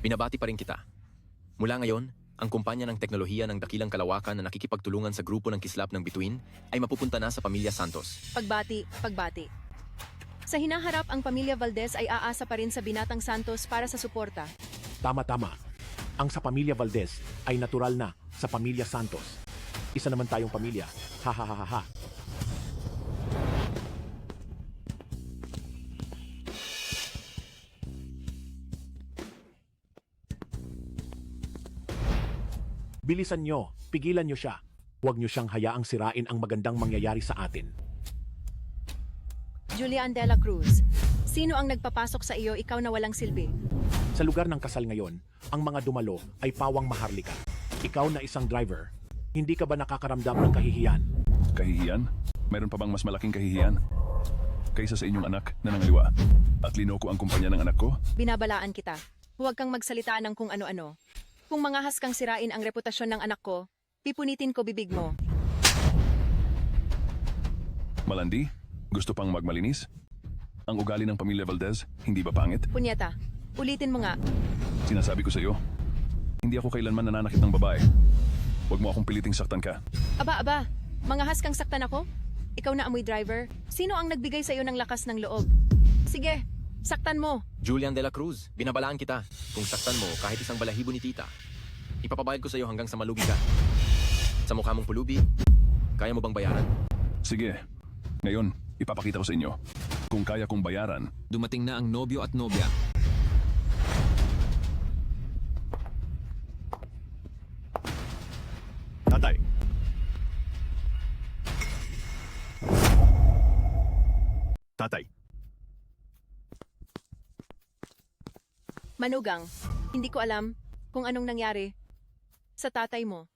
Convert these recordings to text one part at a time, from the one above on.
Binabati pa rin kita. Mula ngayon, ang kumpanya ng teknolohiya ng dakilang kalawakan na nakikipagtulungan sa grupo ng kislap ng bituin ay mapupunta na sa pamilya Santos. Pagbati, pagbati. Sa hinaharap, ang pamilya Valdez ay aasa pa rin sa binatang Santos para sa suporta. Tama-tama. Ang sa pamilya Valdez ay natural na sa pamilya Santos. Isa naman tayong pamilya. Ha ha ha ha ha. Bilisan nyo, pigilan nyo siya. Huwag nyo siyang hayaang sirain ang magandang mangyayari sa atin. Julian de la Cruz, sino ang nagpapasok sa iyo ikaw na walang silbi? Sa lugar ng kasal ngayon, ang mga dumalo ay pawang maharlika. Ikaw na isang driver, hindi ka ba nakakaramdam ng kahihiyan? Kahihiyan? Mayroon pa bang mas malaking kahihiyan? Kaysa sa inyong anak na nangaliwa at linoko ang kumpanya ng anak ko? Binabalaan kita. Huwag kang magsalita ng kung ano-ano. Kung mangahas kang sirain ang reputasyon ng anak ko, pipunitin ko bibig mo. Malandi? Gusto pang magmalinis? Ang ugali ng pamilya Valdez, hindi ba pangit? Punyeta, ulitin mo nga. Sinasabi ko sa iyo, hindi ako kailanman nananakit ng babae. Huwag mo akong piliting saktan ka. Aba, mangahas kang saktan ako? Ikaw na amoy driver? Sino ang nagbigay sa iyo ng lakas ng loob? Sige, saktan mo. Julian de la Cruz, binabalaan kita. Kung saktan mo kahit isang balahibo ni tita, ipapabayad ko sa iyo hanggang sa malugi ka. Sa mukha mong pulubi, kaya mo bang bayaran? Sige, ngayon, ipapakita ko sa inyo. Kung kaya kong bayaran, Dumating na ang nobyo at nobya. Tatay. Tatay. Manugang, hindi ko alam kung anong nangyari sa tatay mo.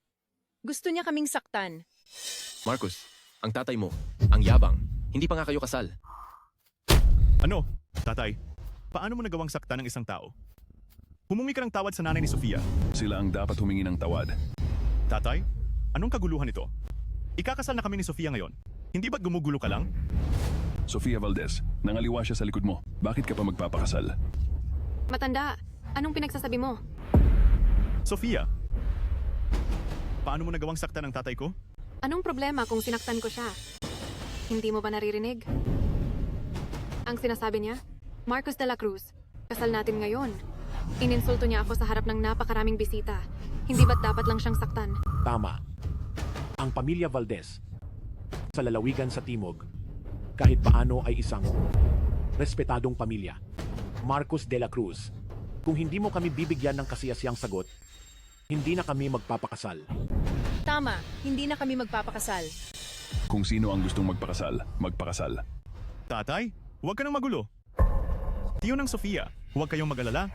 Gusto niya kaming saktan. Marcus, ang tatay mo, ang yabang, hindi pa nga kayo kasal. Ano? Tatay, paano mo nagawang sakta ng isang tao? Humingi ka ng tawad sa nanay ni Sofia. sila ang dapat humingi ng tawad. Tatay, anong kaguluhan ito? Ikakasal na kami ni Sofia ngayon. Hindi ba't gumugulo ka lang? Sofia Valdez, nangaliwa siya sa likod mo. Bakit ka pa magpapakasal? Matanda, anong pinagsasabi mo? Sofia, paano mo nagawang sakta ng tatay ko? Anong problema kung sinaktan ko siya? Hindi mo ba naririnig? Ang sinasabi niya, Marcos de la Cruz, kasal natin ngayon. Ininsulto niya ako sa harap ng napakaraming bisita. Hindi ba't dapat lang siyang saktan? Tama. Ang pamilya Valdez, sa lalawigan sa Timog, kahit paano ay isang respetadong pamilya. Marcos de la Cruz, kung hindi mo kami bibigyan ng kasiyasiyang sagot, hindi na kami magpapakasal. Tama, hindi na kami magpapakasal. Kung sino ang gustong magpakasal, magpakasal. Tatay, huwag ka nang magulo. Tiyo ng Sofia, huwag kayong mag-alala.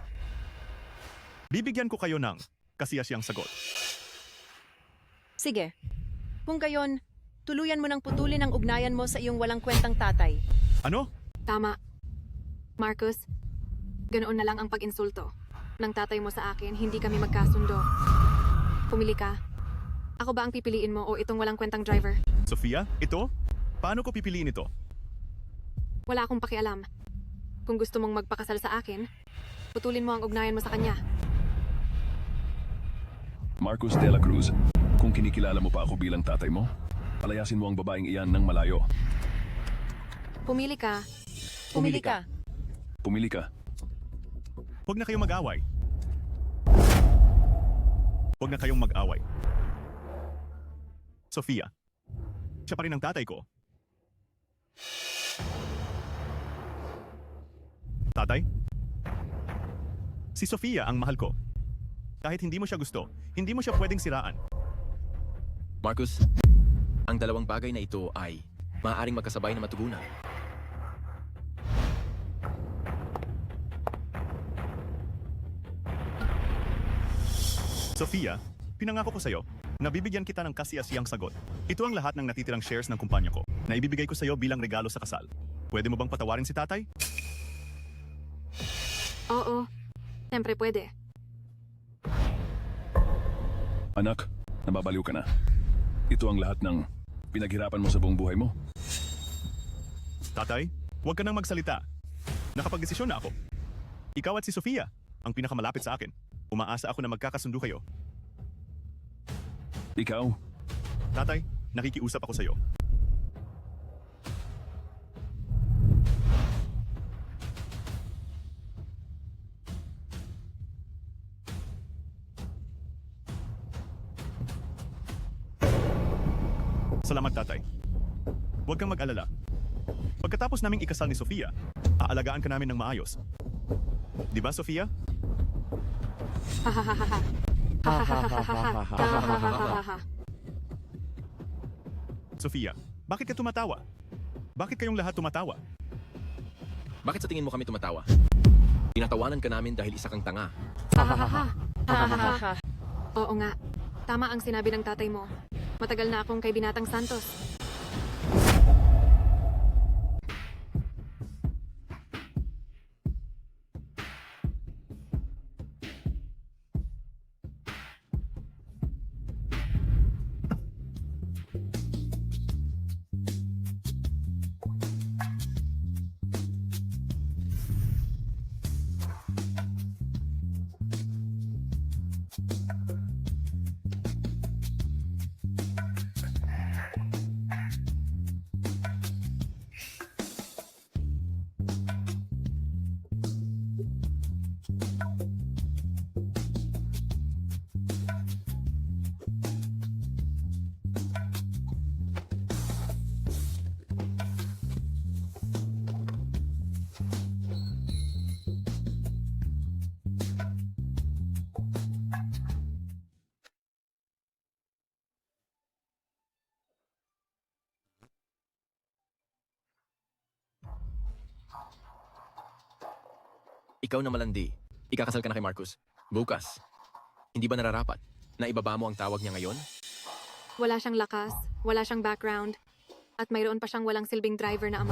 Bibigyan ko kayo ng kasiyasiyang sagot. Sige. Kung gayon, tuluyan mo nang putulin ang ugnayan mo sa iyong walang kwentang tatay. Ano? Tama. Marcos, ganoon na lang ang pag-insulto ng tatay mo sa akin, hindi kami magkasundo. Pumili ka. Ako ba ang pipiliin mo o itong walang kwentang driver? Sofia, ito? Paano ko pipiliin ito? Wala akong pakialam. Kung gusto mong magpakasal sa akin, putulin mo ang ugnayan mo sa kanya. Marcos de la Cruz, kung kinikilala mo pa ako bilang tatay mo, palayasin mo ang babaeng iyan ng malayo. Pumili ka. Pumili ka. Pumili ka. Huwag na kayong mag-away. Huwag na kayong mag-away. Sofia, siya pa rin ang tatay ko. Tatay? Si Sofia ang mahal ko. Kahit hindi mo siya gusto, hindi mo siya pwedeng siraan. Marcus, ang dalawang bagay na ito ay maaaring magkasabay na matugunan. Sofia, pinangako ko sa'yo na bibigyan kita ng kasiyasiyang sagot. Ito ang lahat ng natitirang shares ng kumpanya ko na ibibigay ko sa'yo bilang regalo sa kasal. Pwede mo bang patawarin si tatay? Oo. Siyempre pwede. Anak, nababaliw ka na. Ito ang lahat ng pinaghirapan mo sa buong buhay mo. Tatay, huwag ka nang magsalita. Nakapagdesisyon na ako. Ikaw at si Sofia ang pinakamalapit sa akin. Umaasa ako na magkakasundo kayo. Ikaw, Tatay, nakikiusap ako sa'yo. Salamat, tatay. Huwag kang mag-alala. Pagkatapos naming ikasal ni Sofia, aalagaan ka namin ng maayos. Di ba, Sofia? Sofia, bakit ka tumatawa? Bakit kayong lahat tumatawa? Bakit sa tingin mo kami tumatawa? Tinatawanan ka namin dahil isa kang tanga. Oo nga. Tama ang sinabi ng tatay mo. Matagal na akong kay Binatang Santos. Ikaw na malandi. Ikakasal ka na kay Marcus. Bukas. Hindi ba nararapat na ibaba mo ang tawag niya ngayon? Wala siyang lakas, wala siyang background, at mayroon pa siyang walang silbing driver na ama.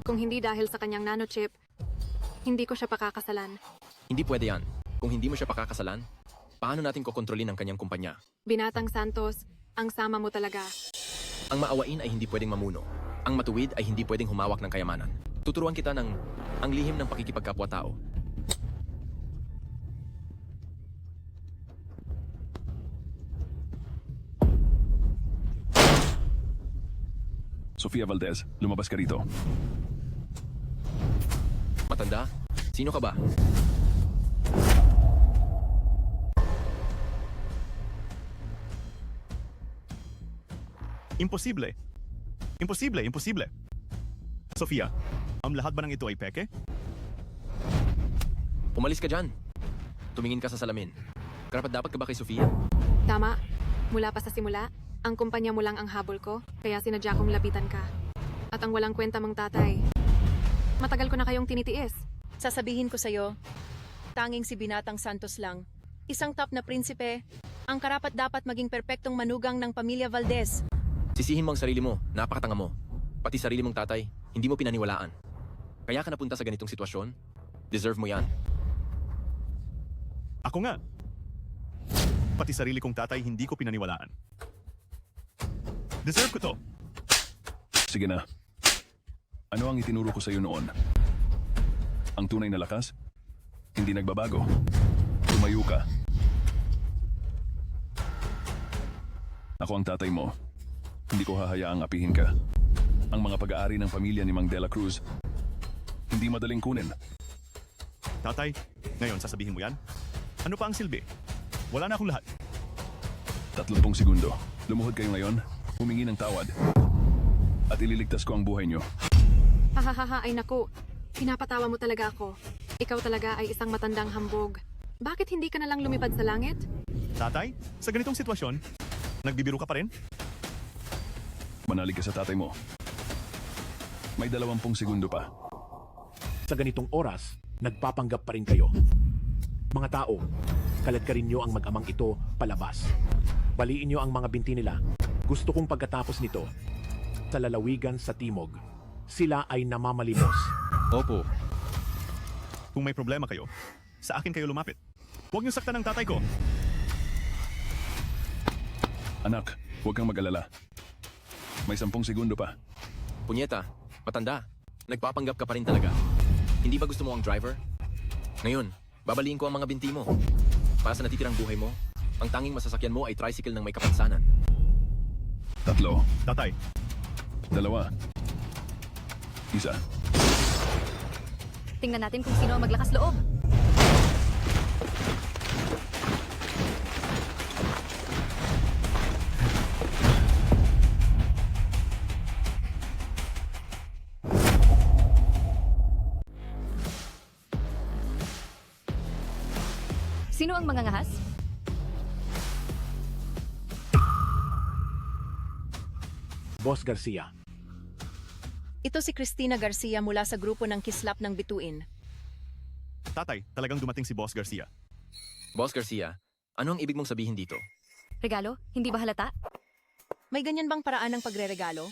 Kung hindi dahil sa kanyang nanochip, hindi ko siya pakakasalan. Hindi pwede yan. Kung hindi mo siya pakakasalan, paano natin kokontrolin ang kanyang kumpanya? Binatang Santos, ang sama mo talaga. Ang maawain ay hindi pwedeng mamuno. Ang matuwid ay hindi pwedeng humawak ng kayamanan. Tuturuan kita ng ang lihim ng pakikipagkapwa-tao. Sofia Valdez, lumabas ka rito. Matanda? Sino ka ba? Imposible. Imposible, imposible. Sofia, ang lahat ba ng ito ay peke? Umalis ka dyan. Tumingin ka sa salamin. Karapat-dapat ka ba kay Sofia? Tama. Mula pa sa simula, ang kumpanya mo lang ang habol ko, kaya sinadya kong lapitan ka. At ang walang kwenta mong tatay. Matagal ko na kayong tinitiis. Sasabihin ko sa'yo, tanging si Binatang Santos lang. Isang top na prinsipe, ang karapat-dapat maging perpektong manugang ng pamilya Valdez. Sisihin mo ang sarili mo. Napakatanga mo. Pati sarili mong tatay, hindi mo pinaniwalaan. Kaya ka napunta sa ganitong sitwasyon? Deserve mo yan. Ako nga. Pati sarili kong tatay hindi ko pinaniwalaan. Deserve ko to. Sige na. Ano ang itinuro ko sa iyo noon? Ang tunay na lakas? Hindi nagbabago. Tumayo ka. Ako ang tatay mo. Hindi ko hahayaang apihin ka. Ang mga pag-aari ng pamilya ni Mang De La Cruz, hindi madaling kunin. Tatay, ngayon sasabihin mo yan? Ano pa ang silbi? Wala na akong lahat. 30 segundo. Lumuhod kayo ngayon, humingi ng tawad. At ililigtas ko ang buhay niyo. Hahaha, ay naku. Pinapatawa mo talaga ako. Ikaw talaga ay isang matandang hambog. Bakit hindi ka na lang lumipad sa langit? Tatay, sa ganitong sitwasyon, nagbibiro ka pa rin? Manalig ka sa tatay mo. May 20 segundo pa. Sa ganitong oras, nagpapanggap pa rin kayo. Mga tao, kaladkarin nyo ang mag-amang ito palabas. Baliin nyo ang mga binti nila. Gusto kong pagkatapos nito, sa lalawigan sa timog, sila ay namamalimos. Opo. Kung may problema kayo, sa akin kayo lumapit. Huwag niyo saktan ang tatay ko. Anak, huwag kang mag-alala. May 10 segundo pa. Punyeta, matanda. Nagpapanggap ka pa rin talaga. Hindi ba gusto mo ang driver? Ngayon, Babaliin ko ang mga binti mo. Para sa natitirang buhay mo, ang tanging masasakyan mo ay tricycle ng may kapansanan. 3, Tatay, 2, 1. Tingnan natin kung sino ang maglakas loob. Sino ang mangangahas? Boss Garcia. Ito si Cristina Garcia mula sa grupo ng Kislap ng Bituin. tatay, talagang dumating si Boss Garcia. Boss Garcia, ano ang ibig mong sabihin dito? Regalo? Hindi ba halata? May ganyan bang paraan ng pagreregalo?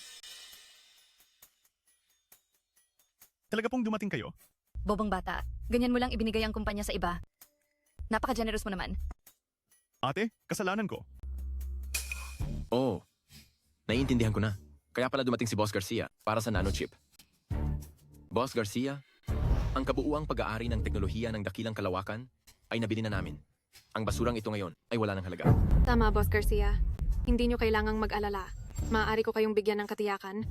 Talaga pong dumating kayo? Bobong bata. Ganyan mo lang ibinigay ang kumpanya sa iba. Napaka-generous mo naman. Ate, kasalanan ko. Oo. Naiintindihan ko na. Kaya pala dumating si Boss Garcia para sa nanochip. Boss Garcia, ang kabuuang pag-aari ng teknolohiya ng dakilang kalawakan ay nabili na namin. Ang basurang ito ngayon ay wala ng halaga. Tama, Boss Garcia. Hindi nyo kailangang mag-alala. Maaari ko kayong bigyan ng katiyakan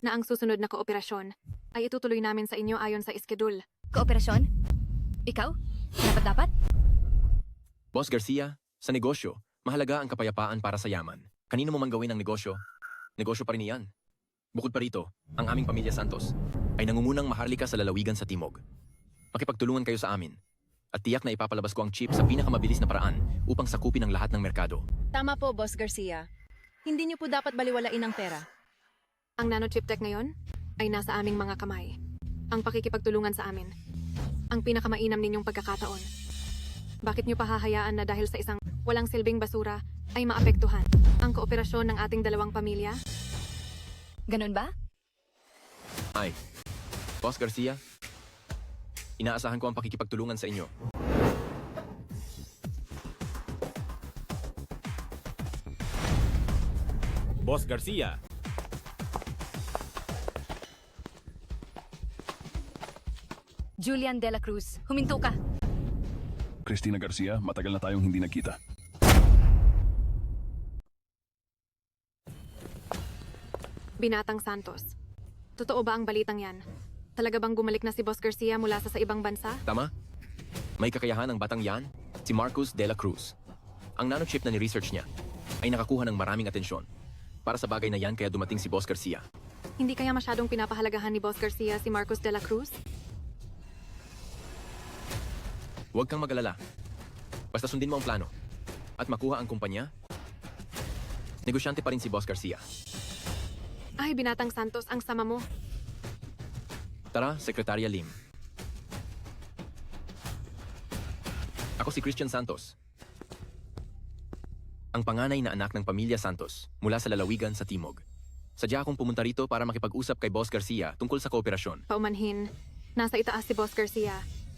na ang susunod na kooperasyon ay itutuloy namin sa inyo ayon sa iskedul. Kooperasyon? Ikaw? Dapat-dapat? Boss Garcia, sa negosyo, mahalaga ang kapayapaan para sa yaman. Kanino mo man gawin ang negosyo pa rin iyan. Bukod pa rito, ang aming pamilya Santos ay nangungunang maharlika sa lalawigan sa Timog. Makipagtulungan kayo sa amin at tiyak na ipapalabas ko ang chip sa pinakamabilis na paraan upang sakupin ang lahat ng merkado. Tama po, Boss Garcia. Hindi niyo po dapat baliwalain ang pera. Ang nanochip tech ngayon ay nasa aming mga kamay. Ang pakikipagtulungan sa amin. Ang pinakamainam ninyong pagkakataon. Bakit nyo pahahayaan na dahil sa isang walang silbing basura ay maapektuhan ang kooperasyon ng ating dalawang pamilya? Ganun ba? Ay, Boss Garcia, inaasahan ko ang pakikipagtulungan sa inyo. Boss Garcia, Julian De La Cruz, huminto ka. Cristina Garcia, matagal na tayong hindi nagkita. Binatang Santos. Totoo ba ang balitang yan? Talaga bang bumalik na si Boss Garcia mula sa ibang bansa? Tama? May kakayahan ng batang yan, si Marcus de la Cruz. Ang nanochip na ni-research niya ay nakakuha ng maraming atensyon. Para sa bagay na yan kaya dumating si Boss Garcia. Hindi kaya masyadong pinapahalagahan ni Boss Garcia si Marcos de la Cruz? Huwag kang mag-alala. Basta sundin mo ang plano. At makuha ang kumpanya, negosyante pa rin si Boss Garcia. Ay, Binatang Santos, ang sama mo. Tara, Sekretarya Lim. Ako si Christian Santos. Ang panganay na anak ng pamilya Santos mula sa lalawigan sa Timog. Sadya akong pumunta rito para makipag-usap kay Boss Garcia tungkol sa kooperasyon. Paumanhin, nasa itaas si Boss Garcia.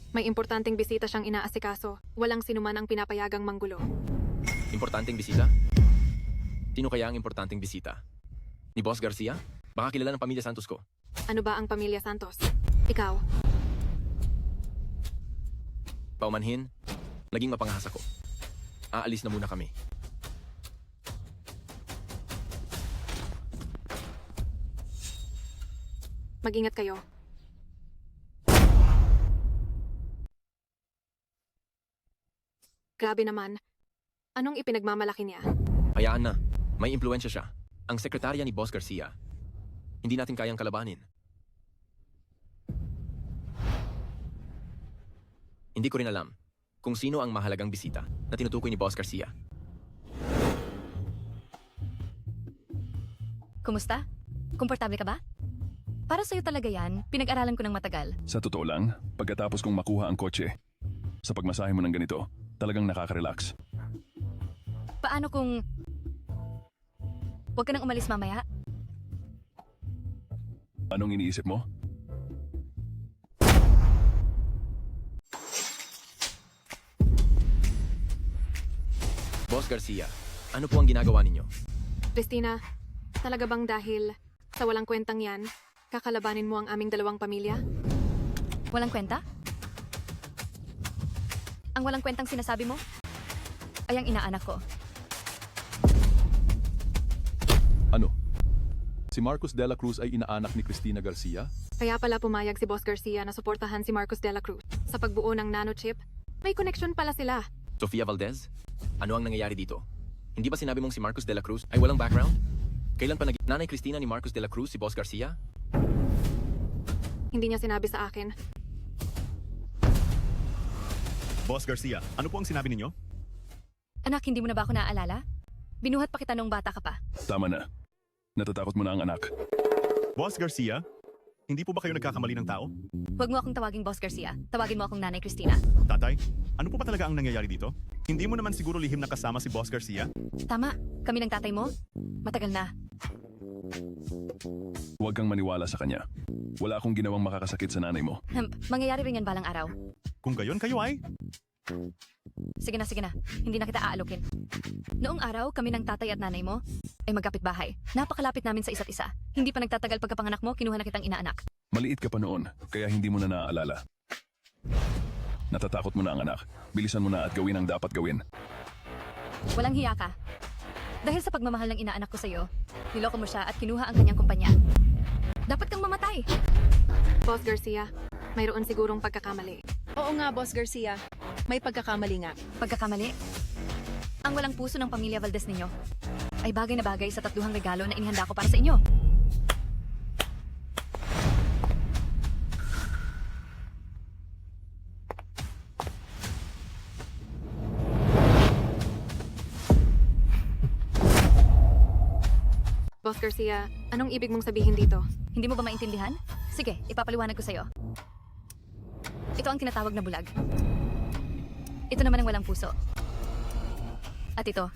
May importanteng bisita siyang inaasikaso. Walang sinuman ang pinapayagang manggulo. Importanteng bisita? Sino kaya ang importanteng bisita? Ni Boss Garcia? Baka kilala ng pamilya Santos ko. Ano ba ang pamilya Santos? Ikaw? Paumanhin, naging mapangahas ako. Aalis na muna kami. Mag-ingat kayo. Grabe naman. Anong ipinagmamalaki niya? Hayaan na. May impluensya siya. Ang sekretarya ni Boss Garcia. Hindi natin kayang kalabanin. Hindi ko rin alam kung sino ang mahalagang bisita na tinutukoy ni Boss Garcia. Kumusta? Komportable ka ba? Para sa'yo talaga yan, pinag-aralan ko ng matagal. Sa totoo lang, pagkatapos kong makuha ang kotse, sa pagmasahe mo ng ganito, talagang nakaka-relax. Paano kung... Huwag ka nang umalis mamaya? Anong iniisip mo? Boss Garcia, ano po ang ginagawa ninyo? Christina, talaga bang dahil sa walang kwentang yan, kakalabanin mo ang aming dalawang pamilya? Walang kwenta? Ang walang kwentang sinasabi mo ay ang inaanak ko. Ano? Si Marcos de la Cruz ay inaanak ni Cristina Garcia? Kaya pala pumayag si Boss Garcia na suportahan si Marcos de la Cruz. Sa pagbuo ng nanochip, may connection pala sila. Sofia Valdez, ano ang nangyayari dito? Hindi ba sinabi mong si Marcos de la Cruz ay walang background? Kailan pa Nanay Cristina ni Marcos de la Cruz si Boss Garcia? Hindi niya sinabi sa akin. Boss Garcia, ano po ang sinabi ninyo? Anak, hindi mo na ba ako naaalala? Binuhat pa kita nung bata ka pa. Tama na. Natatakot mo na ang anak. Boss Garcia, hindi po ba kayo nagkakamali ng tao? Huwag mo akong tawaging Boss Garcia. Tawagin mo akong Nanay Cristina. Tatay, ano po ba talaga ang nangyayari dito? Hindi mo naman siguro lihim na kasama si Boss Garcia? Tama, kami ng tatay mo. Matagal na. Huwag kang maniwala sa kanya. Wala akong ginawang makakasakit sa nanay mo. Mangyayari rin yan balang araw. Kung gayon kayo ay... Sige na. Hindi na kita aalukin. Noong araw, kami ng tatay at nanay mo ay magkapitbahay. Napakalapit namin sa isa't isa. Hindi pa nagtatagal pagkapanganak mo, kinuha na kitang inaanak. Maliit ka pa noon, kaya hindi mo na naaalala. Natatakot mo na ang anak. Bilisan mo na at gawin ang dapat gawin. Walang hiya ka. Dahil sa pagmamahal ng inaanak ko sa'yo, niloko mo siya at kinuha ang kanyang kumpanya. Dapat kang mamatay. Boss Garcia, mayroon sigurong pagkakamali. Oo nga, Boss Garcia. May pagkakamali nga. Pagkakamali? Ang walang puso ng pamilya Valdez ninyo ay bagay na bagay sa tatluhang regalo na inihanda ko para sa inyo. Boss Garcia, anong ibig mong sabihin dito? Hindi mo ba maintindihan? Sige, ipapaliwanag ko sa'yo. Ito ang tinatawag na bulag. Ito naman ang walang puso. At ito,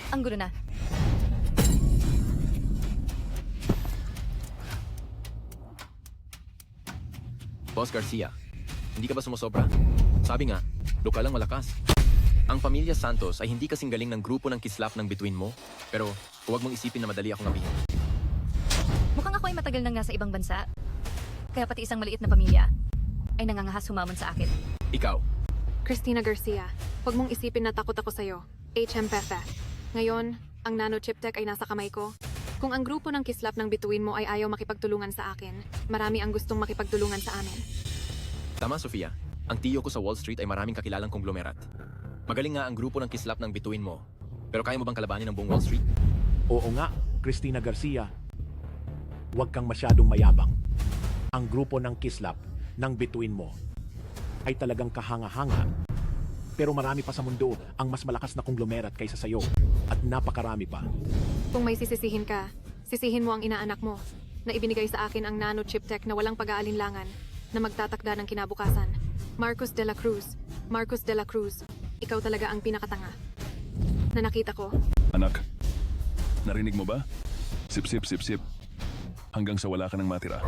ang gulo na. Boss Garcia, hindi ka ba sumusobra? Sabi nga, lokal ang malakas. Ang pamilya Santos ay hindi kasing galing ng grupo ng kislap ng bituin mo, pero huwag mong isipin na madali akong abihin. Mukhang ako ay matagal nang nasa ibang bansa. Kaya pati isang maliit na pamilya ay nangangahas humamon sa akin. Ikaw, Cristina Garcia, huwag mong isipin na takot ako sa'yo. HM Pepe. Ngayon, ang nanochip tech ay nasa kamay ko. Kung ang grupo ng kislap ng bituin mo ay ayaw makipagtulungan sa akin, marami ang gustong makipagtulungan sa amin. tama Sofia, ang tiyo ko sa Wall Street ay maraming kakilalang konglomerat. Magaling nga ang grupo ng kislap ng bituin mo, pero kaya mo bang kalabanin ang buong Wall Street? Oo nga, Cristina Garcia. Huwag kang masyadong mayabang. Ang grupo ng kislap ng bituin mo ay talagang kahanga-hanga. Pero marami pa sa mundo ang mas malakas na konglomerat kaysa sayo at napakarami pa. Kung may sisisihin ka, sisihin mo ang inaanak mo na ibinigay sa akin ang nanochip tech na walang pag-aalinlangan na magtatakda ng kinabukasan. Marcos de la Cruz. Marcos de la Cruz. Ikaw talaga ang pinakatanga. Na nakita ko. Anak, narinig mo ba? Sip, sip, sip, sip. Hanggang sa wala ka nang matira.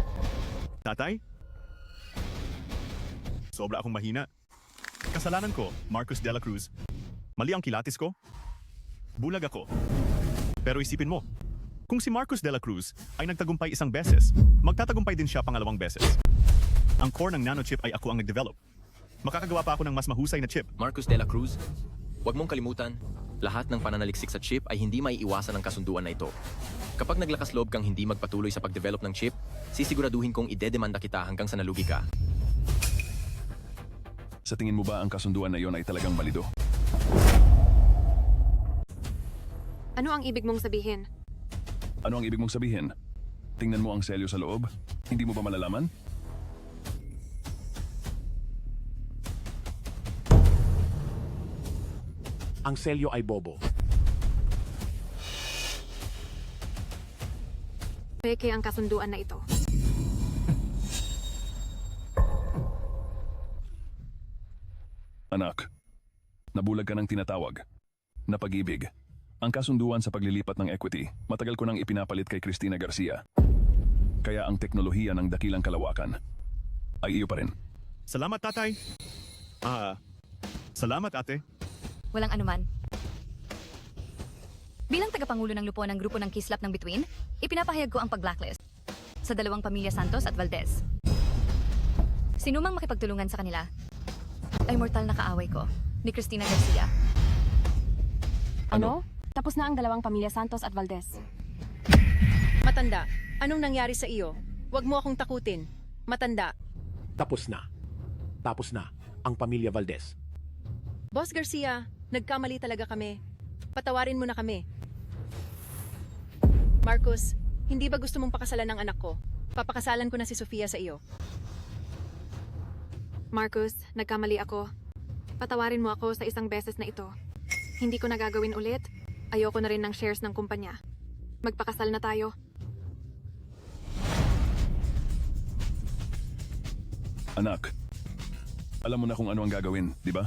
Tatay? Sobra akong mahina. Kasalanan ko, Marcos de la Cruz. Mali ang kilatis ko. Bulag ako. Pero isipin mo, kung si Marcos de la Cruz ay nagtagumpay isang beses, magtatagumpay din siya pangalawang beses. Ang core ng nanochip ay ako ang nag-develop. Makakagawa pa ako ng mas mahusay na chip. Marcos de la Cruz, huwag mong kalimutan, lahat ng pananaliksik sa chip ay hindi maiiwasan ng kasunduan na ito. Kapag naglakas loob kang hindi magpatuloy sa pagdevelop ng chip, sisiguraduhin kong idedemanda kita hanggang sa nalugi ka. Sa tingin mo ba ang kasunduan na iyon ay talagang balido? Ano ang ibig mong sabihin? Ano ang ibig mong sabihin? Tingnan mo ang selyo sa loob? Hindi mo ba malalaman? Ang selyo ay bobo. Peke ang kasunduan na ito. Anak, nabulag ka ng tinatawag na pag-ibig. Ang kasunduan sa paglilipat ng equity, matagal ko nang ipinapalit kay Cristina Garcia. Kaya ang teknolohiya ng dakilang kalawakan ay iyo pa rin. Salamat, tatay. Salamat, ate. Walang anuman. Bilang tagapangulo ng lupo ng grupo ng kislap ng bituin, ipinapahayag ko ang pag-blacklist sa dalawang pamilya Santos at Valdez. Sinumang makipagtulungan sa kanila ay mortal na kaaway ko, ni Cristina Garcia. Ano? Tapos na ang dalawang pamilya Santos at Valdez. Matanda, anong nangyari sa iyo? Huwag mo akong takutin. Matanda, Tapos na. Tapos na ang pamilya Valdez. Boss Garcia, nagkamali talaga kami. Patawarin mo na kami. Marcus, hindi ba gusto mong pakasalan ng anak ko? Papakasalan ko na si Sofia sa iyo. Marcus, nagkamali ako. Patawarin mo ako sa isang beses na ito. Hindi ko na gagawin ulit. Ayoko na rin ng shares ng kumpanya. Magpakasal na tayo. Anak, alam mo na kung ano ang gagawin, di ba?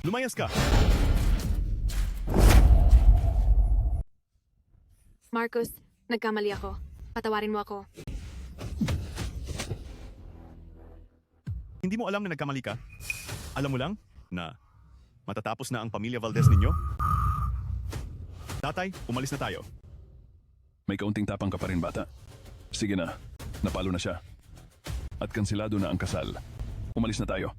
Lumayas ka! Marcus, nagkamali ako. Patawarin mo ako. Hindi mo alam na nagkamali ka? Alam mo lang na matatapos na ang pamilya Valdez ninyo? Tatay, umalis na tayo. May kaunting tapang ka pa rin, bata. Sige na, napalo na siya. At kansilado na ang kasal. Umalis na tayo.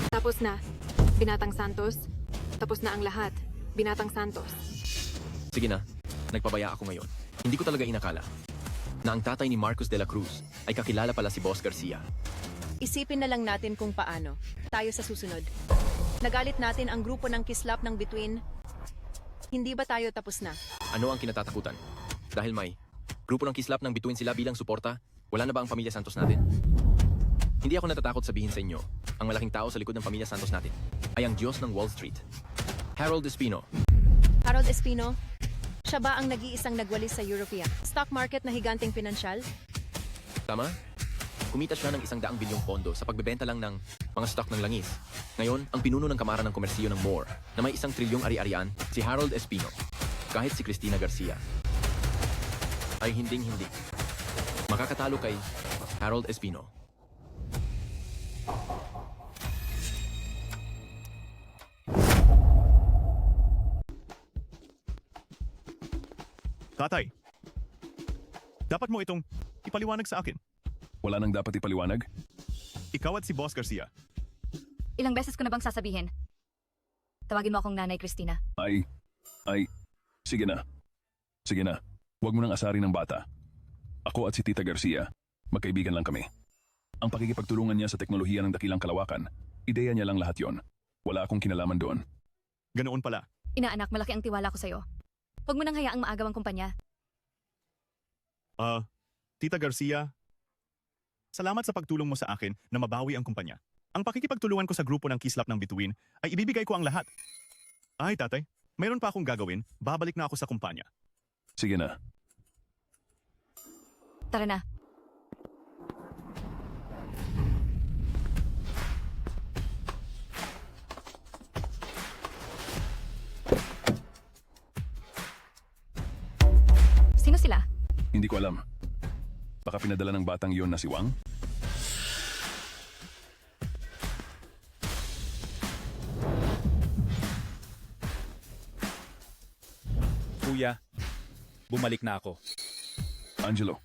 Tapos na. Binatang Santos. Tapos na ang lahat. Binatang Santos. Sige na, nagpabaya ako ngayon. Hindi ko talaga inakala na ang tatay ni Marcos de la Cruz ay kakilala pala si Boss Garcia. Isipin na lang natin kung paano. Tayo sa susunod. Nagalit natin ang grupo ng kislap ng Between. Hindi ba tayo tapos na? Ano ang kinatatakutan? Dahil may grupo ng kislap ng Between sila bilang suporta, wala na ba ang pamilya Santos natin? Hindi ako natatakot sabihin sa inyo, ang malaking tao sa likod ng pamilya Santos natin ay ang Diyos ng Wall Street. Harold Espino. Harold Espino, siya ba ang nag-iisang nagwalis sa Europea? Stock market na higanteng pinansyal? Tama? Kumita siya ng 100 bilyong pondo sa pagbebenta lang ng mga stock ng langis. Ngayon, ang pinuno ng Kamara ng Komersiyo ng Moore na may 1 trilyong ari-arian, si Harold Espino. Kahit si Cristina Garcia ay hinding-hindi makakatalo kay Harold Espino. Tatay, dapat mo itong ipaliwanag sa akin. Wala nang dapat ipaliwanag? Ikaw at si Boss Garcia. Ilang beses ko na bang sasabihin? Tawagin mo akong Nanay Cristina. Sige na. Sige na. Huwag mo nang asarin ng bata. Ako at si Tita Garcia, magkaibigan lang kami. Ang pakikipagtulungan niya sa teknolohiya ng dakilang kalawakan, ideya niya lang lahat yon. Wala akong kinalaman doon. Ganoon pala. Inaanak, malaki ang tiwala ko sa'yo. Huwag mo nang hayaang maagawang kumpanya. Tita Garcia, salamat sa pagtulong mo sa akin na mabawi ang kumpanya. Ang pakikipagtulungan ko sa grupo ng kislap ng Bituin ay ibibigay ko ang lahat. Ay, tatay, mayroon pa akong gagawin. Babalik na ako sa kumpanya. Sige na. Tara na. Sino sila? Hindi ko alam. Baka pinadala ng batang yon na si Wang? Kuya, bumalik na ako. Angelo.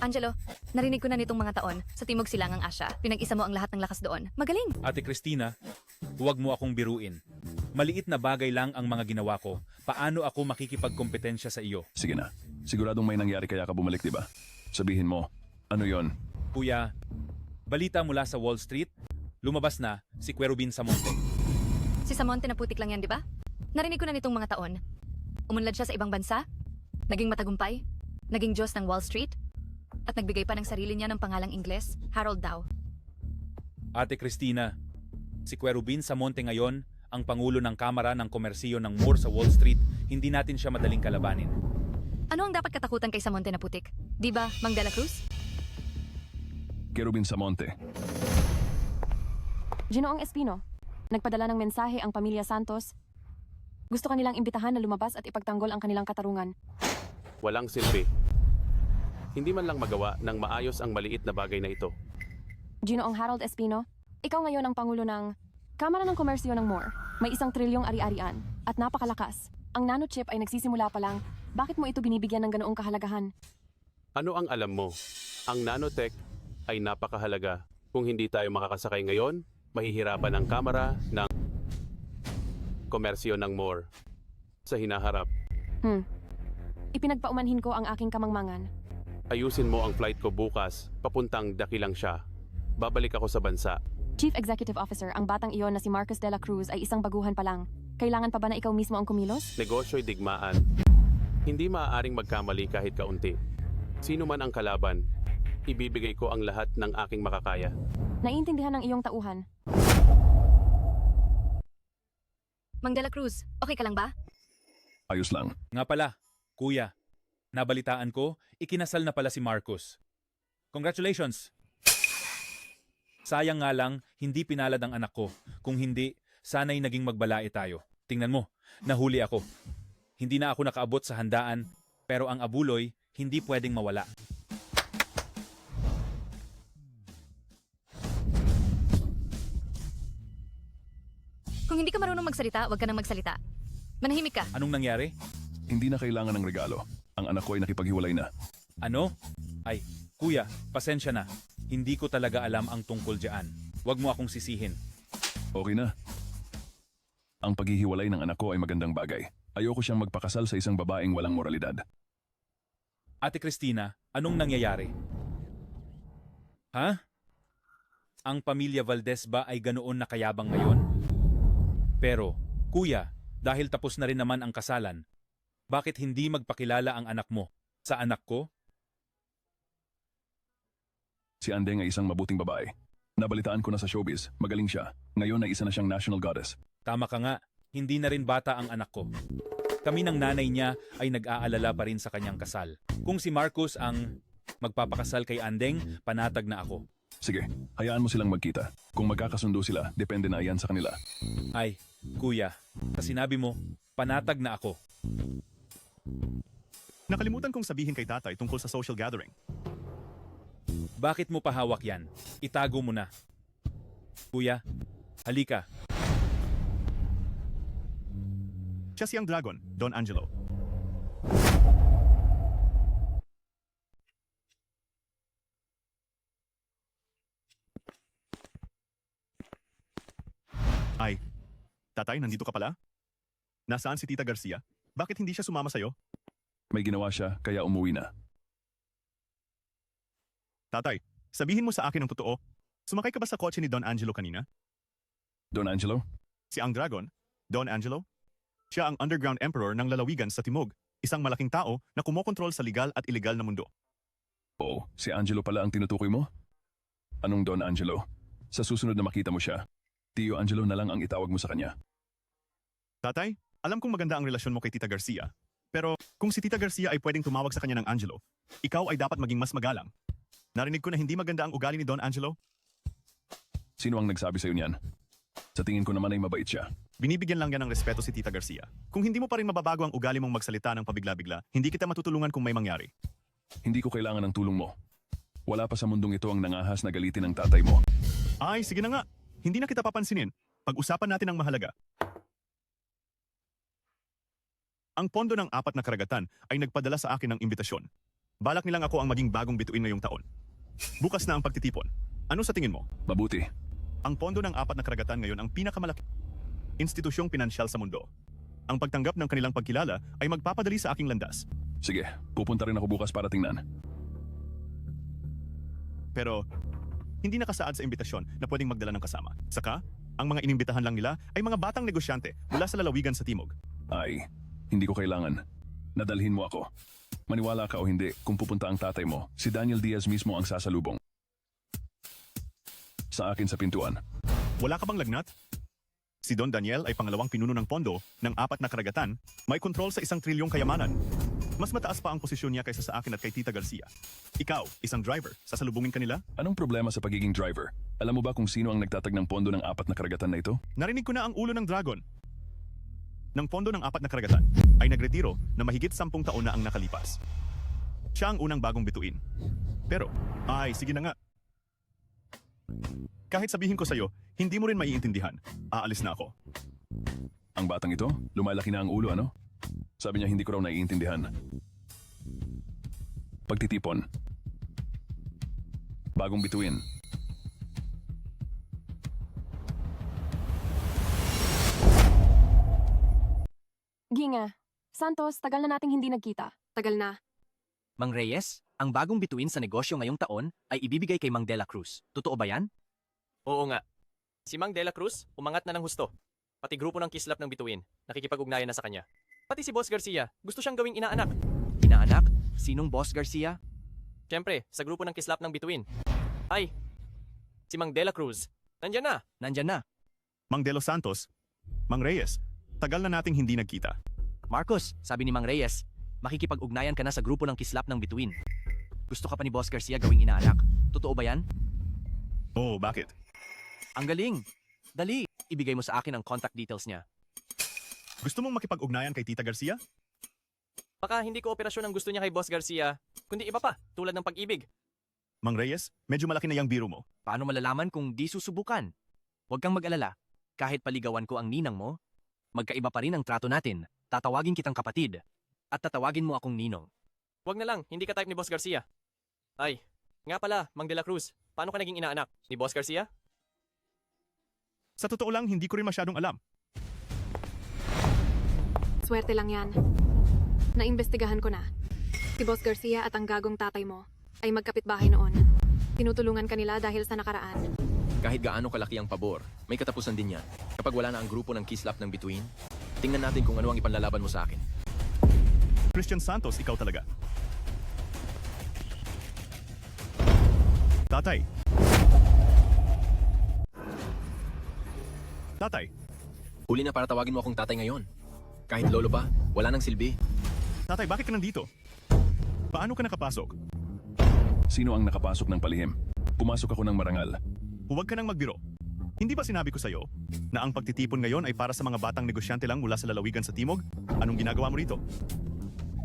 Angelo, narinig ko na nitong mga taon sa Timog Silangang Asya. Pinag-isa mo ang lahat ng lakas doon. Magaling! Ate Cristina, huwag mo akong biruin. Maliit na bagay lang ang mga ginawa ko. Paano ako makikipagkompetensya sa iyo? Sige na. Siguradong may nangyari kaya ka bumalik, di ba? Sabihin mo, ano yon? Kuya, balita mula sa Wall Street, lumabas na si Querubin Samonte. Si Samonte na putik lang yan, di ba? Narinig ko na nitong mga taon. Umunlad siya sa ibang bansa, naging matagumpay, naging Diyos ng Wall Street, at nagbigay pa ng sarili niya ng pangalang Ingles, Harold daw. Ate Cristina, si Querubin Samonte ngayon ang Pangulo ng Kamara ng Komersiyo ng Moore sa Wall Street. Hindi natin siya madaling kalabanin. Ano ang dapat katakutan kay Samonte na putik? Di ba, Mang de la Cruz? Querubin Samonte. Ginoong Espino, nagpadala ng mensahe ang pamilya Santos. Gusto kanilang imbitahan na lumabas at ipagtanggol ang kanilang katarungan. Walang silbi. Hindi man lang magawa ng maayos ang maliit na bagay na ito. Ginoong Harold Espino, ikaw ngayon ang Pangulo ng Kamara ng Komersyo ng Moore. May 1 trilyong ari-arian at napakalakas. Ang nanochip ay nagsisimula pa lang. Bakit mo ito binibigyan ng ganoong kahalagahan? Ano ang alam mo? Ang nanotech ay napakahalaga. Kung hindi tayo makakasakay ngayon, mahihirapan ang Kamara ng Komersyo ng Moore sa hinaharap. Ipinagpaumanhin ko ang aking kamangmangan. Ayusin mo ang flight ko bukas, papuntang Dakilang siya. Babalik ako sa bansa. Chief Executive Officer, ang batang iyon na si Marcos de la Cruz ay isang baguhan pa lang. Kailangan pa ba na ikaw mismo ang kumilos? Negosyo'y digmaan. Hindi maaaring magkamali kahit kaunti. Sino man ang kalaban, ibibigay ko ang lahat ng aking makakaya. Naiintindihan ng iyong tauhan. Mang de la Cruz, okay ka lang ba? Ayos lang. Nga pala, kuya, nabalitaan ko, ikinasal na pala si Marcos. Congratulations! Sayang nga lang, hindi pinalad ang anak ko. Kung hindi, sana'y naging magbalae tayo. Tingnan mo, nahuli ako. Hindi na ako nakaabot sa handaan, pero ang abuloy, hindi pwedeng mawala. Kung hindi ka marunong magsalita, wag ka nang magsalita. Manahimik ka. Anong nangyari? Hindi na kailangan ng regalo. Ang anak ko ay nakipaghiwalay na. Ano? Ay, kuya, pasensya na. Hindi ko talaga alam ang tungkol diyan. Huwag mo akong sisihin. Okay na. Ang paghihiwalay ng anak ko ay magandang bagay. Ayoko siyang magpakasal sa isang babaeng walang moralidad. Ate Cristina, anong nangyayari? Ha? Ang pamilya Valdez ba ay ganoon na kayabang ngayon? Pero, kuya, dahil tapos na rin naman ang kasalan, bakit hindi magpakilala ang anak mo sa anak ko? Si Andeng ay isang mabuting babae. Nabalitaan ko na sa showbiz, magaling siya. Ngayon ay isa na siyang national goddess. Tama ka nga, hindi na rin bata ang anak ko. Kami ng nanay niya ay nag-aalala pa rin sa kanyang kasal. Kung si Marcos ang magpapakasal kay Andeng, panatag na ako. Sige, hayaan mo silang magkita. Kung magkakasundo sila, depende na yan sa kanila. Ay, kuya, sa sinabi mo, panatag na ako. Nakalimutan kong sabihin kay tatay tungkol sa social gathering. Bakit mo pahawak yan? Itago mo na. Kuya, halika. Siya siyang dragon, Don Angelo. Ay, tatay, nandito ka pala? Nasaan si Tita Garcia? Bakit hindi siya sumama sa'yo? May ginawa siya, kaya umuwi na. Tatay, sabihin mo sa akin ang totoo. Sumakay ka ba sa kotse ni Don Angelo kanina? Don Angelo? Si ang dragon, Don Angelo? Siya ang underground emperor ng lalawigan sa Timog, isang malaking tao na kumokontrol sa legal at illegal na mundo. Oo, si Angelo pala ang tinutukoy mo? Anong Don Angelo? Sa susunod na makita mo siya, Tio Angelo na lang ang itawag mo sa kanya. Tatay, alam kong maganda ang relasyon mo kay Tita Garcia. Pero kung si Tita Garcia ay pwedeng tumawag sa kanya ng Angelo, ikaw ay dapat maging mas magalang. Narinig ko na hindi maganda ang ugali ni Don Angelo. Sino ang nagsabi sa'yo niyan? Sa tingin ko naman ay mabait siya. Binibigyan lang yan ng respeto si Tita Garcia. Kung hindi mo pa rin mababago ang ugali mong magsalita ng pabigla-bigla, hindi kita matutulungan kung may mangyari. Hindi ko kailangan ng tulong mo. Wala pa sa mundong ito ang nangahas na galitin ng tatay mo. Ay, sige na nga. Hindi na kita papansinin. Pag-usapan natin ang mahalaga. Ang pondo ng 4 na karagatan ay nagpadala sa akin ng imbitasyon. Balak nilang ako ang maging bagong bituin ngayong taon. Bukas na ang pagtitipon. Ano sa tingin mo? Mabuti. Ang pondo ng 4 na karagatan ngayon ang pinakamalaki institusyong pinansyal sa mundo. Ang pagtanggap ng kanilang pagkilala ay magpapadali sa aking landas. Sige, pupunta rin ako bukas para tingnan. Pero hindi nakasaad sa imbitasyon na pwedeng magdala ng kasama. Saka, ang mga inimbitahan lang nila ay mga batang negosyante mula sa lalawigan sa Timog. Ay, hindi ko kailangan. Nadalhin mo ako. Maniwala ka o hindi, kung pupunta ang tatay mo, si Daniel Diaz mismo ang sasalubong. Sa akin sa pintuan. Wala ka bang lagnat? Si Don Daniel ay pangalawang pinuno ng pondo ng 4 na karagatan, may kontrol sa 1 trilyong kayamanan. Mas mataas pa ang posisyon niya kaysa sa akin at kay Tita Garcia. Ikaw, isang driver, sasalubungin ka nila? Anong problema sa pagiging driver? Alam mo ba kung sino ang nagtatag ng pondo ng 4 na karagatan na ito? Narinig ko na ang ulo ng dragon. Ng pondo ng 4 na karagatan ay nagretiro na mahigit 10 taon na ang nakalipas. Siya ang unang bagong bituin. Pero, sige na nga. Kahit sabihin ko sa'yo, hindi mo rin maiintindihan. Aalis na ako. Ang batang ito, lumalaki na ang ulo, ano? Sabi niya hindi ko raw naiintindihan. Pagtitipon. Bagong bituin. Ginga, Santos, tagal na nating hindi nagkita. Tagal na. Mang Reyes, ang bagong bituin sa negosyo ngayong taon ay ibibigay kay Mang Dela Cruz. Totoo ba yan? Oo nga. Si Mang Dela Cruz, umangat na ng husto. Pati grupo ng kislap ng bituin, nakikipag-ugnayan na sa kanya. Pati si Boss Garcia, gusto siyang gawing inaanak. Inaanak? Sinong Boss Garcia? Siyempre, sa grupo ng kislap ng bituin. Ay, si Mang Dela Cruz, nandyan na. Nandyan na. Mang De Los Santos, Mang Reyes, tagal na nating hindi nagkita. Marcos, sabi ni Mang Reyes, makikipag-ugnayan ka na sa grupo ng kislap ng bituin. Gusto ka pa ni Boss Garcia gawing inaanak. Totoo ba yan? Oh, bakit? Ang galing. Dali, ibigay mo sa akin ang contact details niya. Gusto mong makipag-ugnayan kay Tita Garcia? Baka hindi kooperasyon ang gusto niya kay Boss Garcia, kundi iba pa, tulad ng pag-ibig. Mang Reyes, medyo malaki na yung biro mo. Paano malalaman kung di susubukan? Huwag kang mag-alala. Kahit paligawan ko ang ninang mo, magkaiba pa rin ang trato natin. Tatawagin kitang kapatid. At tatawagin mo akong ninong. Wag na lang, hindi ka type ni Boss Garcia. Ay, nga pala, Mang De La Cruz, paano ka naging inaanak? Ni Boss Garcia? Sa totoo lang, hindi ko rin masyadong alam. Swerte lang yan. Naimbestigahan ko na. Si Boss Garcia at ang gagong tatay mo ay magkapitbahay noon. Tinutulungan kanila dahil sa nakaraan. Kahit gaano kalaki ang pabor, may katapusan din yan. Kapag wala na ang grupo ng kislap ng bituin, tingnan natin kung ano ang ipanlalaban mo sa akin. Christian Santos, ikaw talaga. Tatay. Tatay, Huli na para tawagin mo akong tatay ngayon. Kahit lolo pa, wala nang silbi. tatay, bakit ka nandito? Paano ka nakapasok? Sino ang nakapasok ng palihim? Pumasok ako ng marangal. Huwag ka nang magbiro. Hindi ba sinabi ko sa'yo na ang pagtitipon ngayon ay para sa mga batang negosyante lang mula sa lalawigan sa Timog? Anong ginagawa mo rito?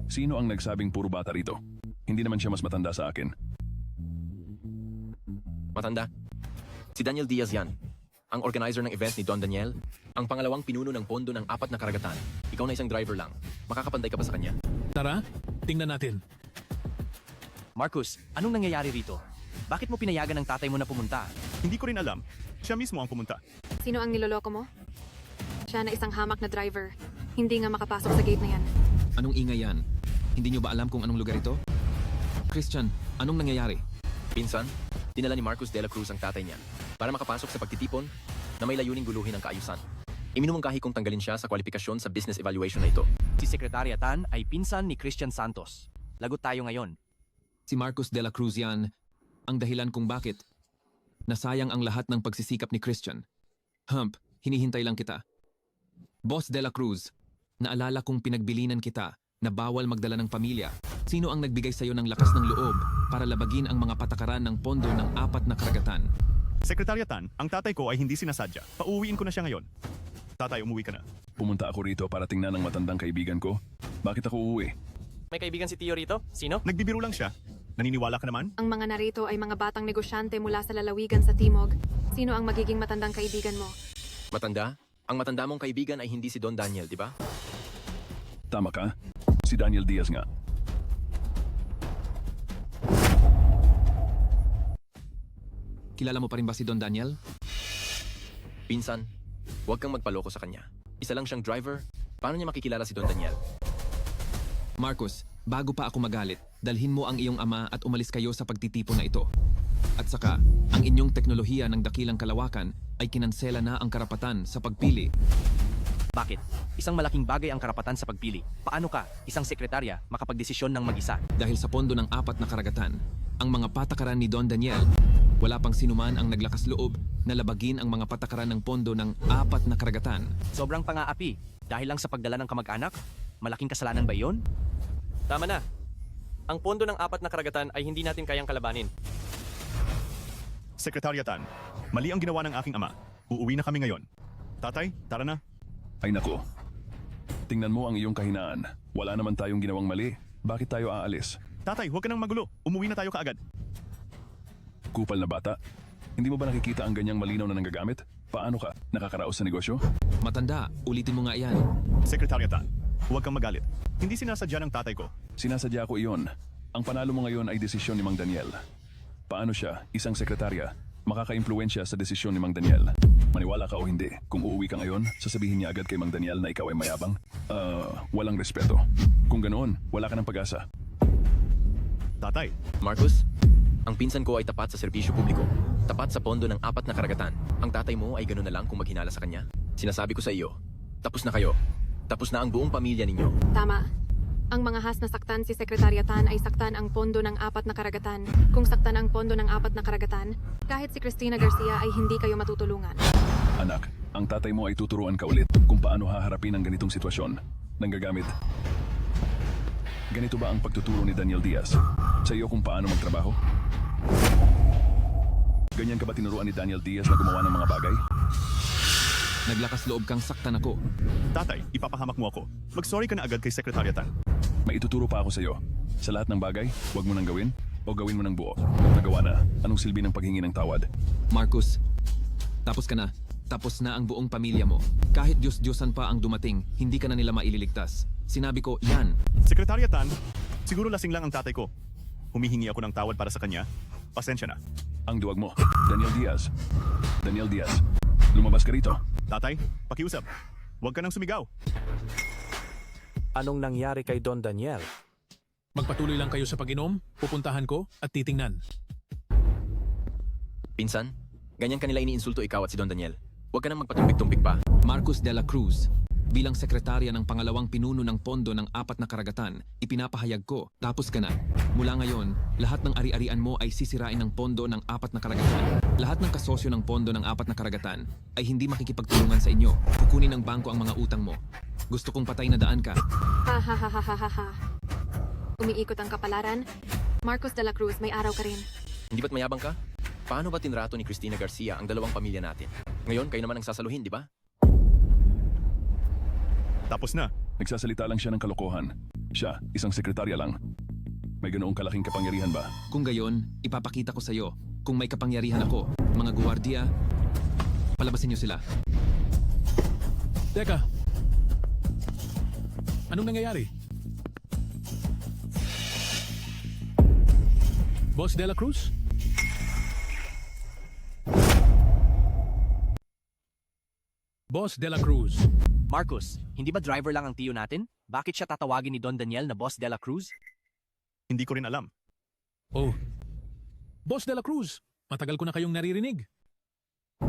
Sino ang nagsabing puro bata rito? Hindi naman siya mas matanda sa akin. Matanda. Si Daniel Diaz yan. Ang organizer ng event ni Don Daniel. Ang pangalawang pinuno ng pondo ng 4 na karagatan. Ikaw na isang driver lang. Makakapantay ka pa sa kanya. Tara, tingnan natin. Marcus, anong nangyayari rito? Bakit mo pinayagan ng tatay mo na pumunta? Hindi ko rin alam. Siya mismo ang pumunta. Sino ang niloloko mo? Siya na isang hamak na driver. Hindi nga makapasok sa gate na yan. Anong ingay yan? Hindi nyo ba alam kung anong lugar ito? Christian, anong nangyayari? Pinsan, dinala ni Marcos de la Cruz ang tatay niya para makapasok sa pagtitipon na may layuning guluhin ang kaayusan. Iminumungkahi kong tanggalin siya sa kwalifikasyon sa business evaluation na ito. Si Sekretarya Tan ay pinsan ni Christian Santos. Lagot tayo ngayon. Si Marcos de la Cruz yan, ang dahilan kung bakit nasayang ang lahat ng pagsisikap ni Christian. Hump, hinihintay lang kita. Boss de la Cruz, naalala kong pinagbilinan kita na bawal magdala ng pamilya. Sino ang nagbigay sa'yo ng lakas ng loob para labagin ang mga patakaran ng pondo ng 4 na karagatan? Sekretarya Tan, ang tatay ko ay hindi sinasadya. Pauwiin ko na siya ngayon. Tatay, umuwi ka na. Pumunta ako rito para tingnan ang matandang kaibigan ko. Bakit ako uuwi? May kaibigan si Tio rito? Sino? Nagbibiro lang siya. Naniniwala ka naman? Ang mga narito ay mga batang negosyante mula sa lalawigan sa Timog. Sino ang magiging matandang kaibigan mo? Matanda? Ang matanda mong kaibigan ay hindi si Don Daniel, di ba? Tama ka? Si Daniel Diaz nga. Kilala mo pa rin ba si Don Daniel? Pinsan, huwag kang magpaloko sa kanya. Isa lang siyang driver. Paano niya makikilala si Don Daniel? Marcos, bago pa ako magalit, dalhin mo ang iyong ama at umalis kayo sa pagtitipon na ito. At saka, ang inyong teknolohiya ng dakilang kalawakan ay kinansela na ang karapatan sa pagpili. Bakit? Isang malaking bagay ang karapatan sa pagpili. Paano ka, isang sekretarya, makapagdesisyon ng mag-isa? Dahil sa pondo ng 4 na karagatan, ang mga patakaran ni Don Daniel, wala pang sinuman ang naglakas loob na labagin ang mga patakaran ng pondo ng 4 na karagatan. Sobrang pang-aapi. Dahil lang sa pagdala ng kamag-anak? Malaking kasalanan ba iyon? Tama na. Ang pondo ng 4 na karagatan ay hindi natin kayang kalabanin. Sekretariatan, mali ang ginawa ng aking ama. Uuwi na kami ngayon. Tatay, tara na. Ay nako. Tingnan mo ang iyong kahinaan. Wala naman tayong ginawang mali. Bakit tayo aalis? Tatay, huwag ka nang magulo. Umuwi na tayo kaagad. Kupal na bata. Hindi mo ba nakikita ang ganyang malinaw na nanggagamit? Paano ka? Nakakaraos sa negosyo? Matanda, ulitin mo nga yan. Sekretariatan, huwag kang magalit. Hindi sinasadya ng tatay ko. Sinasadya ko iyon. Ang panalo mo ngayon ay desisyon ni Mang Daniel. Paano siya, isang sekretarya, makaka-impluensya sa desisyon ni Mang Daniel? Maniwala ka o hindi, kung uuwi ka ngayon, sasabihin niya agad kay Mang Daniel na ikaw ay mayabang? Walang respeto. Kung ganoon, wala ka ng pag-asa. Tatay, Marcus, ang pinsan ko ay tapat sa serbisyo publiko. Tapat sa pondo ng 4 na karagatan. Ang tatay mo ay gano'n na lang kung maghinala sa kanya? Sinasabi ko sa iyo, tapos na kayo. Tapos na ang buong pamilya ninyo. Tama. Ang mga has na saktan si Sekretariatan ay saktan ang pondo ng 4 na karagatan. Kung saktan ang pondo ng 4 na karagatan, kahit si Cristina Garcia ay hindi kayo matutulungan. Anak, ang tatay mo ay tuturuan ka ulit kung paano haharapin ang ganitong sitwasyon. Nanggagamit. Ganito ba ang pagtuturo ni Daniel Diaz sa iyo kung paano magtrabaho? Ganyan ka ba tinuruan ni Daniel Diaz na gumawa ng mga bagay? Naglakas loob kang saktan ako. tatay, ipapahamak mo ako. Mag-sorry ka na agad kay Sekretariatan. May ituturo pa ako sa iyo. Sa lahat ng bagay, huwag mo nang gawin o gawin mo ng buo. Nagawa na. Anong silbi ng paghingi ng tawad? Marcus, tapos ka na. Tapos na ang buong pamilya mo. Kahit Diyos-Diyosan pa ang dumating, hindi ka na nila maililigtas. Sinabi ko, yan. Sekretariatan, siguro lasing lang ang tatay ko. Humihingi ako ng tawad para sa kanya. Pasensya na. Ang duwag mo, Daniel Diaz. Daniel Diaz, lumabas ka rito. Tatay, pakiusap. Huwag ka nang sumigaw. Anong nangyari kay Don Daniel? Magpatuloy lang kayo sa pag-inom, pupuntahan ko at titingnan. Pinsan, ganyan kanila iniinsulto ikaw at si Don Daniel. Huwag ka nang magpatumpik-tumpik pa. Marcus de la Cruz, bilang sekretarya ng pangalawang pinuno ng pondo ng 4 na karagatan, ipinapahayag ko, tapos ka na. Mula ngayon, lahat ng ari-arian mo ay sisirain ng pondo ng 4 na karagatan. Lahat ng kasosyo ng pondo ng 4 na karagatan ay hindi makikipagtulungan sa inyo. Kukunin ng bangko ang mga utang mo. Gusto kong patay na daan ka. Ha ha ha ha ha ha ha. Umiikot ang kapalaran. Marcos de la Cruz, may araw ka rin. Hindi ba't mayabang ka? Paano ba tinrato ni Cristina Garcia ang dalawang pamilya natin? Ngayon, kayo naman ang sasaluhin, di ba? Tapos na. Nagsasalita lang siya ng kalokohan. Siya, isang sekretarya lang. May ganoong kalaking kapangyarihan ba? Kung gayon, ipapakita ko sa iyo kung may kapangyarihan ako. Mga guwardiya, palabasin niyo sila. Teka, anong nangyayari? Boss De La Cruz? Boss De La Cruz. Marcus, hindi ba driver lang ang tiyo natin? Bakit siya tatawagin ni Don Daniel na Boss De La Cruz? Hindi ko rin alam. Oh. Boss De La Cruz, matagal ko na kayong naririnig.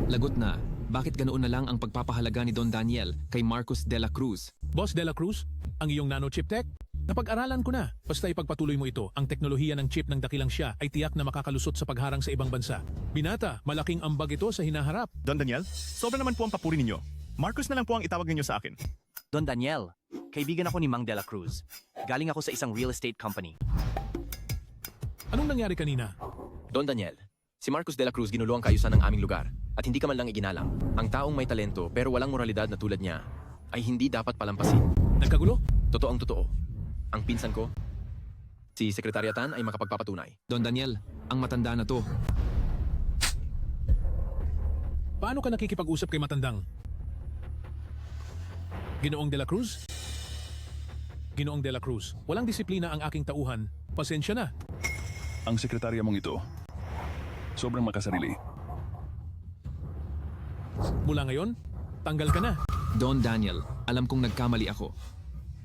Lagot na, bakit ganoon na lang ang pagpapahalaga ni Don Daniel kay Marcus de la Cruz? Boss De La Cruz, ang iyong nanochip tech? Napag-aralan ko na. Basta ipagpatuloy mo ito, ang teknolohiya ng chip ng dakilang siya ay tiyak na makakalusot sa pagharang sa ibang bansa. Binata, malaking ambag ito sa hinaharap. Don Daniel, sobra naman po ang papuri ninyo. Marcus na lang po ang itawag ninyo sa akin. Don Daniel, kaibigan ako ni Mang De La Cruz. Galing ako sa isang real estate company. Anong nangyari kanina? Don Daniel, si Marcus de la Cruz ginuluang kaayusan ng aming lugar at hindi ka man lang iginalang. Ang taong may talento pero walang moralidad na tulad niya ay hindi dapat palampasin. Nagkagulo? Totoong totoo. Ang pinsan ko, si Sekretariatan ay makapagpapatunay. Don Daniel, ang matanda na to. Paano ka nakikipag-usap kay matandang? Ginoong De La Cruz? Ginoong De La Cruz, walang disiplina ang aking tauhan. Pasensya na. Ang sekretarya mong ito, sobrang makasarili. Mula ngayon, tanggal ka na. Don Daniel, alam kong nagkamali ako.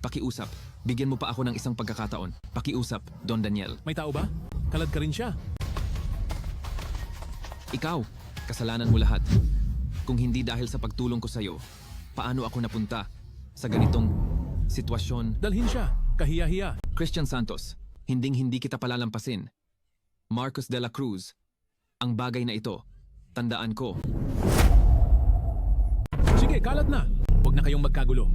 Pakiusap, bigyan mo pa ako ng isang pagkakataon. Pakiusap, Don Daniel. May tao ba? Kalad ka rin siya. Ikaw, kasalanan mo lahat. Kung hindi dahil sa pagtulong ko sa'yo, paano ako napunta sa ganitong sitwasyon? Dalhin siya, kahiya-hiya. Christian Santos, hinding-hindi kita palalampasin. Marcus de la Cruz, ang bagay na ito, tandaan ko. Sige, kalat na. Huwag na kayong magkagulo.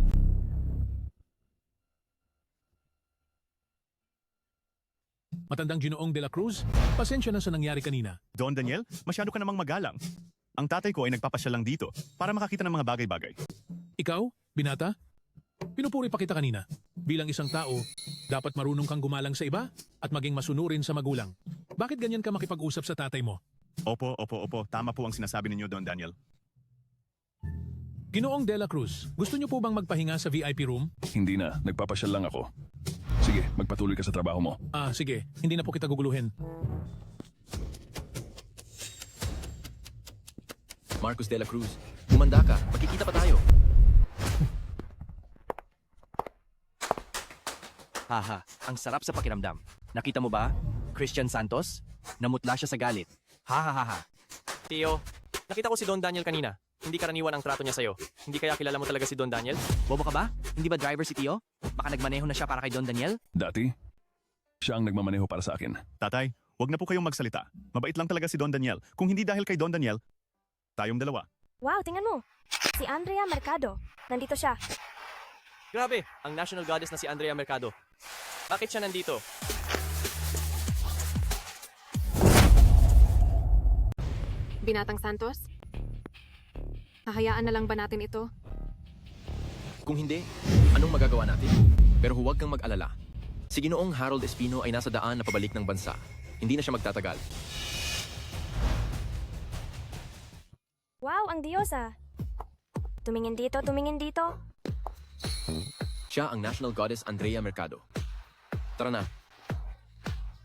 Matandang Ginoong de la Cruz, pasensya na sa nangyari kanina. Don Daniel, masyado ka namang magalang. Ang tatay ko ay nagpapasyal lang dito para makakita ng mga bagay-bagay. Ikaw, binata? Pinupuri pa kita kanina. Bilang isang tao, dapat marunong kang gumalang sa iba at maging masunurin sa magulang. Bakit ganyan ka makipag-usap sa tatay mo? Opo. Tama po ang sinasabi ninyo, Don Daniel. Ginoong de la Cruz, gusto niyo po bang magpahinga sa VIP room? Hindi na, nagpapasyal lang ako. Sige, magpatuloy ka sa trabaho mo. Sige. Hindi na po kita guguluhin. Marcos de la Cruz, humanda ka. Magkikita pa tayo. Haha, ang sarap sa pakiramdam. Nakita mo ba? Christian Santos? Namutla siya sa galit. Hahaha. Tio, nakita ko si Don Daniel kanina. Hindi karaniwan ang trato niya sa'yo. Hindi kaya kilala mo talaga si Don Daniel? Bobo ka ba? Hindi ba driver si Tio? Baka nagmaneho na siya para kay Don Daniel? Dati, siya ang nagmamaneho para sa akin. Tatay, wag na po kayong magsalita. Mabait lang talaga si Don Daniel. Kung hindi dahil kay Don Daniel, tayong dalawa. Wow, tingnan mo. Si Andrea Mercado. Nandito siya. Grabe, ang national goddess na si Andrea Mercado. Bakit siya nandito? Binatang Santos? Hahayaan na lang ba natin ito? Kung hindi, anong magagawa natin? Pero huwag kang mag-alala. Si Ginoong Harold Espino ay nasa daan na pabalik ng bansa. Hindi na siya magtatagal. Wow, ang diyosa. Tumingin dito, tumingin dito. Siya ang national goddess Andrea Mercado. Tara na.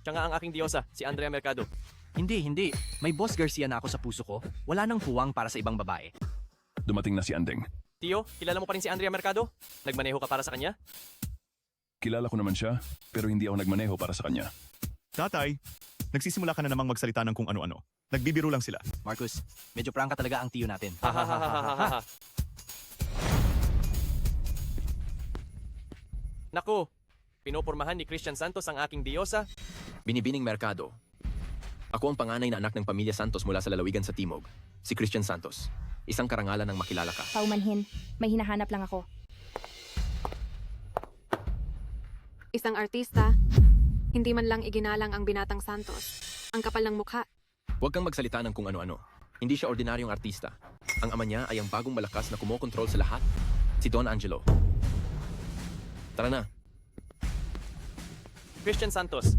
Siya nga ang aking diyosa, si Andrea Mercado. Hindi. May Boss Garcia na ako sa puso ko. Wala nang puwang para sa ibang babae. Dumating na si Andeng. Tio, kilala mo pa rin si Andrea Mercado? Nagmaneho ka para sa kanya? Kilala ko naman siya, pero hindi ako nagmaneho para sa kanya. Tatay, nagsisimula ka na namang magsalita ng kung ano-ano. Nagbibiro lang sila. Marcus, medyo prangka talaga ang Tio natin. Hahaha. Naku, pinopormahan ni Christian Santos ang aking diyosa. Binibining Mercado. Ako ang panganay na anak ng pamilya Santos mula sa lalawigan sa Timog. Si Christian Santos. Isang karangalan ng makilala ka. Paumanhin. May hinahanap lang ako. Isang artista, hindi man lang iginalang ang Binatang Santos. Ang kapal ng mukha. Huwag kang magsalita ng kung ano-ano. Hindi siya ordinaryong artista. Ang ama niya ay ang bagong malakas na kumokontrol sa lahat. Si Don Angelo. Tara na. Christian Santos.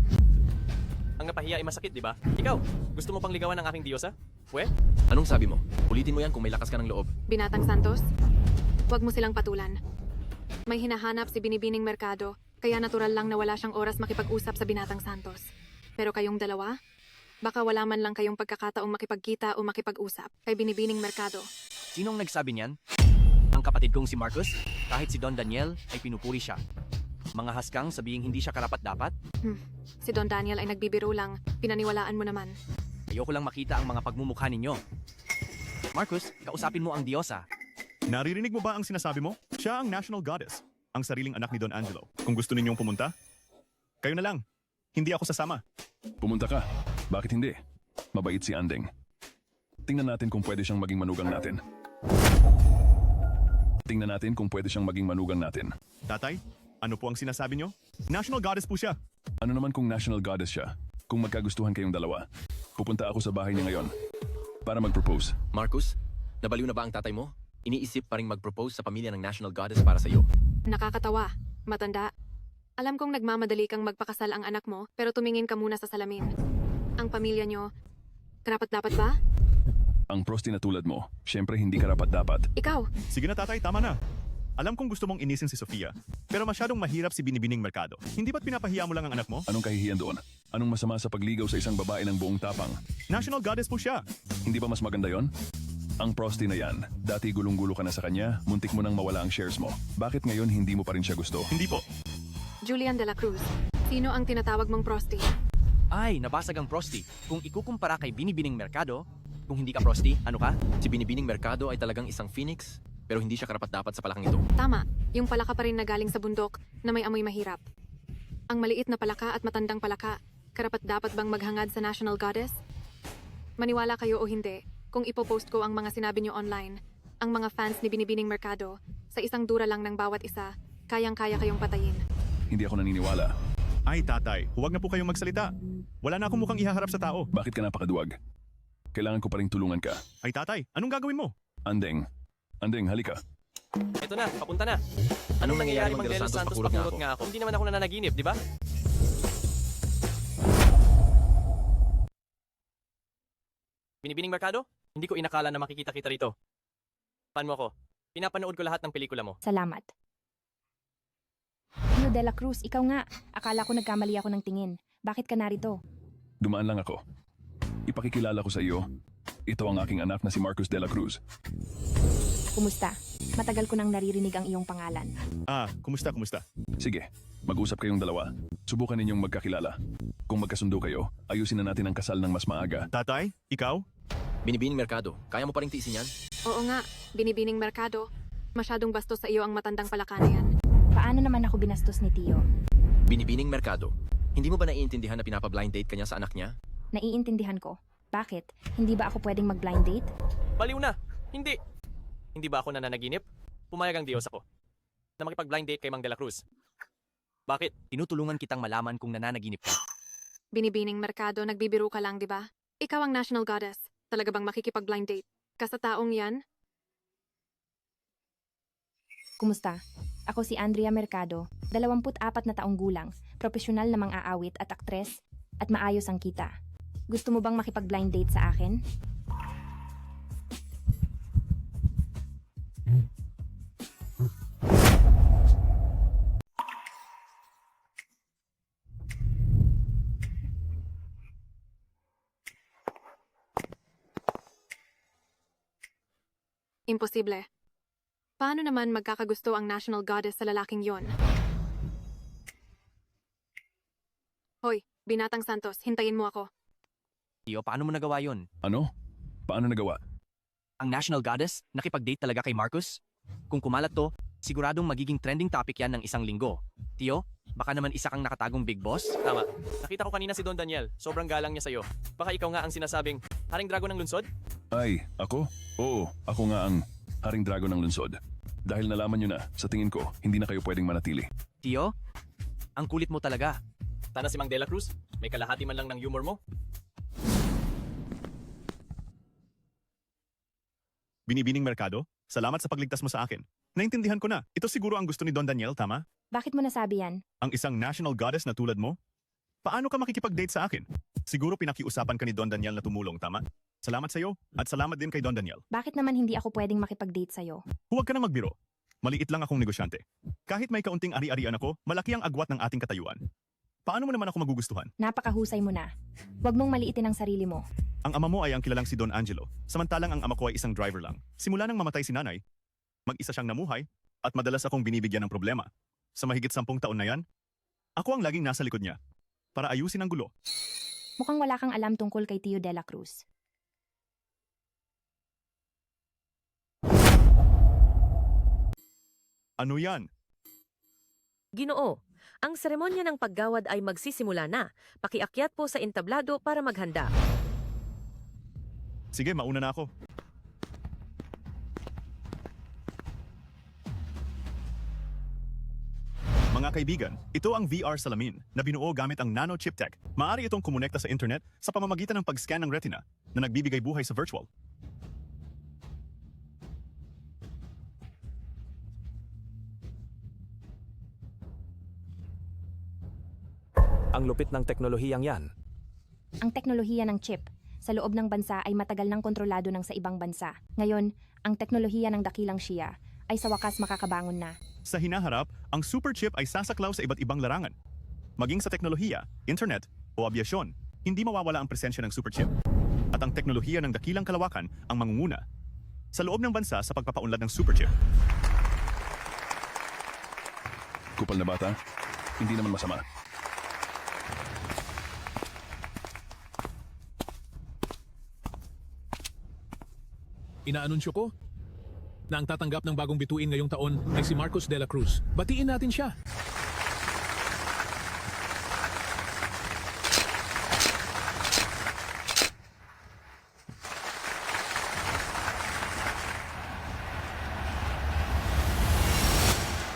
Ang napahiya ay masakit, di ba? Ikaw, gusto mo pang ligawan ng aking diyosa? We? Anong sabi mo? Ulitin mo yan kung may lakas ka ng loob. Binatang Santos, huwag mo silang patulan. May hinahanap si Binibining Mercado, kaya natural lang na wala siyang oras makipag-usap sa Binatang Santos. Pero kayong dalawa, baka wala man lang kayong pagkakataong makipagkita o makipag-usap kay Binibining Mercado. Sinong nagsabi niyan? Ang kapatid kong si Marcus? Kahit si Don Daniel ay pinupuri siya. Mga haskang sabihing hindi siya karapat-dapat? Si Don Daniel ay nagbibiro lang, pinaniwalaan mo naman. Ayoko lang makita ang mga pagmumukha ninyo. Marcus, kausapin mo ang diyosa. Naririnig mo ba ang sinasabi mo? Siya ang national goddess. Ang sariling anak ni Don Angelo. Kung gusto ninyong pumunta, kayo na lang. Hindi ako sasama. Pumunta ka. Bakit hindi? Mabait si Andeng. Tingnan natin kung pwede siyang maging manugang natin. Tingnan natin kung pwede siyang maging manugang natin. Tatay, ano po ang sinasabi nyo? National goddess po siya. Ano naman kung national goddess siya? Kung magkagustuhan kayong dalawa, pupunta ako sa bahay niya ngayon para mag-propose. Marcus, nabaliw na ba ang tatay mo? Iniisip pa rin mag-propose sa pamilya ng national goddess para sa iyo. Nakakatawa, matanda. Alam kong nagmamadali kang magpakasal ang anak mo, pero tumingin ka muna sa salamin. Ang pamilya nyo, karapat-dapat ba? Ang prosti na tulad mo, syempre hindi karapat-dapat. Ikaw, Sige na tatay, tama na. Alam kong gusto mong inisin si Sofia, pero masyadong mahirap si Binibining Mercado. Hindi ba't pinapahiya mo lang ang anak mo? Anong kahihiyan doon? Anong masama sa pagligaw sa isang babae ng buong tapang? National goddess po siya. Hindi ba mas maganda yon? Ang prosti na yan, dati gulong-gulo ka na sa kanya, muntik mo nang mawala ang shares mo. Bakit ngayon hindi mo pa rin siya gusto? Hindi po. Julian de la Cruz. Sino ang tinatawag mong prosti? Ay, nabasag ang prosti. Kung ikukumpara kay Binibining Mercado, kung hindi ka prosti, ano ka? Si Binibining Mercado ay talagang isang phoenix, pero hindi siya karapat-dapat sa palakang ito. Tama, yung palaka pa rin na galing sa bundok na may amoy mahirap. Ang maliit na palaka at matandang palaka, karapat-dapat bang maghangad sa national goddess? Maniwala kayo o hindi, kung ipopost ko ang mga sinabi nyo online, ang mga fans ni Binibining Mercado, sa isang dura lang ng bawat isa, kayang-kaya kayong patayin. Hindi ako naniniwala. Ay tatay, huwag na po kayong magsalita. Wala na akong mukhang ihaharap sa tao. Bakit ka napakaduwag? Kailangan ko pa ring tulungan ka. Ay tatay, anong gagawin mo? Andeng. Andeng, halika. Ito na, papunta na. Anong nangyayari, Mang Mang De Los Santos? Papurot nga ako. nga ako. Hindi naman ako nananaginip, di ba? Binibining Mercado? Hindi ko inakala na makikita kita rito. Paano mo ako? Pinapanood ko lahat ng pelikula mo. Salamat. Tio De La Cruz, ikaw nga. Akala ko nagkamali ako ng tingin. Bakit ka narito? Dumaan lang ako. Ipakikilala ko sa iyo. Ito ang aking anak na si Marcus de la Cruz. Kumusta? Matagal ko nang naririnig ang iyong pangalan. Kumusta? Sige, mag-usap kayong dalawa. Subukan ninyong magkakilala. Kung magkasundo kayo, ayusin na natin ang kasal ng mas maaga. Tatay, ikaw? Binibining Mercado, kaya mo pa ring tiisin yan? Oo nga, binibining Mercado. Masyadong bastos sa iyo ang matandang palaka na yan. Paano naman ako binastos ni Tio? Binibining Mercado, hindi mo ba naiintindihan na pinapa-blind date ka niya sa anak niya? Naiintindihan ko. Bakit? Hindi ba ako pwedeng mag-blind date? Baliw na! Hindi! Hindi ba ako nananaginip? Pumayag ang Diyos ako na makipag-blind date kay Mang De La Cruz. Bakit? Tinutulungan kitang malaman kung nananaginip ka. Binibining Mercado, nagbibiro ka lang, di ba? Ikaw ang national goddess. Talaga bang makikipag-blind date ka sa taong yan? Kumusta? Ako si Andrea Mercado, 24 na taong gulang, profesional na mang-aawit at aktres, at maayos ang kita. Gusto mo bang makipag-blind date sa akin? Imposible. Paano naman magkakagusto ang national goddess sa lalaking yon? Hoy, Binatang Santos, hintayin mo ako. Tio, paano mo nagawa yon? Ano? Paano nagawa? Ang national goddess, nakipag-date talaga kay Marcus? Kung kumalat to, siguradong magiging trending topic yan ng isang linggo. Tio, baka naman isa kang nakatagong big boss? Tama. Nakita ko kanina si Don Daniel. Sobrang galang niya sa'yo. Baka ikaw nga ang sinasabing, Haring Drago ng Lunsod? Ay, ako? Oo, ako nga ang Haring Drago ng Lunsod. Dahil nalaman nyo na, sa tingin ko, hindi na kayo pwedeng manatili. Tio, ang kulit mo talaga. Tana si Mang De La Cruz? May kalahati man lang ng humor mo? Binibining Mercado, salamat sa pagligtas mo sa akin. Naintindihan ko na, ito siguro ang gusto ni Don Daniel, tama? Bakit mo nasabi yan? Ang isang national goddess na tulad mo? Paano ka makikipag-date sa akin? Siguro pinakiusapan ka ni Don Daniel na tumulong, tama? Salamat sa'yo, at salamat din kay Don Daniel. Bakit naman hindi ako pwedeng makipag-date sa'yo? Huwag ka na magbiro. Maliit lang akong negosyante. Kahit may kaunting ari-arian ako, malaki ang agwat ng ating katayuan. Paano mo naman ako magugustuhan? Napakahusay mo na. Huwag mong maliitin ang sarili mo. Ang ama mo ay ang kilalang si Don Angelo, samantalang ang ama ko ay isang driver lang. Simula nang mamatay si nanay, mag-isa siyang namuhay, at madalas akong binibigyan ng problema. Sa mahigit 10 taon na yan, ako ang laging nasa likod niya, para ayusin ang gulo. Mukhang wala kang alam tungkol kay Tio De La Cruz. Ano yan? Ginoo, ang seremonya ng paggawad ay magsisimula na. Pakiakyat po sa entablado para maghanda. Sige, mauna na ako. Mga kaibigan, ito ang VR salamin na binuo gamit ang nano chip tech. Maaari itong kumonekta sa internet sa pamamagitan ng pag-scan ng retina na nagbibigay buhay sa virtual. Ang lupit ng teknolohiyang yan. Ang teknolohiya ng chip sa loob ng bansa ay matagal nang kontrolado ng sa ibang bansa. Ngayon, ang teknolohiya ng dakilang Shia ay sa wakas makakabangon na. Sa hinaharap, ang super chip ay sasaklaw sa iba't ibang larangan. Maging sa teknolohiya, internet, o abyasyon, hindi mawawala ang presensya ng super chip. At ang teknolohiya ng dakilang kalawakan ang mangunguna sa loob ng bansa sa pagpapaunlad ng super chip. Kupal na bata, hindi naman masama. Inaanunsyo ko na ang tatanggap ng bagong bituin ngayong taon ay si Marcus de la Cruz. Batiin natin siya.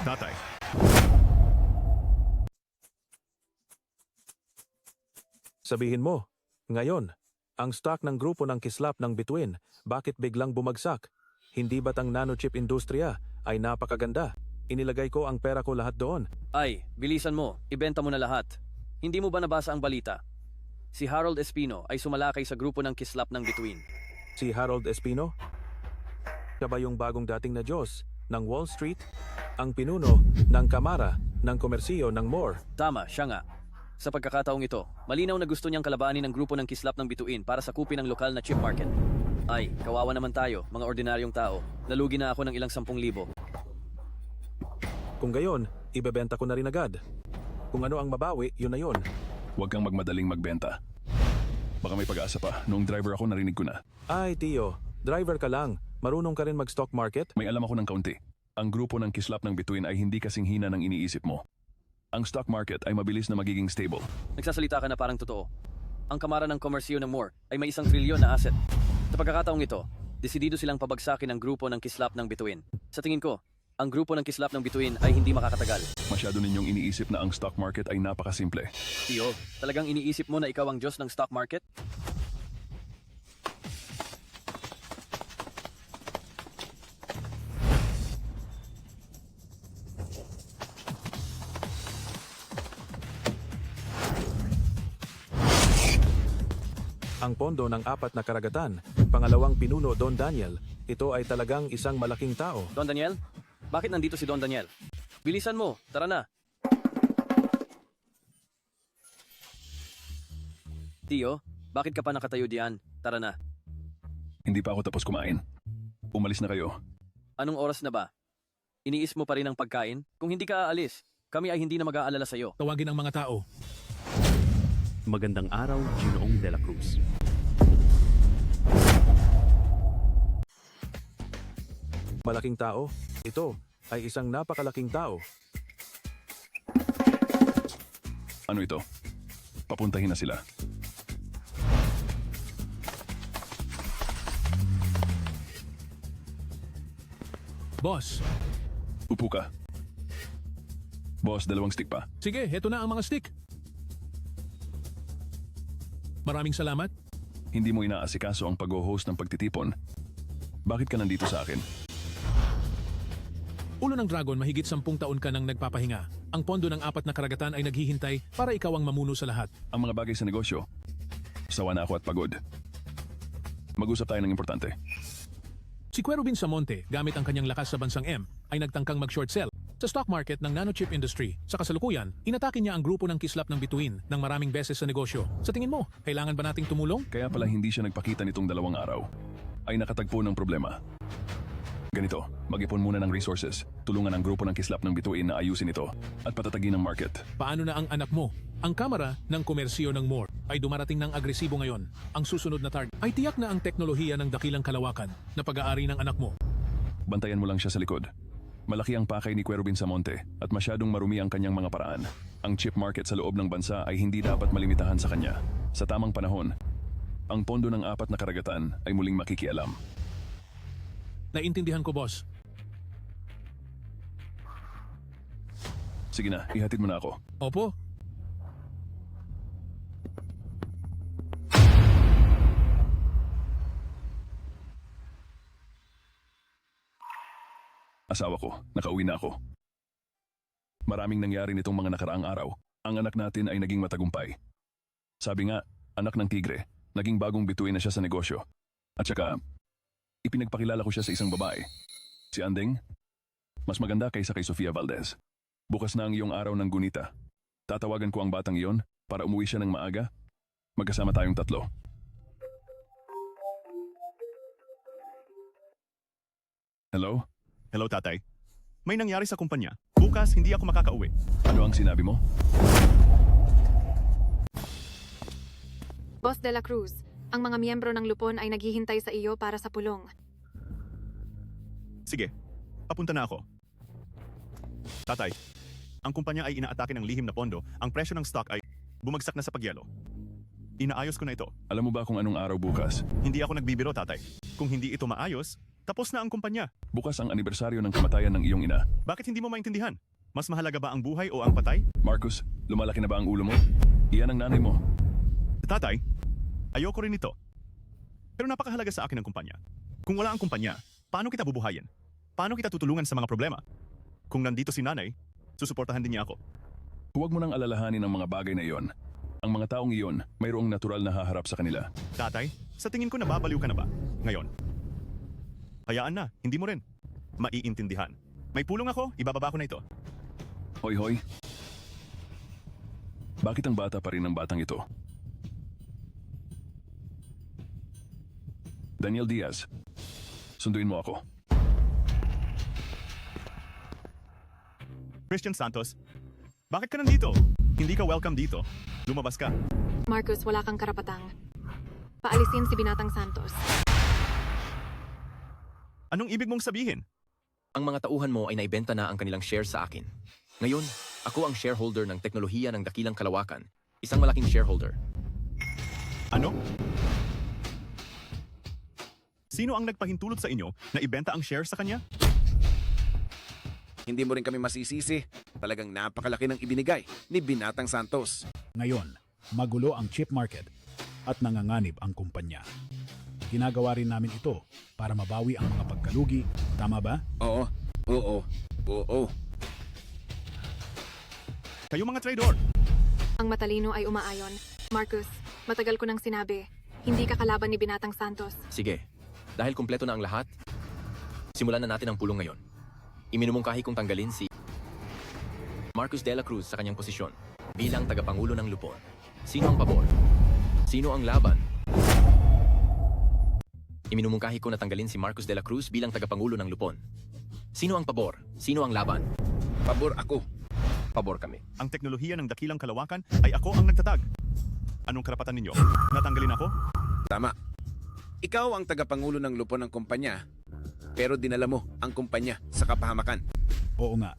Tatay, Sabihin mo, ngayon, ang stock ng grupo ng kislap ng Bituin, bakit biglang bumagsak? Hindi ba't ang nanochip industriya ay napakaganda? Inilagay ko ang pera ko lahat doon. Ay, bilisan mo. Ibenta mo na lahat. Hindi mo ba nabasa ang balita? Si Harold Espino ay sumalakay sa grupo ng kislap ng Bituin. Si Harold Espino? Siya ba yung bagong dating na Diyos ng Wall Street? Ang pinuno ng Kamara ng Komersiyo ng Moore? Tama, siya nga. Sa pagkakataong ito, malinaw na gusto niyang kalabanin ng grupo ng kislap ng Bituin para sakupin ang lokal na chip market. Ay, kawawa naman tayo, mga ordinaryong tao. Nalugi na ako ng ilang 10,000. Kung gayon, ibebenta ko na rin agad. Kung ano ang mabawi, yun na yun. Huwag kang magmadaling magbenta. Baka may pag-asa pa. Noong driver ako, narinig ko na. Ay, Tio, driver ka lang. Marunong ka rin mag-stock market? May alam ako ng kaunti. Ang grupo ng kislap ng Bituin ay hindi kasing hina ng iniisip mo. Ang stock market ay mabilis na magiging stable. Nagsasalita ka na parang totoo. Ang Kamara ng Komersiyo ng Moore ay may 1 trilyon na asset. Sa pagkakataong ito, desidido silang pabagsakin ang grupo ng kislap ng Bituin. Sa tingin ko, ang grupo ng kislap ng Bituin ay hindi makakatagal. Masyado ninyong iniisip na ang stock market ay napakasimple. Tio, talagang iniisip mo na ikaw ang Diyos ng stock market? Ang pondo ng 4 na karagatan, pangalawang pinuno Don Daniel, ito ay talagang isang malaking tao. Don Daniel? Bakit nandito si Don Daniel? Bilisan mo, tara na. Tio, bakit ka pa nakatayo diyan? Tara na. Hindi pa ako tapos kumain. Umalis na kayo. Anong oras na ba? Iniis mo pa rin ang pagkain? Kung hindi ka aalis, kami ay hindi na mag-aalala sa'yo. Tawagin ang mga tao. Magandang araw, Ginoong De La Cruz. Malaking tao? Ito ay isang napakalaking tao. Ano ito? Papuntahin na sila. Boss, Upo ka. Boss, 2 stick pa. sige, heto na ang mga stick. Maraming salamat. Hindi mo inaasikaso ang pag-host ng pagtitipon. Bakit ka nandito sa akin? Ulo ng Dragon, mahigit 10 taon ka nang nagpapahinga. Ang pondo ng 4 na karagatan ay naghihintay para ikaw ang mamuno sa lahat. Ang mga bagay sa negosyo. Sawa na ako at pagod. Mag-usap tayo ng importante. Si Cuero Binsamonte, gamit ang kanyang lakas sa bansang M, ay nagtangkang mag-short sell sa stock market ng nanochip industry. Sa kasalukuyan, inatake niya ang grupo ng kislap ng Bituin ng maraming beses sa negosyo. Sa tingin mo, kailangan ba nating tumulong? Kaya pala hindi siya nagpakita nitong 2 araw. Ay nakatagpo ng problema. Ganito, mag-ipon muna ng resources, tulungan ang grupo ng kislap ng Bituin na ayusin ito, at patatagin ang market. Paano na ang anak mo? Ang Kamara ng Komersiyo ng Moore ay dumarating ng agresibo ngayon. Ang susunod na target ay tiyak na ang teknolohiya ng dakilang kalawakan na pag-aari ng anak mo. Bantayan mo lang siya sa likod. Malaki ang pakay ni Cuero Binsamonte at masyadong marumi ang kanyang mga paraan. Ang chip market sa loob ng bansa ay hindi dapat malimitahan sa kanya. Sa tamang panahon, ang pondo ng 4 na karagatan ay muling makikialam. Naintindihan ko, boss. Sige na, ihatid mo na ako. Opo. Asawa ko, nakauwi na ako. Maraming nangyari nitong mga nakaraang araw. Ang anak natin ay naging matagumpay. Sabi nga, anak ng tigre, naging bagong bituin na siya sa negosyo. At saka, ipinagpakilala ko siya sa isang babae. Si Andeng, mas maganda kaysa kay Sofia Valdez. Bukas na ang iyong araw ng gunita. Tatawagan ko ang batang iyon para umuwi siya ng maaga. Magkasama tayong 3. Hello? Hello, tatay. May nangyari sa kumpanya. Bukas, hindi ako makakauwi. Ano ang sinabi mo? Boss De La Cruz, ang mga miyembro ng Lupon ay naghihintay sa iyo para sa pulong. Sige, papunta na ako. Tatay, ang kumpanya ay inaatake ng lihim na pondo. Ang presyo ng stock ay bumagsak na sa pagyelo. Inaayos ko na ito. Alam mo ba kung anong araw bukas? Hindi ako nagbibiro, tatay. Kung hindi ito maayos, tapos na ang kumpanya. Bukas ang anibersaryo ng kamatayan ng iyong ina. Bakit hindi mo maintindihan? Mas mahalaga ba ang buhay o ang patay? Marcus, lumalaki na ba ang ulo mo? Iyan ang nanay mo. Tatay, ayoko rin ito. Pero napakahalaga sa akin ang kumpanya. Kung wala ang kumpanya, paano kita bubuhayin? Paano kita tutulungan sa mga problema? Kung nandito si nanay, susuportahan din niya ako. Huwag mo nang alalahanin ang mga bagay na iyon. Ang mga taong iyon, mayroong natural na haharap sa kanila. Tatay, sa tingin ko nababaliw ka na ba? Ngayon. Hayaan na, hindi mo rin. Maiintindihan. May pulong ako, ibababa ko na ito. Hoy, hoy. Bakit ang bata pa rin ang batang ito? Daniel Diaz, sunduin mo ako. Christian Santos, bakit ka nandito? Hindi ka welcome dito. Lumabas ka. Marcus, wala kang karapatang paalisin si Binatang Santos. Anong ibig mong sabihin? Ang mga tauhan mo ay naibenta na ang kanilang share sa akin. Ngayon, ako ang shareholder ng teknolohiya ng dakilang kalawakan. Isang malaking shareholder. Ano? Sino ang nagpahintulot sa inyo na ibenta ang share sa kanya? Hindi mo rin kami masisisi. Talagang napakalaki ng ibinigay ni Binatang Santos. Ngayon, magulo ang chip market at nanganganib ang kumpanya. Ginagawa rin namin ito para mabawi ang mga pagkalugi. Tama ba? Oo. Kayo mga traidor! Ang matalino ay umaayon. Marcus, matagal ko nang sinabi, hindi ka kalaban ni Binatang Santos. Sige, dahil kumpleto na ang lahat, simulan na natin ang pulong ngayon. Iminumungkahi kong tanggalin si Marcus de la Cruz sa kanyang posisyon bilang tagapangulo ng Lupon. Sino ang pabor? Sino ang laban? Iminumungkahi ko na tanggalin si Marcus de la Cruz bilang tagapangulo ng Lupon. Sino ang pabor? Sino ang laban? Pabor ako. Pabor kami. Ang teknolohiya ng dakilang kalawakan ay ako ang nagtatag. Anong karapatan ninyo? Natanggalin ako? Tama. Ikaw ang tagapangulo ng Lupon ng kumpanya, pero dinala mo ang kumpanya sa kapahamakan. Oo nga.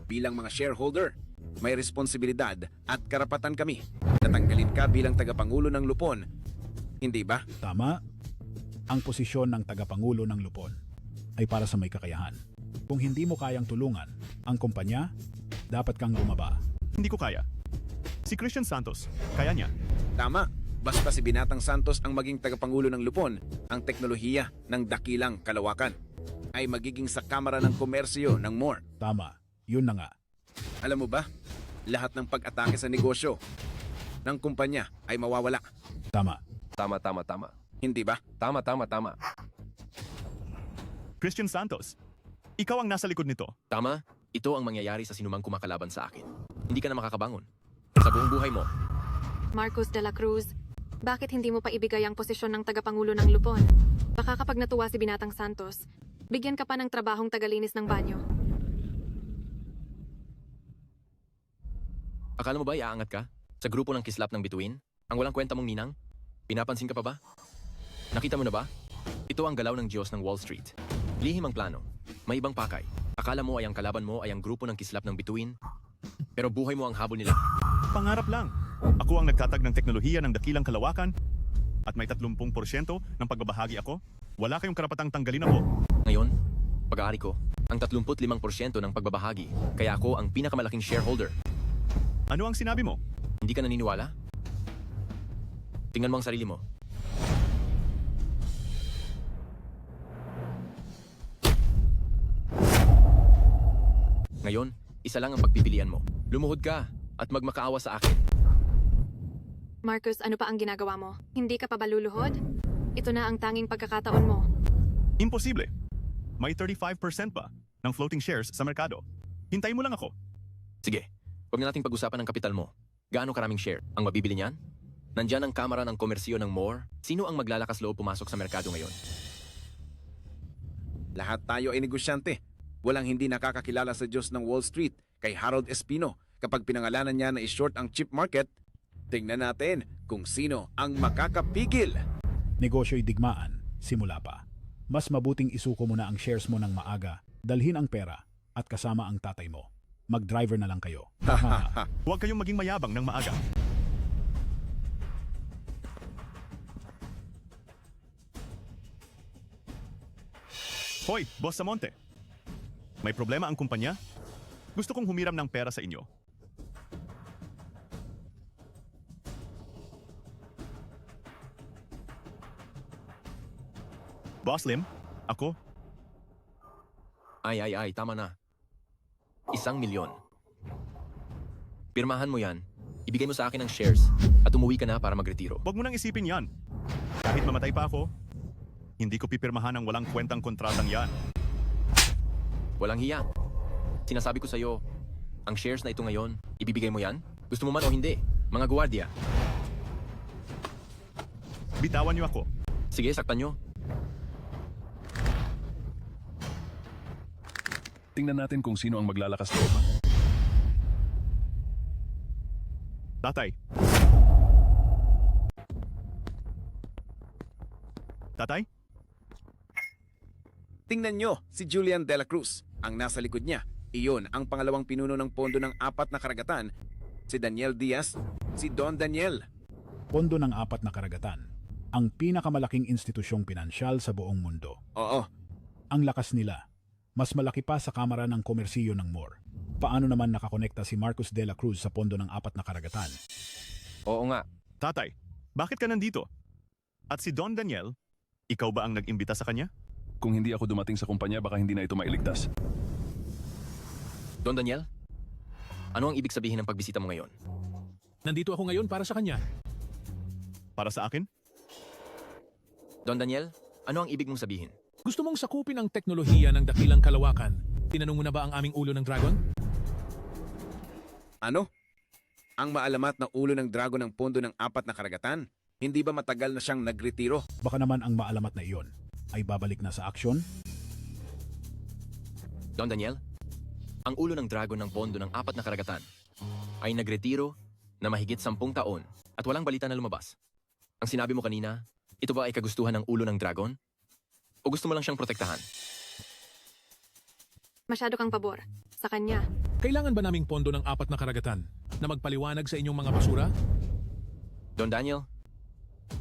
Bilang mga shareholder, may responsibilidad at karapatan kami na tanggalin ka bilang tagapangulo ng Lupon. Hindi ba? Tama. Ang posisyon ng tagapangulo ng Lupon ay para sa may kakayahan. Kung hindi mo kayang tulungan ang kumpanya, dapat kang bumaba. Hindi ko kaya. Si Christian Santos, kaya niya. Tama. Basta si Binatang Santos ang maging tagapangulo ng Lupon, ang teknolohiya ng dakilang kalawakan ay magiging sa Kamara ng Komersyo ng MORE. Tama. Yun na nga. Alam mo ba, lahat ng pag-atake sa negosyo ng kumpanya ay mawawala. Tama. Tama. Hindi ba? Tama. Christian Santos, ikaw ang nasa likod nito. Tama, ito ang mangyayari sa sinumang kumakalaban sa akin. Hindi ka na makakabangon. Sa buong buhay mo. Marcus de la Cruz, bakit hindi mo pa ibigay ang posisyon ng tagapangulo ng Lupon? Baka kapag natuwa si Binatang Santos, bigyan ka pa ng trabahong tagalinis ng banyo. Akala mo ba iaangat ka? Sa grupo ng kislap ng bituin? Ang walang kwenta mong ninang? Pinapansin ka pa ba? Nakita mo na ba? Ito ang galaw ng Diyos ng Wall Street. Lihim ang plano. May ibang pakay. Akala mo ay ang kalaban mo ay ang grupo ng kislap ng bituin? Pero buhay mo ang habol nila. Pangarap lang. Ako ang nagtatag ng teknolohiya ng dakilang kalawakan at may 30% ng pagbabahagi ako. Wala kayong karapatang tanggalin ako. Ngayon, pag-aari ko, ang 35% ng pagbabahagi, kaya ako ang pinakamalaking shareholder. Ano ang sinabi mo? Hindi ka naniniwala? Tingnan mo ang sarili mo. Ngayon, isa lang ang pagpipilian mo. Lumuhod ka at magmakaawa sa akin. Marcus, ano pa ang ginagawa mo? Hindi ka pa ba luluhod? Ito na ang tanging pagkakataon mo. Imposible. May 35% pa ng floating shares sa merkado. Hintayin mo lang ako. Sige, huwag na nating pag-usapan ang kapital mo. Gaano karaming share ang mabibili niyan? Nandyan ang Kamara ng Komersyo ng MORE. Sino ang maglalakas loob pumasok sa merkado ngayon? Lahat tayo ay negosyante. Walang hindi nakakakilala sa Diyos ng Wall Street kay Harold Espino. Kapag pinangalanan niya na i-short ang chip market, tingnan natin kung sino ang makakapigil. Negosyo'y digmaan, simula pa. Mas mabuting isuko mo na ang shares mo ng maaga, dalhin ang pera, at kasama ang tatay mo. Mag-driver na lang kayo. Huwag kayong maging mayabang ng maaga. Hoy, Boss Samonte. May problema ang kumpanya? Gusto kong humiram ng pera sa inyo. Boss Lim, ako, Ay, tama na. 1,000,000. Pirmahan mo yan, ibigay mo sa akin ang shares, at umuwi ka na para magretiro. wag mo nang isipin yan. Kahit mamatay pa ako, hindi ko pipirmahan ang walang kwentang kontratang yan. Walang hiya. Sinasabi ko sa'yo, ang shares na ito ngayon, ibibigay mo yan? Gusto mo man o hindi, mga gwardiya. Bitawan niyo ako. Sige, saktan nyo. Tingnan natin kung sino ang maglalakas loob. Tatay. Tatay? Tingnan nyo si Julian De La Cruz, ang nasa likod niya. Iyon ang pangalawang pinuno ng pondo ng 4 na karagatan, si Daniel Diaz, si Don Daniel. Pondo ng 4 na karagatan, ang pinakamalaking institusyong pinansyal sa buong mundo. Oo. Ang lakas nila, mas malaki pa sa Kamara ng Komersiyo ng Moore. Paano naman nakakonekta si Marcos De La Cruz sa pondo ng 4 na karagatan? Oo nga. Tatay, bakit ka nandito? At si Don Daniel, ikaw ba ang nag-imbita sa kanya? Kung hindi ako dumating sa kumpanya, baka hindi na ito mailigtas. Don Daniel, ano ang ibig sabihin ng pagbisita mo ngayon? Nandito ako ngayon para sa kanya. Para sa akin? Don Daniel, ano ang ibig mong sabihin? Gusto mong sakupin ang teknolohiya ng dakilang kalawakan. Tinanong mo na ba ang aming ulo ng dragon? Ano? Ang maalamat na ulo ng dragon ng pondo ng 4 na karagatan? Hindi ba matagal na siyang nagretiro? Baka naman ang maalamat na iyon ay babalik na sa aksyon? Don Daniel, ang ulo ng dragon ng pondo ng 4 na karagatan ay nagretiro na mahigit 10 taon at walang balita na lumabas. Ang sinabi mo kanina, ito ba ay kagustuhan ng ulo ng dragon? O gusto mo lang siyang protektahan? Masyado kang pabor. Sa kanya. Kailangan ba naming pondo ng 4 na karagatan na magpaliwanag sa inyong mga basura? Don Daniel,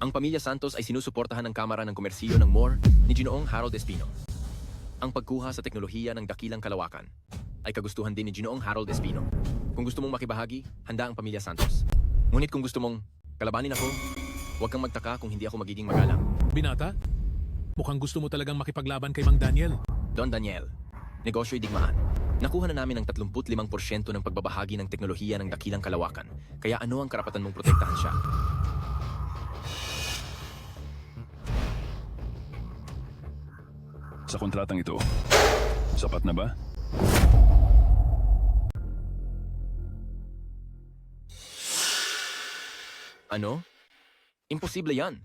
ang pamilya Santos ay sinusuportahan ng Kamara ng Komersiyo ng Moore ni Ginoong Harold Espino. Ang pagkuha sa teknolohiya ng dakilang kalawakan ay kagustuhan din ni Ginoong Harold Espino. Kung gusto mong makibahagi, handa ang pamilya Santos. Ngunit kung gusto mong kalabanin ako, huwag kang magtaka kung hindi ako magiging magalang. Binata, mukhang gusto mo talagang makipaglaban kay Mang Daniel. Don Daniel, negosyo'y digmaan. Nakuha na namin ang 35% ng pagbabahagi ng teknolohiya ng dakilang kalawakan. Kaya ano ang karapatan mong protektahan siya? Sa kontratang ito, sapat na ba? Ano? Imposible yan.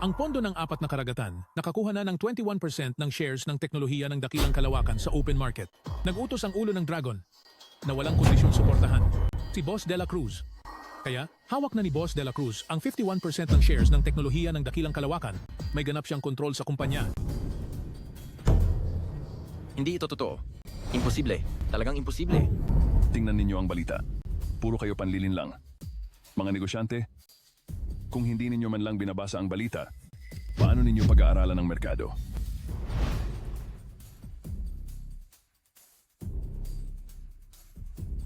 Ang pondo ng 4 na karagatan, nakakuha na ng 21% ng shares ng teknolohiya ng dakilang kalawakan sa open market. Nag-utos ang ulo ng dragon na walang kondisyong suportahan, si Boss De La Cruz. Kaya, hawak na ni Boss De La Cruz ang 51% ng shares ng teknolohiya ng dakilang kalawakan. May ganap siyang kontrol sa kumpanya. Hindi ito totoo. Imposible. Talagang imposible. Tingnan ninyo ang balita. Puro kayo panlilin lang. Mga negosyante, kung hindi ninyo man lang binabasa ang balita, paano ninyo pag-aaralan ng merkado?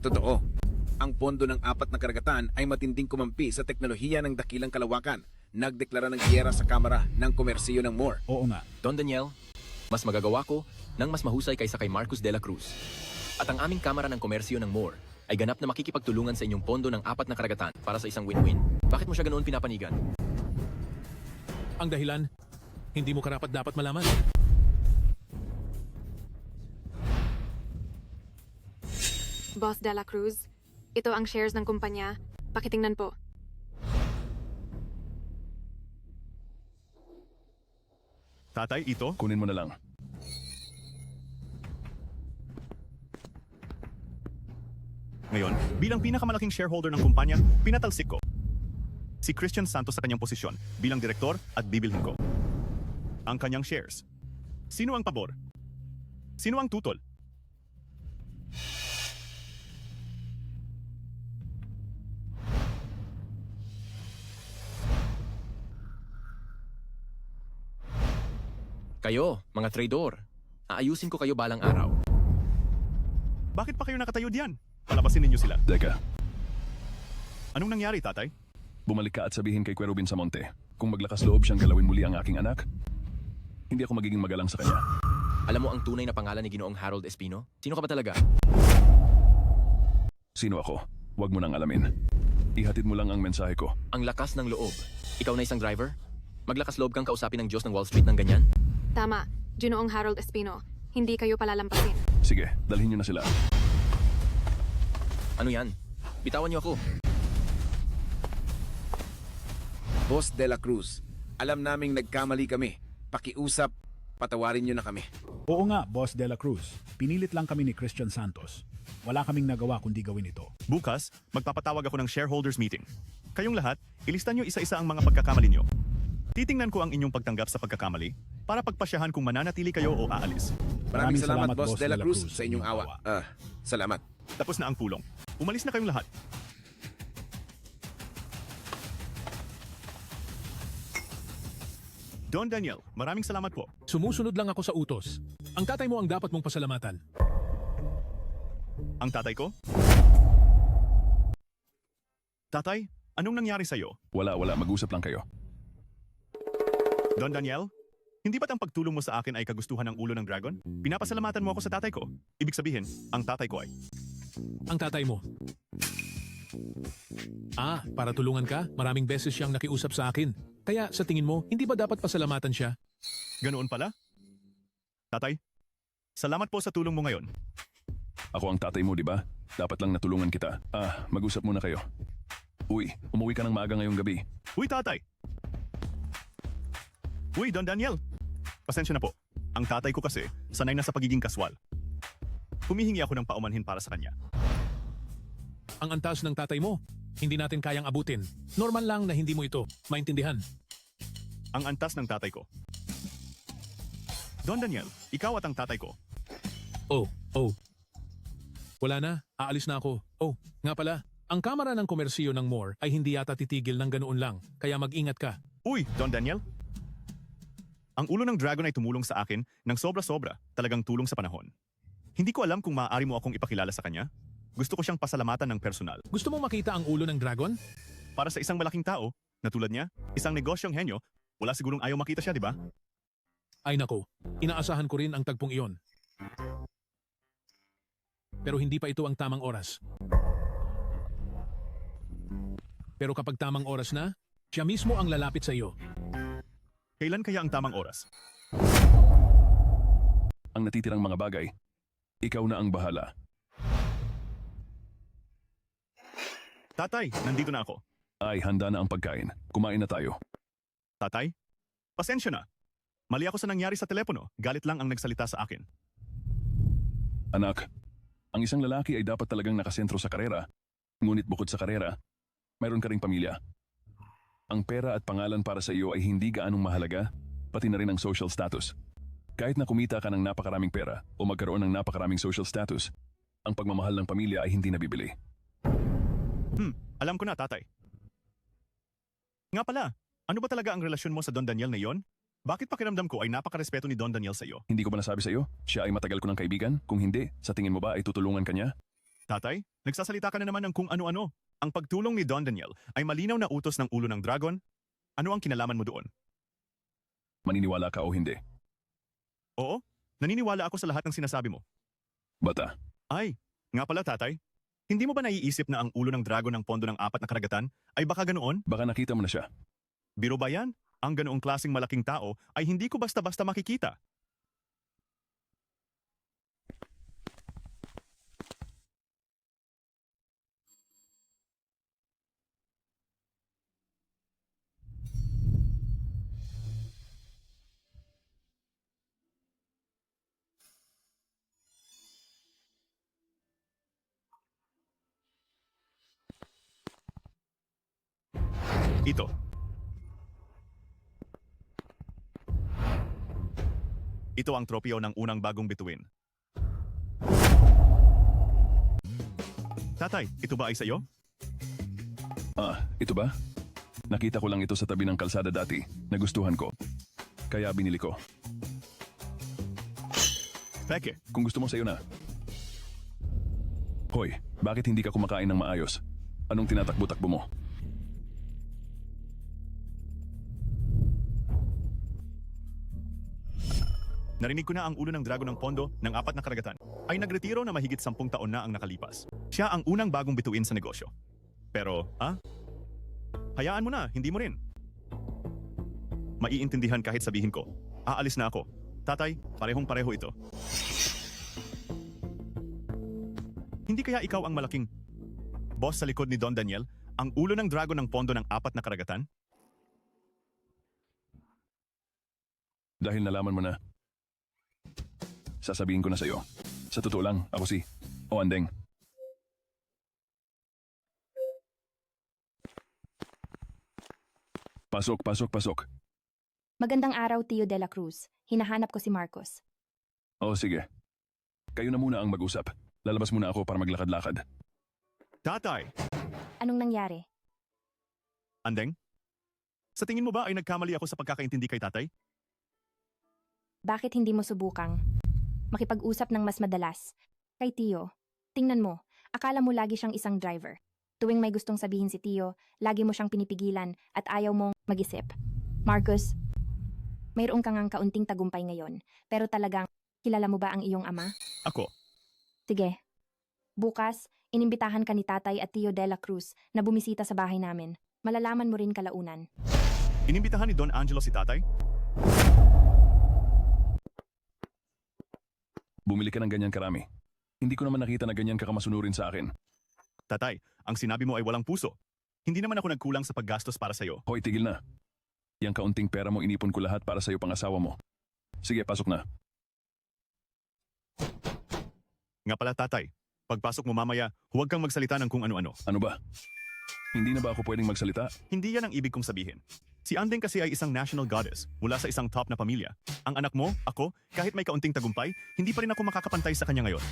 Totoo. Ang pondo ng 4 na karagatan ay matinding kumampi sa teknolohiya ng dakilang kalawakan. Nagdeklara ng giyera sa Kamara ng Komersiyo ng Moore. Oo nga. Don Daniel, mas magagawa ko ng mas mahusay kaysa kay Marcos De La Cruz. At ang aming Kamara ng Komersiyo ng Moore ay ganap na makikipagtulungan sa inyong pondo ng 4 na karagatan para sa isang win-win. Bakit mo siya ganoon pinapanigan? Ang dahilan, hindi mo karapat dapat malaman. Boss De La Cruz, ito ang shares ng kumpanya. Pakitingnan po. Tatay, ito? Kunin mo na lang. Ngayon, bilang pinakamalaking shareholder ng kumpanya, pinatalsik ko si Christian Santos sa kanyang posisyon bilang direktor at bibilhin ko ang kanyang shares. Sino ang pabor? Sino ang tutol? Kayo, mga traidor. Aayusin ko kayo balang araw. Bakit pa kayo nakatayo diyan? Palabasin ninyo sila. Teka, Anong nangyari, tatay? bumalik ka at sabihin kay Kuya Rubin Samonte. Kung maglakas loob siyang galawin muli ang aking anak, hindi ako magiging magalang sa kanya. Alam mo ang tunay na pangalan ni Ginoong Harold Espino? Sino ka ba talaga? Sino ako? Huwag mo nang alamin. Ihatid mo lang ang mensahe ko. Ang lakas ng loob. Ikaw na isang driver? Maglakas loob kang kausapin ng Diyos ng Wall Street ng ganyan? Tama, Ginoong Harold Espino. Hindi kayo palalampasin. Sige, dalhin niyo na sila. Ano yan? Bitawan niyo ako. Boss De La Cruz, alam naming nagkamali kami. Pakiusap, patawarin niyo na kami. Oo nga, Boss De La Cruz. Pinilit lang kami ni Christian Santos. Wala kaming nagawa kundi gawin ito. Bukas, magpapatawag ako ng shareholders meeting. Kayong lahat, ilista nyo isa-isa ang mga pagkakamali nyo. Titingnan ko ang inyong pagtanggap sa pagkakamali para pagpasyahan kung mananatili kayo o aalis. Maraming salamat, Boss De La Cruz, sa inyong awa. Salamat. Tapos na ang pulong. Umalis na kayong lahat. Don Daniel, maraming salamat po. Sumusunod lang ako sa utos. Ang tatay mo ang dapat mong pasalamatan. Ang tatay ko? Tatay, anong nangyari sa'yo? Wala, mag-usap lang kayo. Don Daniel, hindi ba't ang pagtulong mo sa akin ay kagustuhan ng ulo ng dragon? Pinapasalamatan mo ako sa tatay ko. Ibig sabihin, ang tatay ko ay... Ang tatay mo. Para tulungan ka, maraming beses siyang nakiusap sa akin. Kaya sa tingin mo, hindi ba dapat pasalamatan siya? Ganoon pala? Tatay, salamat po sa tulong mo ngayon. Ako ang tatay mo, di ba? Dapat lang natulungan kita. Mag-usap muna kayo. Uy, umuwi ka ng maaga ngayong gabi. Uy, tatay! Uy, Don Daniel! Pasensya na po. Ang tatay ko kasi, sanay na sa pagiging kaswal. Humihingi ako ng paumanhin para sa kanya. Ang antas ng tatay mo, hindi natin kayang abutin. Normal lang na hindi mo ito maintindihan. Ang antas ng tatay ko. Don Daniel, ikaw at ang tatay ko. Oh. Wala na, aalis na ako. Oh, nga pala, ang Kamara ng Komersiyo ng Moore ay hindi yata titigil ng ganoon lang, kaya mag-ingat ka. Uy, Don Daniel! Ang ulo ng dragon ay tumulong sa akin ng sobra-sobra, talagang tulong sa panahon. Hindi ko alam kung maaari mo akong ipakilala sa kanya. Gusto ko siyang pasalamatan ng personal. Gusto mo makita ang ulo ng dragon? Para sa isang malaking tao, na tulad niya, isang negosyong henyo, wala sigurong ayaw makita siya, di ba? Ay nako, inaasahan ko rin ang tagpong iyon. Pero hindi pa ito ang tamang oras. Pero kapag tamang oras na, siya mismo ang lalapit sa iyo. Kailan kaya ang tamang oras? Ang natitirang mga bagay, ikaw na ang bahala. Tatay, nandito na ako. Ay, handa na ang pagkain. Kumain na tayo. Tatay, pasensya na. Mali ako sa nangyari sa telepono. Galit lang ang nagsalita sa akin. Anak, ang isang lalaki ay dapat talagang nakasentro sa karera. Ngunit bukod sa karera, mayroon ka ring pamilya. Ang pera at pangalan para sa iyo ay hindi gaanong mahalaga, pati na rin ang social status. Kahit na kumita ka ng napakaraming pera o magkaroon ng napakaraming social status, ang pagmamahal ng pamilya ay hindi nabibili. Alam ko na, tatay. Nga pala, ano ba talaga ang relasyon mo sa Don Daniel na iyon? Bakit pakiramdam ko ay napakarespeto ni Don Daniel sa iyo? Hindi ko ba nasabi sa iyo? Siya ay matagal ko ng kaibigan? Kung hindi, sa tingin mo ba ay tutulungan ka niya? Tatay, nagsasalita ka na naman ng kung ano-ano. Ang pagtulong ni Don Daniel ay malinaw na utos ng ulo ng dragon. Ano ang kinalaman mo doon? Maniniwala ka o hindi? Oo, naniniwala ako sa lahat ng sinasabi mo. Bata. Ay, nga pala tatay. Hindi mo ba naiisip na ang ulo ng dragon ng pondo ng 4 na karagatan ay baka ganoon? Baka nakita mo na siya. Biro ba yan? Ang ganoong klaseng malaking tao ay hindi ko basta-basta makikita. Ito. Ito ang tropeo ng unang bagong bituin. Tatay, ito ba ay sa iyo? Ito ba? Nakita ko lang ito sa tabi ng kalsada dati. Nagustuhan ko. Kaya binili ko. Peke. Kung gusto mo sa'yo na. Hoy, bakit hindi ka kumakain ng maayos? Anong tinatakbo-takbo mo? Narinig ko na ang ulo ng dragon ng pondo ng 4 na karagatan ay nagretiro na mahigit 10 taon na ang nakalipas. Siya ang unang bagong bituin sa negosyo. Pero, hayaan mo na, hindi mo rin. Maiintindihan kahit sabihin ko. Aalis na ako. Tatay, parehong-pareho ito. Hindi kaya ikaw ang malaking boss sa likod ni Don Daniel, ang ulo ng dragon ng pondo ng 4 na karagatan? Dahil nalaman mo na, sasabihin ko na sa'yo. Sa totoo lang, ako si Andeng. Pasok, pasok, pasok. Magandang araw, Tio de la Cruz. Hinahanap ko si Marcos. Sige. Kayo na muna ang mag-usap. Lalabas muna ako para maglakad-lakad. Tatay! Anong nangyari? Andeng? Sa tingin mo ba ay nagkamali ako sa pagkakaintindi kay tatay? Bakit hindi mo subukang makipag-usap ng mas madalas? Kay Tio, tingnan mo, akala mo lagi siyang isang driver. Tuwing may gustong sabihin si Tio, lagi mo siyang pinipigilan at ayaw mong mag-isip. Marcos, mayroon kang ang kaunting tagumpay ngayon, pero talagang kilala mo ba ang iyong ama? Ako. Sige. Bukas, inimbitahan ka ni Tatay at Tio de la Cruz na bumisita sa bahay namin. Malalaman mo rin kalaunan. Inimbitahan ni Don Angelo si tatay? Bumili ka ng ganyan karami. Hindi ko naman nakita na ganyan ka kamasunurin sa akin. Tatay, ang sinabi mo ay walang puso. Hindi naman ako nagkulang sa paggastos para sa'yo. Hoy, tigil na. Yang kaunting pera mo inipon ko lahat para sa'yo pang-asawa mo. Sige, pasok na. Nga pala tatay, pagpasok mo mamaya, huwag kang magsalita ng kung ano-ano. Ano ba? Hindi na ba ako pwedeng magsalita? Hindi yan ang ibig kong sabihin. Si Andeng kasi ay isang national goddess mula sa isang top na pamilya. Ang anak mo, ako, kahit may kaunting tagumpay, hindi pa rin ako makakapantay sa kanya ngayon.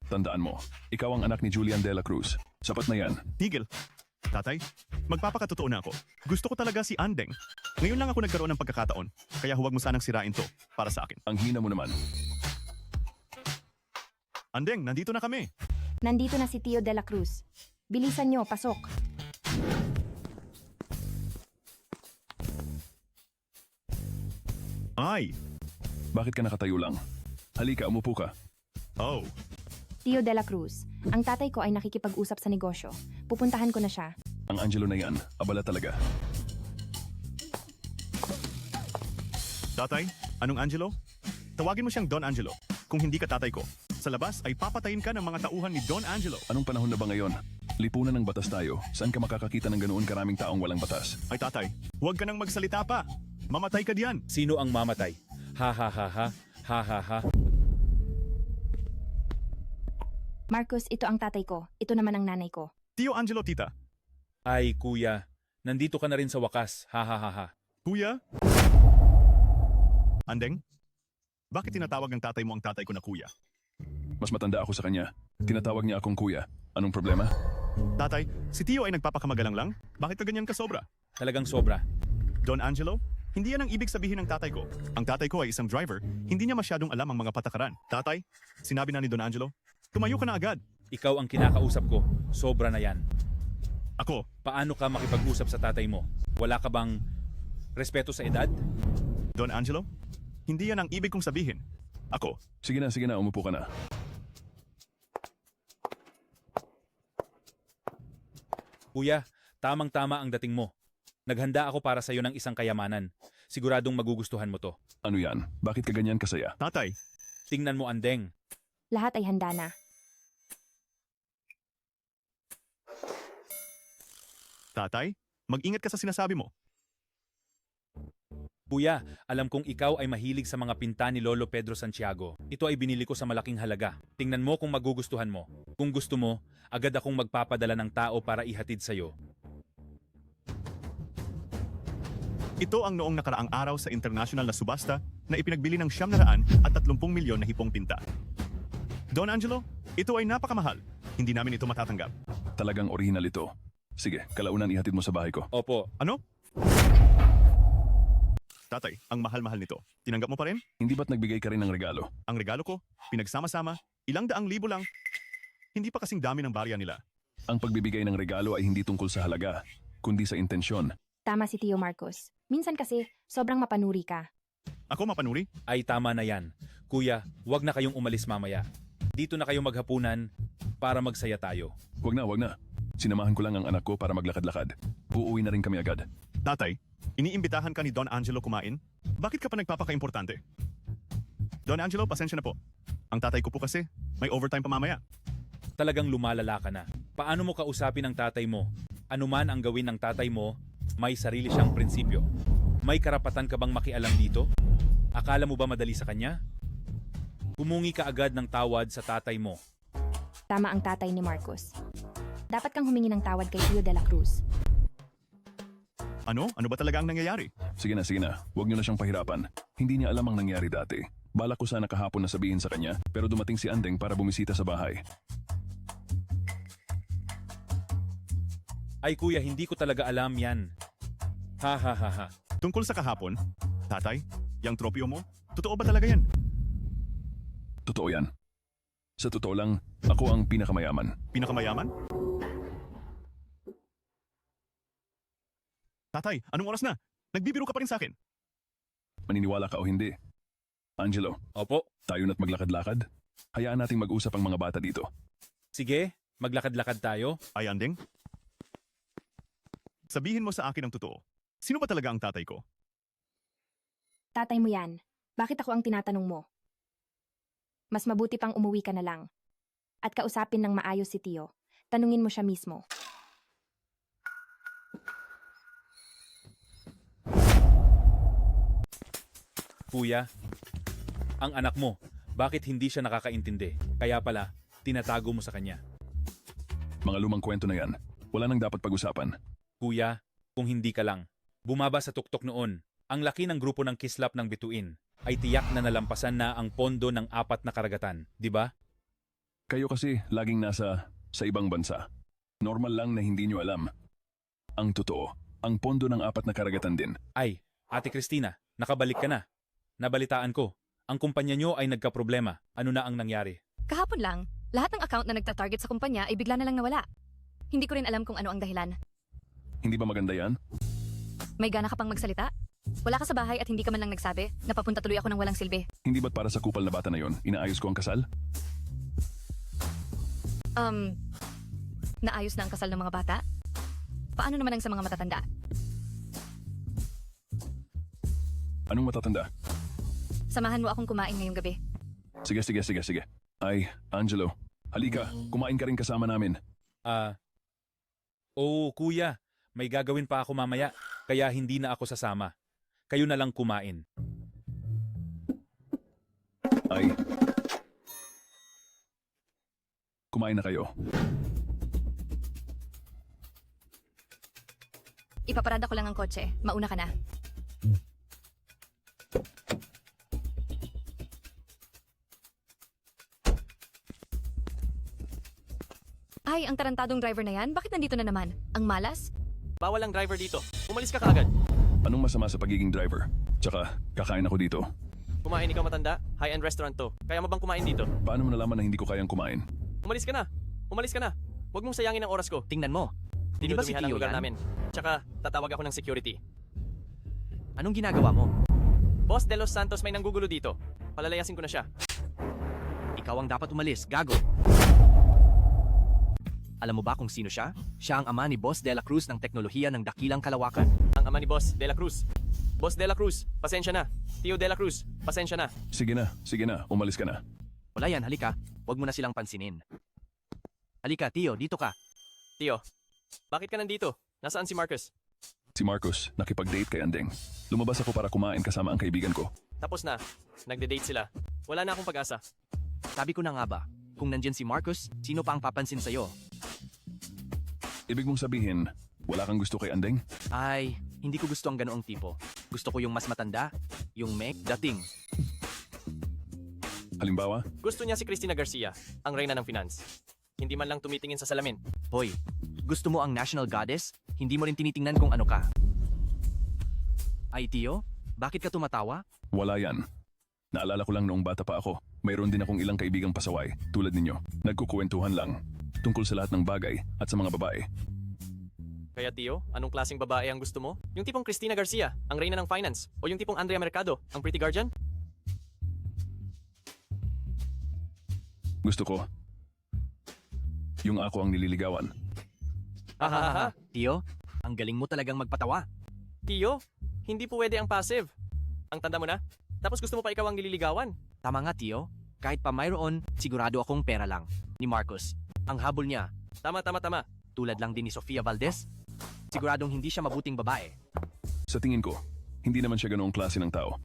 Tandaan mo, ikaw ang anak ni Julian de la Cruz. Sapat na yan. Tigil. Tatay, magpapakatotoo na ako. Gusto ko talaga si Andeng. Ngayon lang ako nagkaroon ng pagkakataon, kaya huwag mo sanang sirain to para sa akin. Ang hina mo naman. Andeng, nandito na kami. Nandito na si Tio de la Cruz. Bilisan nyo, pasok. Ay! Bakit ka nakatayo lang? Halika, umupo ka. Oh. Tio de la Cruz, ang tatay ko ay nakikipag-usap sa negosyo. Pupuntahan ko na siya. Ang Angelo na yan, abala talaga. Tatay, anong Angelo? Tawagin mo siyang Don Angelo. Kung hindi ka tatay ko, sa labas ay papatayin ka ng mga tauhan ni Don Angelo. Anong panahon na ba ngayon? Lipunan ng batas tayo. Saan ka makakakita ng ganoon karaming taong walang batas? Ay tatay, huwag ka nang magsalita pa. Mamatay ka diyan. Sino ang mamatay? Ha ha ha ha, ha ha ha. Marcos, ito ang tatay ko. Ito naman ang nanay ko. Tio Angelo, tita. Ay, kuya. Nandito ka na rin sa wakas. Ha ha ha ha. Kuya? Andeng? Bakit tinatawag ng tatay mo ang tatay ko na kuya? Mas matanda ako sa kanya. Tinatawag niya akong kuya. Anong problema? Tatay, si Tio ay nagpapakamagalang lang? Bakit ka ganyan ka sobra? Talagang sobra. Don Angelo? Hindi yan ang ibig sabihin ng tatay ko. Ang tatay ko ay isang driver. Hindi niya masyadong alam ang mga patakaran. Tatay, sinabi na ni Don Angelo, tumayo ka na agad. Ikaw ang kinakausap ko. Sobra na yan. Ako? Paano ka makipag-usap sa tatay mo? Wala ka bang respeto sa edad? Don Angelo? Hindi yan ang ibig kong sabihin. Ako. Sige na, umupo ka na. Kuya, tamang-tama ang dating mo. Naghanda ako para sa'yo ng isang kayamanan. Siguradong magugustuhan mo to. Ano yan? Bakit ka ganyan kasaya? Tatay. Tingnan mo, Andeng. Lahat ay handa na. Tatay, mag-ingat ka sa sinasabi mo. Kuya, alam kong ikaw ay mahilig sa mga pinta ni Lolo Pedro Santiago. Ito ay binili ko sa malaking halaga. Tingnan mo kung magugustuhan mo. Kung gusto mo, agad akong magpapadala ng tao para ihatid sa'yo. Ito ang noong nakaraang araw sa international na subasta na ipinagbili ng 730 milyon na hipong pinta. Don Angelo, ito ay napakamahal. Hindi namin ito matatanggap. Talagang orihinal ito. Sige, kalaunan ihatid mo sa bahay ko. Opo. Ano? Tatay, ang mahal-mahal nito. Tinanggap mo pa rin? Hindi ba't nagbigay ka rin ng regalo? Ang regalo ko, pinagsama-sama, ilang daang libo lang. Hindi pa kasing dami ng barya nila. Ang pagbibigay ng regalo ay hindi tungkol sa halaga, kundi sa intensyon. Tama si Tio Marcos. Minsan kasi, sobrang mapanuri ka. Ako mapanuri? Ay tama na yan. Kuya, wag na kayong umalis mamaya. Dito na kayo maghapunan para magsaya tayo. Wag na. Sinamahan ko lang ang anak ko para maglakad-lakad. Uuwi na rin kami agad. Tatay, iniimbitahan ka ni Don Angelo kumain? Bakit ka pa nagpapaka-importante? Don Angelo, pasensya na po. Ang tatay ko po kasi, may overtime pa mamaya. Talagang lumalala ka na. Paano mo kausapin ang tatay mo? Ano man ang gawin ng tatay mo, may sarili siyang prinsipyo. May karapatan ka bang makialam dito? Akala mo ba madali sa kanya? Humungi ka agad ng tawad sa tatay mo. Tama ang tatay ni Marcos. Dapat kang humingi ng tawad kay Tio de la Cruz. Ano? Ano ba talaga ang nangyayari? Sige na. Huwag niyo na siyang pahirapan. Hindi niya alam ang nangyari dati. Balak ko sana kahapon na sabihin sa kanya, pero dumating si Andeng para bumisita sa bahay. Ay kuya, hindi ko talaga alam yan. Ha. Tungkol sa kahapon, tatay, yang tropyo mo, totoo ba talaga yan? Totoo yan. Sa totoo lang, ako ang pinakamayaman. Pinakamayaman? Tatay, anong oras na? Nagbibiro ka pa rin sa akin. Maniniwala ka o hindi? Angelo. Opo. Tayo na't maglakad-lakad? Hayaan nating mag-usap ang mga bata dito. Sige, maglakad-lakad tayo. Ay, Andeng? Sabihin mo sa akin ang totoo. Sino ba talaga ang tatay ko? Tatay mo yan. Bakit ako ang tinatanong mo? Mas mabuti pang umuwi ka na lang. At kausapin ng maayos si Tio. Tanungin mo siya mismo. Kuya, ang anak mo, bakit hindi siya nakakaintindi? Kaya pala, tinatago mo sa kanya. Mga lumang kwento na yan. Wala nang dapat pag-usapan. Kuya, kung hindi ka lang, bumaba sa tuktok noon. Ang laki ng grupo ng kislap ng bituin ay tiyak na nalampasan na ang pondo ng 4 na karagatan, di ba? Kayo kasi laging nasa sa ibang bansa. Normal lang na hindi nyo alam. Ang totoo, ang pondo ng 4 na karagatan din. Ay, Ate Christina, nakabalik ka na. Nabalitaan ko, ang kumpanya nyo ay nagkaproblema. Ano na ang nangyari? Kahapon lang, lahat ng account na nagta-target sa kumpanya ay bigla na lang nawala. Hindi ko rin alam kung ano ang dahilan. Hindi ba maganda yan? May gana ka pang magsalita? Wala ka sa bahay at hindi ka man lang nagsabi na papunta tuloy ako ng walang silbi. Hindi ba't para sa kupal na bata na yon, inaayos ko ang kasal? Naayos na ang kasal ng mga bata? Paano naman ang sa mga matatanda? Anong matatanda? Samahan mo akong kumain ngayong gabi. Sige. Ay, Angelo, halika, kumain ka rin kasama namin. Kuya, may gagawin pa ako mamaya, kaya hindi na ako sasama. Kayo na lang kumain. Ay, kumain na kayo. Ipaparada ko lang ang kotse. Mauna ka na. Ay, ang tarantadong driver na yan, bakit nandito na naman? Ang malas? Bawal ang driver dito. Umalis ka kaagad. Anong masama sa pagiging driver? Tsaka, kakain ako dito. Kumain ikaw matanda. High-end restaurant to. Kaya mo bang kumain dito? Paano mo nalaman na hindi ko kayang kumain? Umalis ka na. Huwag mong sayangin ang oras ko. Tingnan mo. Di ba si Dinudumihan ang Tio lugar yan? namin. Tsaka, tatawag ako ng security. Anong ginagawa mo? Boss De Los Santos may nanggugulo dito. Palalayasin ko na siya. Ikaw ang dapat umalis, gago. Alam mo ba kung sino siya? Siya ang ama ni Boss De La Cruz ng teknolohiya ng dakilang kalawakan. Ang ama ni Boss De La Cruz. Boss De La Cruz, pasensya na. Tio De La Cruz, pasensya na. Sige na, umalis ka na. Wala yan, halika. Huwag mo na silang pansinin. Halika, Tio, dito ka. Tio, bakit ka nandito? Nasaan si Marcus? Si Marcos, nakipag-date kay Andeng. Lumabas ako para kumain kasama ang kaibigan ko. Tapos na. Nagde-date sila. Wala na akong pag-asa. Sabi ko na nga ba, kung nandyan si Marcus, sino pa ang papansin sa'yo? Ibig mong sabihin, wala kang gusto kay Andeng? Ay, hindi ko gusto ang ganoong tipo. Gusto ko yung mas matanda, yung may dating. Halimbawa? Gusto niya si Christina Garcia, ang reyna ng finance. Hindi man lang tumitingin sa salamin. Hoy, gusto mo ang national goddess? Hindi mo rin tinitingnan kung ano ka. Ay, Tio, bakit ka tumatawa? Wala yan. Naalala ko lang noong bata pa ako, mayroon din akong ilang kaibigang pasaway, tulad ninyo. Nagkukuwentuhan lang, tungkol sa lahat ng bagay at sa mga babae. Kaya Tio, anong klaseng babae ang gusto mo? Yung tipong Cristina Garcia, ang reyna ng finance? O yung tipong Andrea Mercado, ang pretty guardian? Gusto ko. Yung ako ang nililigawan. Hahaha. Tio, ang galing mo talagang magpatawa. Tio, hindi pwede ang passive. Ang tanda mo na? Tapos gusto mo pa ikaw ang nililigawan? Tama nga, Tio. Kahit pa mayroon, sigurado akong pera lang. Ni Marcos. Ang habol niya, Tama. tulad lang din ni Sofia Valdez, siguradong hindi siya mabuting babae. Sa tingin ko, hindi naman siya ganoong klase ng tao.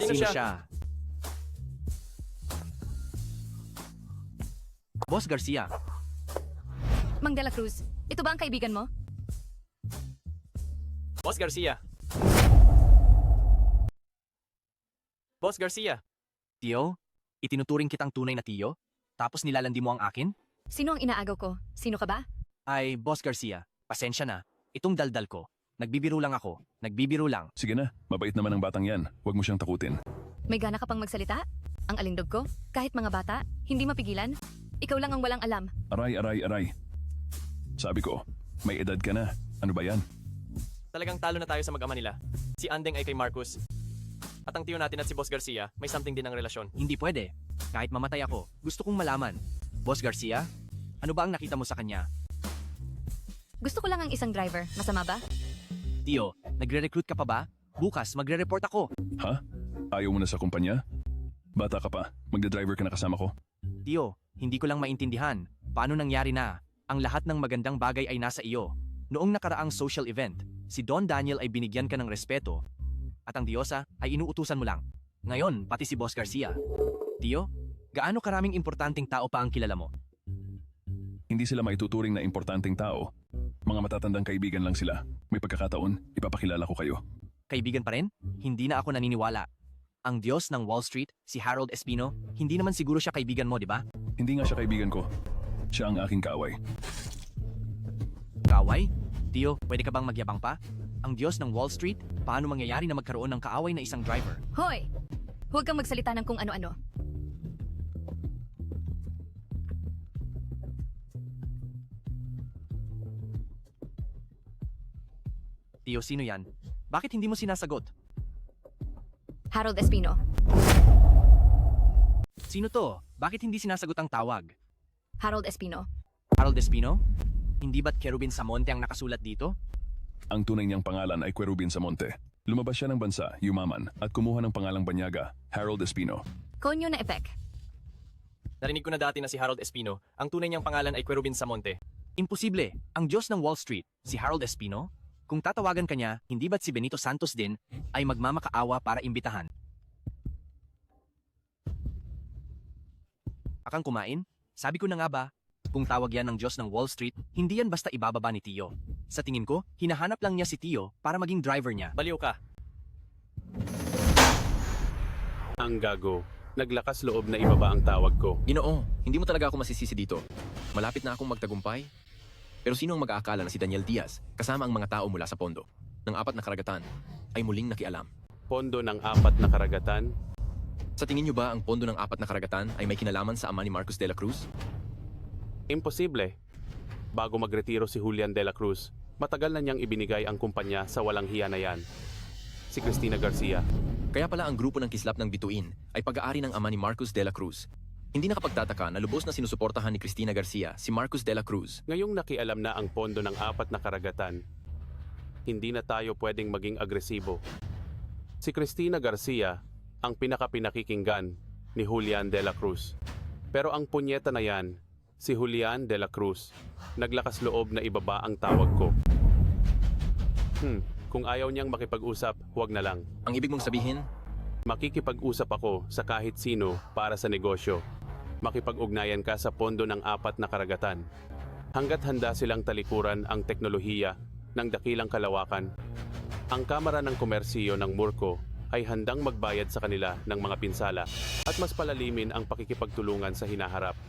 Sino siya? Boss Garcia. Mang De La Cruz, ito ba ang kaibigan mo? Boss Garcia. Boss Garcia. Tio, itinuturing kitang tunay na Tio, tapos nilalandi mo ang akin? Sino ang inaagaw ko? Sino ka ba? Ay, Boss Garcia, pasensya na. Itong daldal ko. Nagbibiro lang ako. Nagbibiro lang. Sige na, mabait naman ang batang yan. Huwag mo siyang takutin. May gana ka pang magsalita? Ang alindog ko? Kahit mga bata? Hindi mapigilan? Ikaw lang ang walang alam. Aray. Sabi ko, may edad ka na. Ano ba yan? Talagang talo na tayo sa mag-ama nila. Si Andeng ay kay Marcus. At ang Tio natin at si Boss Garcia, may something din ang relasyon. Hindi pwede. Kahit mamatay ako, gusto kong malaman. Boss Garcia, ano ba ang nakita mo sa kanya? Gusto ko lang ang isang driver. Masama ba? Tio, nagre-recruit ka pa ba? Bukas, magre-report ako. Ha? Ayaw mo na sa kumpanya? Bata ka pa, magdadriver ka na kasama ko. Tio, hindi ko lang maintindihan. Paano nangyari na? Ang lahat ng magandang bagay ay nasa iyo. Noong nakaraang social event, si Don Daniel ay binigyan ka ng respeto at ang Diyosa ay inuutusan mo lang. Ngayon, pati si Boss Garcia. Tio, gaano karaming importanteng tao pa ang kilala mo? Hindi sila maituturing na importanteng tao. Mga matatandang kaibigan lang sila. May pagkakataon, ipapakilala ko kayo. Kaibigan pa rin? Hindi na ako naniniwala. Ang Diyos ng Wall Street, si Harold Espino, hindi naman siguro siya kaibigan mo, di ba? Hindi nga siya kaibigan ko. Siya ang aking kaaway. Kaaway? Tio, pwede ka bang magyabang pa? Ang Diyos ng Wall Street, paano mangyayari na magkaroon ng kaaway na isang driver? Hoy! Huwag kang magsalita ng kung ano-ano. Tio, sino yan? Bakit hindi mo sinasagot? Harold Espino. Sino to? Bakit hindi sinasagot ang tawag? Harold Espino. Harold Espino? Hindi ba't Kerubin Samonte ang nakasulat dito? Ang tunay niyang pangalan ay Querubin Samonte. Lumabas siya ng bansa, yumaman, at kumuha ng pangalang banyaga, Harold Espino. Konyo na epek. Narinig ko na dati na si Harold Espino, ang tunay niyang pangalan ay Querubin Samonte. Imposible. Ang Diyos ng Wall Street, si Harold Espino? Kung tatawagan ka niya, hindi ba't si Benito Santos din ay magmamakaawa para imbitahan? Akang kumain? Sabi ko na nga ba, kung tawag yan ng Diyos ng Wall Street, hindi yan basta ibababa ni Tio. Sa tingin ko, hinahanap lang niya si Tio para maging driver niya. Baliw ka. Ang gago. Naglakas loob na ibaba ang tawag ko. Ginoo, hindi mo talaga ako masisisi dito. Malapit na akong magtagumpay. Pero sino ang mag-aakala na si Daniel Diaz, kasama ang mga tao mula sa pondo, ng 4 na karagatan, ay muling nakialam? Pondo ng 4 na karagatan? Sa tingin niyo ba ang pondo ng 4 na karagatan ay may kinalaman sa ama ni Marcos de la Cruz? Imposible. Bago magretiro si Julian de la Cruz, matagal na niyang ibinigay ang kumpanya sa walang hiya na yan. Si Cristina Garcia. Kaya pala ang grupo ng kislap ng bituin ay pag-aari ng ama ni Marcos de la Cruz. Hindi nakapagtataka na lubos na sinusuportahan ni Cristina Garcia si Marcos de la Cruz. Ngayong nakialam na ang pondo ng 4 na karagatan, hindi na tayo pwedeng maging agresibo. Si Cristina Garcia ang pinakapinakikinggan ni Julian de la Cruz. Pero ang punyeta na yan, si Julian de la Cruz, naglakas loob na ibaba ang tawag ko. Kung ayaw niyang makipag-usap, huwag na lang. Ang ibig mong sabihin? Makikipag-usap ako sa kahit sino para sa negosyo. Makipag-ugnayan ka sa pondo ng 4 na karagatan. Hanggat handa silang talikuran ang teknolohiya ng dakilang kalawakan, ang Kamara ng Komersiyo ng Murco ay handang magbayad sa kanila ng mga pinsala at mas palalimin ang pakikipagtulungan sa hinaharap.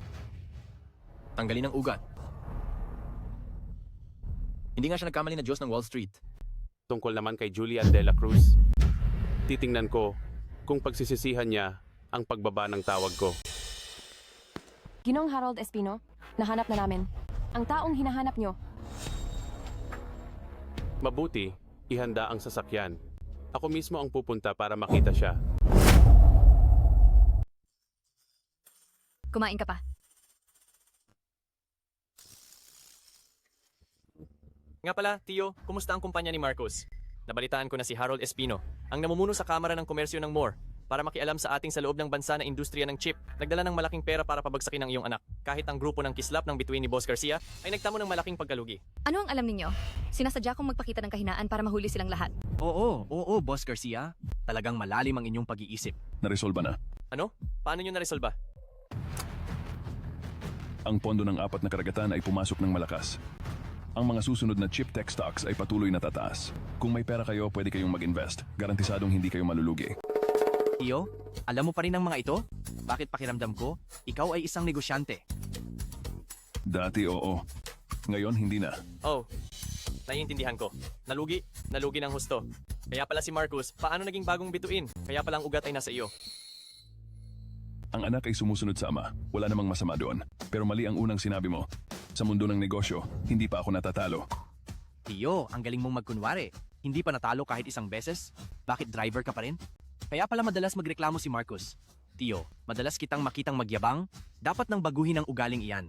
Tanggalin ang ugat. Hindi nga siya nagkamali na Diyos ng Wall Street. Tungkol naman kay Julian de la Cruz, titingnan ko kung pagsisisihan niya ang pagbaba ng tawag ko. Ginong Harold Espino, nahanap na namin. Ang taong hinahanap nyo. Mabuti, ihanda ang sasakyan. Ako mismo ang pupunta para makita siya. Kumain ka pa. Nga pala, Tio, kumusta ang kumpanya ni Marcos? Nabalitaan ko na si Harold Espino, ang namumuno sa Kamara ng Komersyo ng Moore, para makialam sa ating sa loob ng bansa na industriya ng chip. Nagdala ng malaking pera para pabagsakin ang iyong anak. Kahit ang grupo ng kislap ng bituin ni Boss Garcia ay nagtamo ng malaking pagkalugi. Ano ang alam ninyo? Sinasadya kong magpakita ng kahinaan para mahuli silang lahat. Oo, Boss Garcia. Talagang malalim ang inyong pag-iisip. Naresolba na. Ano? Paano nyo naresolba? Ang pondo ng 4 na karagatan ay pumasok ng malakas. Ang mga susunod na chip tech stocks ay patuloy na tataas. Kung may pera kayo, pwede kayong mag-invest. Garantisadong hindi kayo malulugi. Tio, alam mo pa rin ang mga ito? Bakit pakiramdam ko, ikaw ay isang negosyante? Dati oo. Ngayon hindi na. Oh, naiintindihan ko. Nalugi ng husto. Kaya pala si Marcos, paano naging bagong bituin? Kaya pala ang ugat ay nasa iyo. Ang anak ay sumusunod sa ama. Wala namang masama doon. Pero mali ang unang sinabi mo. Sa mundo ng negosyo, hindi pa ako natatalo. Tio, ang galing mong magkunwari. Hindi pa natalo kahit isang beses? Bakit driver ka pa rin? Kaya pala madalas magreklamo si Marcos. Tio, madalas kitang makitang magyabang. Dapat nang baguhin ang ugaling iyan.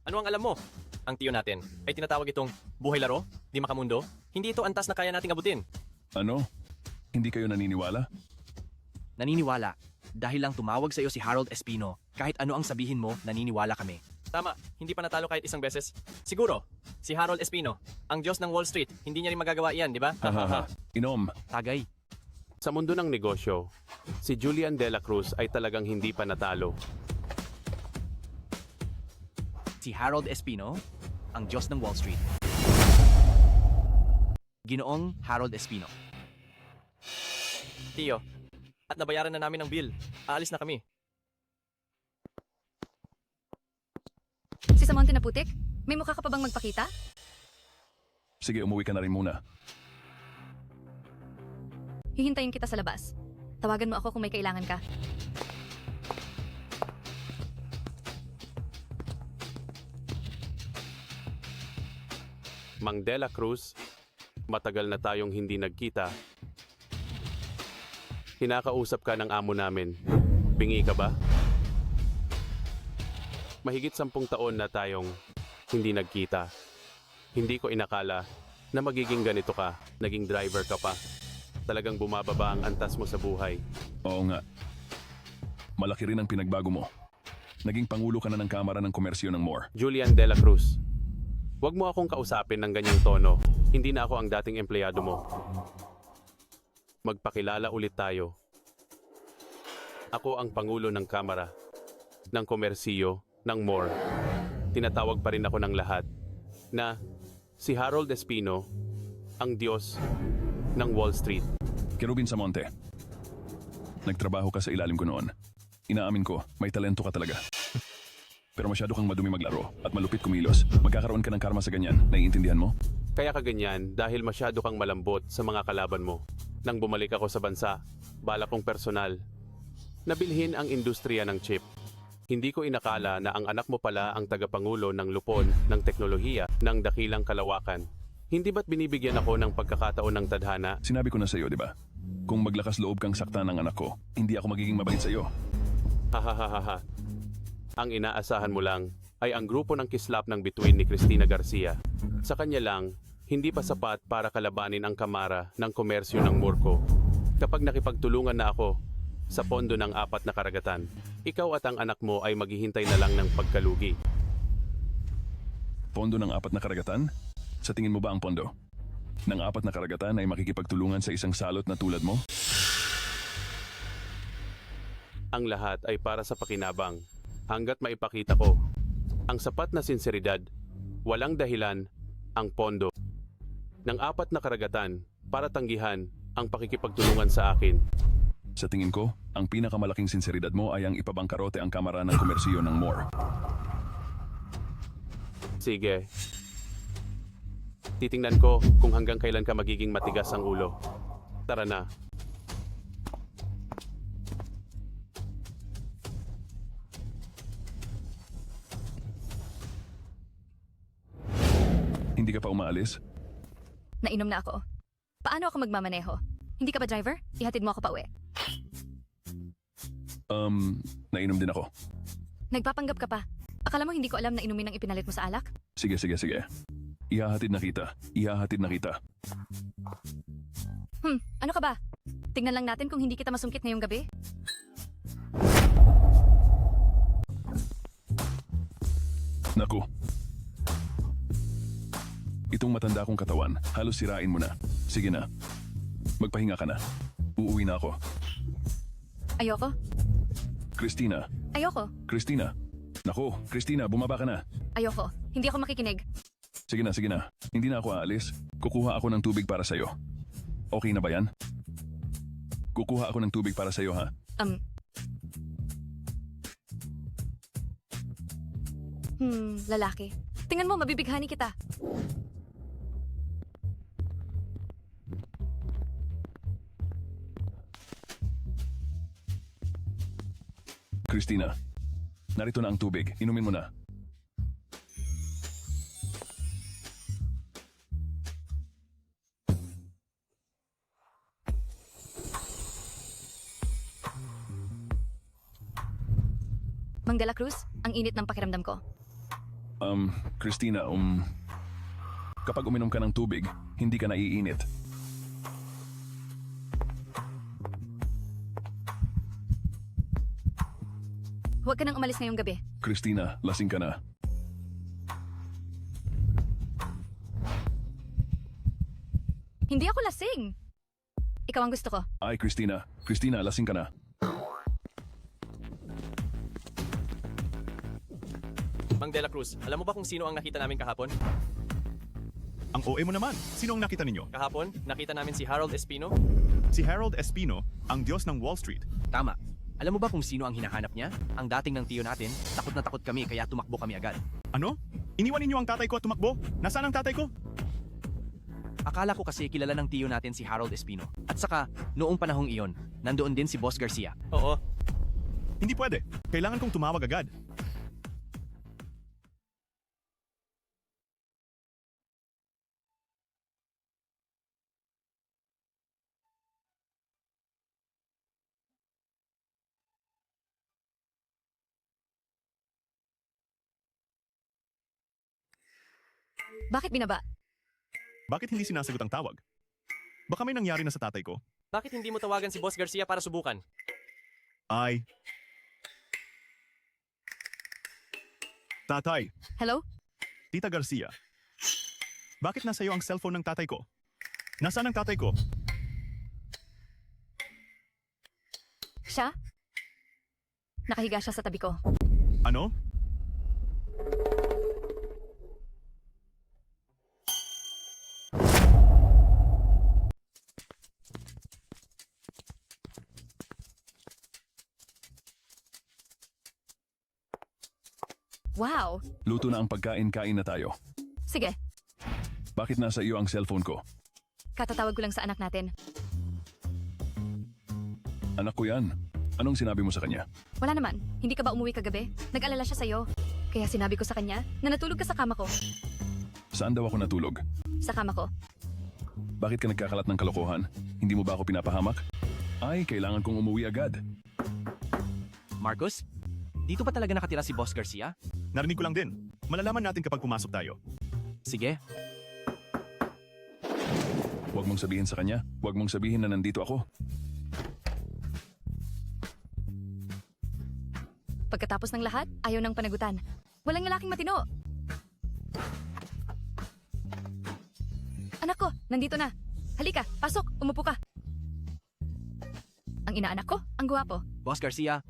Ano ang alam mo? Ang Tio natin ay tinatawag itong buhay laro, di makamundo. Hindi ito antas na kaya nating abutin. Ano? Hindi kayo naniniwala? Naniniwala. Dahil lang tumawag sa iyo si Harold Espino. Kahit ano ang sabihin mo, naniniwala kami. Tama, hindi pa natalo kahit isang beses. Siguro, si Harold Espino, ang Diyos ng Wall Street, hindi niya rin magagawa iyan, di ba? Hahaha. Inom. Tagay. Sa mundo ng negosyo, si Julian De La Cruz ay talagang hindi pa natalo. Si Harold Espino, ang Diyos ng Wall Street. Ginoong Harold Espino. Tio, at nabayaran na namin ang bill. Aalis na kami. Si Samonte na putik? May mukha ka pa bang magpakita? Sige, umuwi ka na rin muna. Hihintayin kita sa labas. Tawagan mo ako kung may kailangan ka. Mang De La Cruz, matagal na tayong hindi nagkita. Kinakausap ka ng amo namin. Bingi ka ba? Mahigit 10 taon na tayong hindi nagkita. Hindi ko inakala na magiging ganito ka, naging driver ka pa. Talagang bumababa ang antas mo sa buhay. Oo nga. Malaki rin ang pinagbago mo. Naging pangulo ka na ng Kamara ng Komersyo ng Moore. Julian De La Cruz, huwag mo akong kausapin ng ganyang tono. Hindi na ako ang dating empleyado mo. Magpakilala ulit tayo. Ako ang pangulo ng Kamara ng Komersyo ng Moore. Tinatawag pa rin ako ng lahat na si Harold Espino, ang Diyos ng Wall Street. Kerubin Samonte, nagtrabaho ka sa ilalim ko noon. Inaamin ko, may talento ka talaga. Pero masyado kang madumi maglaro at malupit kumilos. Magkakaroon ka ng karma sa ganyan. Naiintindihan mo? Kaya ka ganyan dahil masyado kang malambot sa mga kalaban mo. Nang bumalik ako sa bansa, balak kong personal. Nabilhin ang industriya ng chip. Hindi ko inakala na ang anak mo pala ang tagapangulo ng lupon ng teknolohiya ng dakilang kalawakan. Hindi ba't binibigyan ako ng pagkakataon ng tadhana? Sinabi ko na sa iyo, di ba? Kung maglakas loob kang saktan ng anak ko, hindi ako magiging mabait sa iyo. Hahaha. Ang inaasahan mo lang ay ang grupo ng kislap ng bituin ni Cristina Garcia. Sa kanya lang, hindi pa sapat para kalabanin ang Kamara ng Komersyo ng Murko. Kapag nakipagtulungan na ako sa pondo ng 4 na karagatan, ikaw at ang anak mo ay maghihintay na lang ng pagkalugi. Pondo ng 4 na karagatan? Sa tingin mo ba ang pondo ng 4 na karagatan ay makikipagtulungan sa isang salot na tulad mo? Ang lahat ay para sa pakinabang. Hanggat maipakita ko ang sapat na sinseridad, walang dahilan ang pondo ng 4 na karagatan para tanggihan ang pakikipagtulungan sa akin. Sa tingin ko, ang pinakamalaking sinseridad mo ay ang ipabangkarote ang Kamara ng Komersyo ng Moore. Sige. Titingnan ko kung hanggang kailan ka magiging matigas ang ulo. Tara na. Hindi ka pa umaalis? Nainom na ako. Paano ako magmamaneho? Hindi ka ba driver? Ihatid mo ako pa uwi. Nainom din ako. Nagpapanggap ka pa. Akala mo hindi ko alam na inumin ang ipinalit mo sa alak? Sige. Ihahatid na kita. Ano ka ba? Tingnan lang natin kung hindi kita masungkit ngayong gabi. Naku. Itong matanda kong katawan, halos sirain mo na. Sige na. Magpahinga ka na. Uuwi na ako. Ayoko. Christina. Ayoko. Christina. Naku, Christina, bumaba ka na. Ayoko. Hindi ako makikinig. Sige na. Hindi na ako aalis. Kukuha ako ng tubig para sa'yo. Okay na ba yan? Kukuha ako ng tubig para sa'yo, ha? Lalaki. Tingnan mo, mabibighani kita. Christina, narito na ang tubig. Inumin mo na. Mang De La Cruz, ang init ng pakiramdam ko. Christina, kapag uminom ka ng tubig, hindi ka naiinit. Huwag ka nang umalis ngayong gabi. Christina, lasing ka na. Hindi ako lasing. Ikaw ang gusto ko. Ay, Christina. Christina, lasing ka na. Mang De La Cruz, alam mo ba kung sino ang nakita namin kahapon? Ang OA mo naman. Sino ang nakita ninyo? Kahapon, nakita namin si Harold Espino. Si Harold Espino, ang Diyos ng Wall Street. Tama. Alam mo ba kung sino ang hinahanap niya? Ang dating ng tiyo natin. Takot na takot kami kaya tumakbo kami agad. Ano? Iniwan ninyo ang tatay ko at tumakbo? Nasaan ang tatay ko? Akala ko kasi kilala ng tiyo natin si Harold Espino. At saka, noong panahong iyon, nandoon din si Boss Garcia. Oo. Hindi pwede. Kailangan kong tumawag agad. Bakit binaba? Bakit hindi sinasagot ang tawag? Baka may nangyari na sa tatay ko. Bakit hindi mo tawagan si Boss Garcia para subukan? Ay. Tatay. Hello? Tita Garcia. Bakit nasa iyo ang cellphone ng tatay ko? Nasaan ang tatay ko? Siya? Nakahiga siya sa tabi ko. Ano? Wow! Luto na ang pagkain, kain na tayo. Sige, Bakit nasa iyo ang cellphone ko? katatawag ko lang sa anak natin. Anak ko yan. Anong sinabi mo sa kanya? Wala naman. Hindi ka ba umuwi kagabi? Nag-alala siya sa'yo. Kaya sinabi ko sa kanya na natulog ka sa kama ko. Saan daw ako natulog? Sa kama ko. Bakit ka nagkakalat ng kalokohan? Hindi mo ba ako pinapahamak? Ay, kailangan kong umuwi agad. Marcos? Dito pa talaga nakatira si Boss Garcia? Narinig ko lang din. Malalaman natin kapag pumasok tayo. Sige. Huwag mong sabihin sa kanya. Huwag mong sabihin na nandito ako. Pagkatapos ng lahat, ayaw ng panagutan. Walang lalaking matino. Anak ko, nandito na. Halika, pasok, umupo ka. Ang inaanak ko, ang gwapo. Boss Garcia,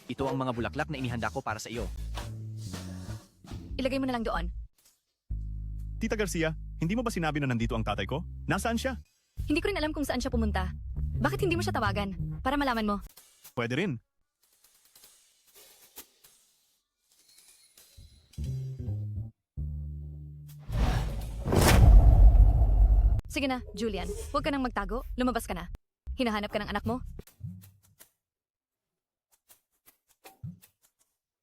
ito ang mga bulaklak na inihanda ko para sa iyo. Ilagay mo na lang doon. Tita Garcia, hindi mo ba sinabi na nandito ang tatay ko? Nasaan siya? Hindi ko rin alam kung saan siya pumunta. Bakit hindi mo siya tawagan? Para malaman mo. Pwede rin. Sige na, Julian. Huwag ka nang magtago. Lumabas ka na. Hinahanap ka ng anak mo?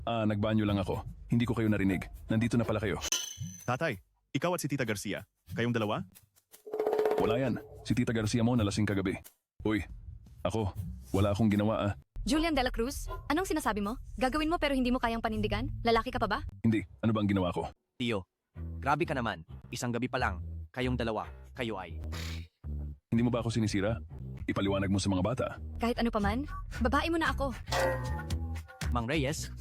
Nagbanyo lang ako. Hindi ko kayo narinig. Nandito na pala kayo. Tatay, ikaw at si Tita Garcia, kayong dalawa? Wala yan. Si Tita Garcia mo nalasing kagabi. Uy, wala akong ginawa ah. Julian de la Cruz, anong sinasabi mo? Gagawin mo pero hindi mo kayang panindigan? Lalaki ka pa ba? Hindi, ano bang ginawa ko? Tio, grabe ka naman. Isang gabi pa lang. Kayong dalawa, kayo ay. Hindi mo ba ako sinisira? Ipaliwanag mo sa mga bata. Kahit ano pa man, babae mo na ako. Mang Reyes,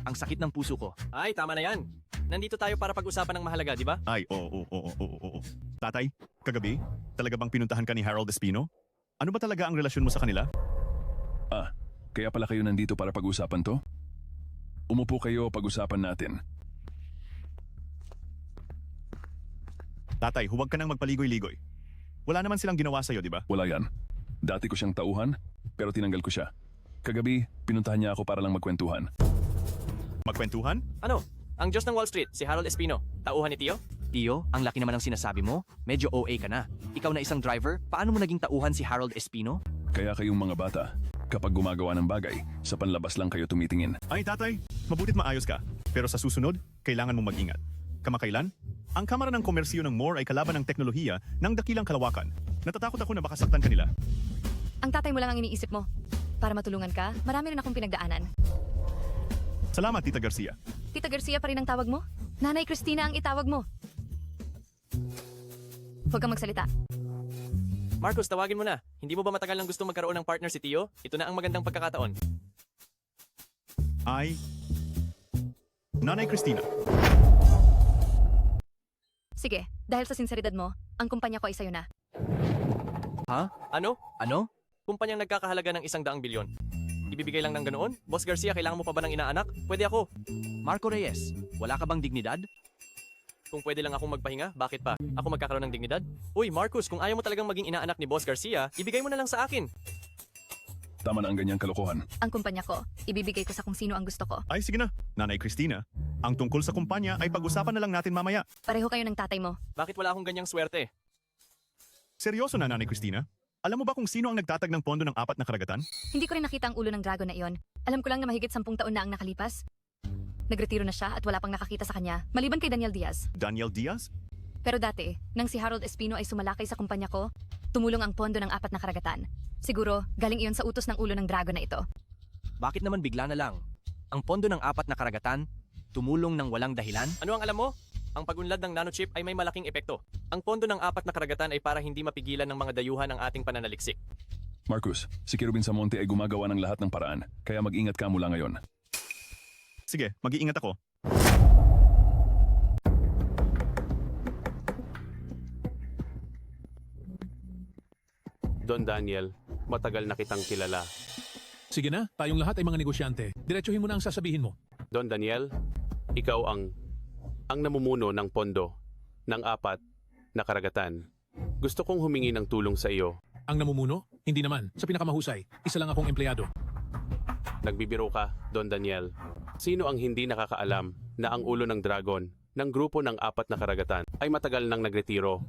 ang sakit ng puso ko. Ay, tama na yan. Nandito tayo para pag-usapan ng mahalaga, di ba? Ay, oo. Tatay, kagabi, talaga bang pinuntahan ka ni Harold Espino? Ano ba talaga ang relasyon mo sa kanila? Ah, kaya pala kayo nandito para pag-usapan to? Umupo kayo, pag-usapan natin. Tatay, huwag ka nang magpaligoy-ligoy. Wala naman silang ginawa sa'yo, di ba? Wala yan. Dati ko siyang tauhan, pero tinanggal ko siya. Kagabi, pinuntahan niya ako para lang magkwentuhan. Magkwentuhan? Ano? Ang Diyos ng Wall Street, si Harold Espino. Tauhan ni Tio? Tio, ang laki naman ng sinasabi mo. Medyo OA ka na. Ikaw na isang driver, paano mo naging tauhan si Harold Espino? Kaya kayong mga bata, kapag gumagawa ng bagay, sa panlabas lang kayo tumitingin. Ay, tatay, mabutit maayos ka. Pero sa susunod, kailangan mong mag-ingat. Kamakailan, ang Kamara ng Komersyo ng MORE ay kalaban ng teknolohiya ng dakilang kalawakan. Natatakot ako na baka saktan kanila. Ang tatay mo lang ang iniisip mo. Para matulungan ka, marami rin akong pinagdaanan. Salamat, Tita Garcia. Tita Garcia pa rin ang tawag mo? Nanay Cristina ang itawag mo. Huwag kang magsalita. Marcos, tawagin mo na. Hindi mo ba matagal nang gusto magkaroon ng partner si Tio? Ito na ang magandang pagkakataon. Ay, Nanay Cristina. Sige, dahil sa sinseridad mo, ang kumpanya ko ay sa'yo na. Ha? Ano? Ano? Kumpanyang nagkakahalaga ng 100 bilyon. Ibibigay lang ng ganoon? Boss Garcia, kailangan mo pa ba ng inaanak? Pwede ako. Marco Reyes, wala ka bang dignidad? Kung pwede lang akong magpahinga, bakit pa? Ako magkakaroon ng dignidad? Uy, Marcus, kung ayaw mo talagang maging inaanak ni Boss Garcia, ibigay mo na lang sa akin. Tama na ang ganyang kalokohan. Ang kumpanya ko, ibibigay ko sa kung sino ang gusto ko. Ay, sige na. Nanay Cristina, ang tungkol sa kumpanya ay pag-usapan na lang natin mamaya. Pareho kayo ng tatay mo. Bakit wala akong ganyang swerte? Seryoso na, Nanay Cristina? Alam mo ba kung sino ang nagtatag ng pondo ng 4 na karagatan? Hindi ko rin nakita ang ulo ng dragon na iyon. Alam ko lang na mahigit 10 taon na ang nakalipas. Nagretiro na siya at wala pang nakakita sa kanya, maliban kay Daniel Diaz. Daniel Diaz? Pero dati, nang si Harold Espino ay sumalakay sa kumpanya ko, tumulong ang pondo ng 4 na karagatan. Siguro, galing iyon sa utos ng ulo ng dragon na ito. Bakit naman bigla na lang? Ang pondo ng 4 na karagatan, tumulong ng walang dahilan? Ano ang alam mo? Ang pagunlad ng nanochip ay may malaking epekto. Ang pondo ng 4 na karagatan ay para hindi mapigilan ng mga dayuhan ang ating pananaliksik. Marcus, si Kirubin Samonte ay gumagawa ng lahat ng paraan, kaya mag-ingat ka mula ngayon. Sige, mag-iingat ako. Don Daniel, matagal na kitang kilala. Sige na, tayong lahat ay mga negosyante. Diretsuhin mo na ang sasabihin mo. Don Daniel, ikaw ang namumuno ng pondo ng 4 na karagatan. Gusto kong humingi ng tulong sa iyo. Ang namumuno? Hindi naman. Sa pinakamahusay, isa lang akong empleyado. Nagbibiro ka, Don Daniel. Sino ang hindi nakakaalam na ang ulo ng dragon ng grupo ng 4 na karagatan ay matagal nang nagretiro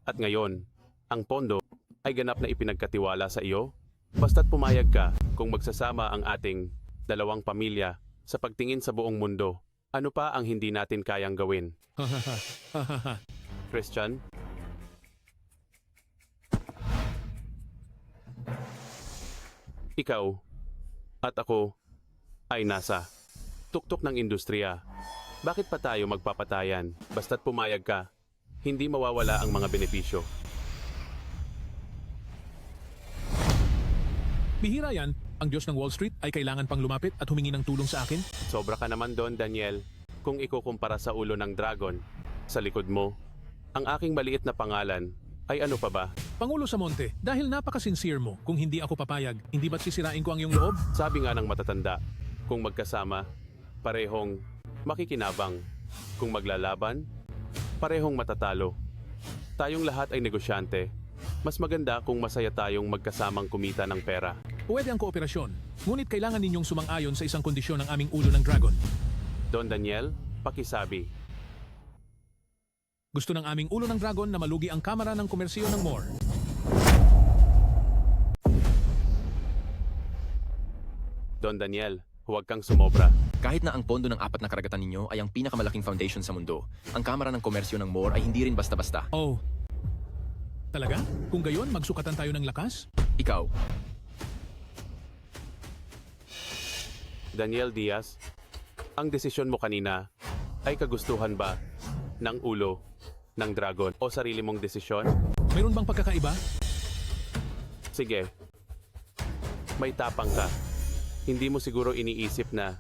at ngayon, ang pondo ay ganap na ipinagkatiwala sa iyo? Basta't pumayag ka kung magsasama ang ating dalawang pamilya sa pagtingin sa buong mundo. Ano pa ang hindi natin kayang gawin? Christian? Ikaw at ako ay nasa tuktok ng industriya. Bakit pa tayo magpapatayan? Basta't pumayag ka, hindi mawawala ang mga benepisyo. Bihira yan. Ang Diyos ng Wall Street ay kailangan pang lumapit at humingi ng tulong sa akin. Sobra ka naman doon, Daniel. Kung ikukumpara sa ulo ng dragon, sa likod mo, ang aking maliit na pangalan ay ano pa ba? Pangulo Samonte, dahil napaka-sincere mo, kung hindi ako papayag, hindi ba't sisirain ko ang iyong loob? Sabi nga ng matatanda, kung magkasama, parehong makikinabang. Kung maglalaban, parehong matatalo. Tayong lahat ay negosyante. Mas maganda kung masaya tayong magkasamang kumita ng pera. Pwede ang kooperasyon, ngunit kailangan ninyong sumang-ayon sa isang kondisyon ng aming ulo ng dragon. Don Daniel, pakisabi. Gusto ng aming ulo ng dragon na malugi ang Kamara ng Komersyo ng MORE. Don Daniel, huwag kang sumobra. Kahit na ang pondo ng 4 na karagatan ninyo ay ang pinakamalaking foundation sa mundo, ang Kamara ng Komersyo ng MORE ay hindi rin basta-basta. Oh, Talaga? Kung gayon, magsukatan tayo ng lakas? Ikaw, Daniel Diaz, ang desisyon mo kanina ay kagustuhan ba ng ulo ng dragon o sarili mong desisyon? Mayroon bang pagkakaiba? Sige. May tapang ka. Hindi mo siguro iniisip na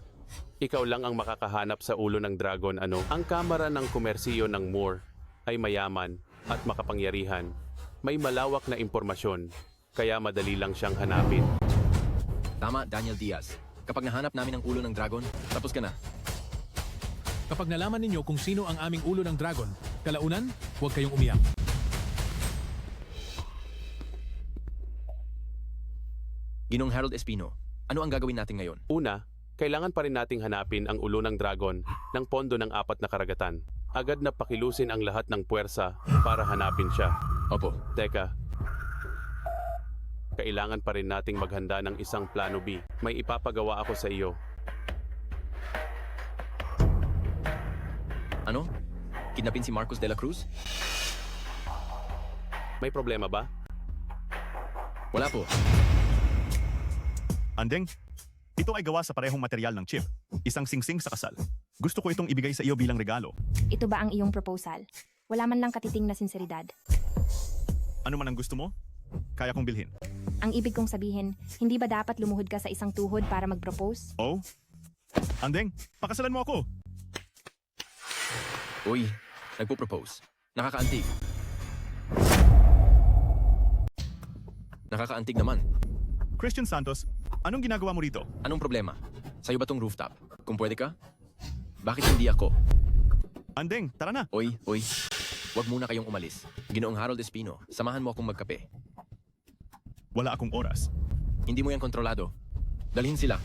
ikaw lang ang makakahanap sa ulo ng dragon, ano? Ang kamara ng komersiyo ng Moore ay mayaman at makapangyarihan. May malawak na impormasyon, kaya madali lang siyang hanapin. tama Daniel Diaz. Kapag nahanap namin ang ulo ng dragon, tapos ka na. Kapag nalaman ninyo kung sino ang aming ulo ng dragon, kalaunan, huwag kayong umiyak. Ginong Harold Espino, ano ang gagawin natin ngayon? Una, kailangan pa rin nating hanapin ang ulo ng dragon ng pondo ng 4 na karagatan. Agad na pakilusin ang lahat ng puwersa para hanapin siya. Opo. Teka, kailangan pa rin nating maghanda ng isang plano B. May ipapagawa ako sa iyo. Ano? Kidnapin si Marcos de la Cruz? May problema ba? Wala po. Andeng, ito ay gawa sa parehong material ng chip. Isang singsing sa kasal. Gusto ko itong ibigay sa iyo bilang regalo. Ito ba ang iyong proposal? Wala man lang katiting na sinseridad. Ano man ang gusto mo, kaya kong bilhin. Ang ibig kong sabihin, hindi ba dapat lumuhod ka sa isang tuhod para mag-propose? Oh? Andeng, pakasalan mo ako! Uy, nagpo-propose. Nakakaantig. Nakakaantig naman. Christian Santos, anong ginagawa mo rito? Anong problema? Sa'yo ba tong rooftop? Kung pwede ka? Bakit hindi ako? Andeng, tara na! Uy, huwag muna kayong umalis. Ginoong Harold Espino, samahan mo akong magkape. Wala akong oras. Hindi mo yan kontrolado. Dalhin sila.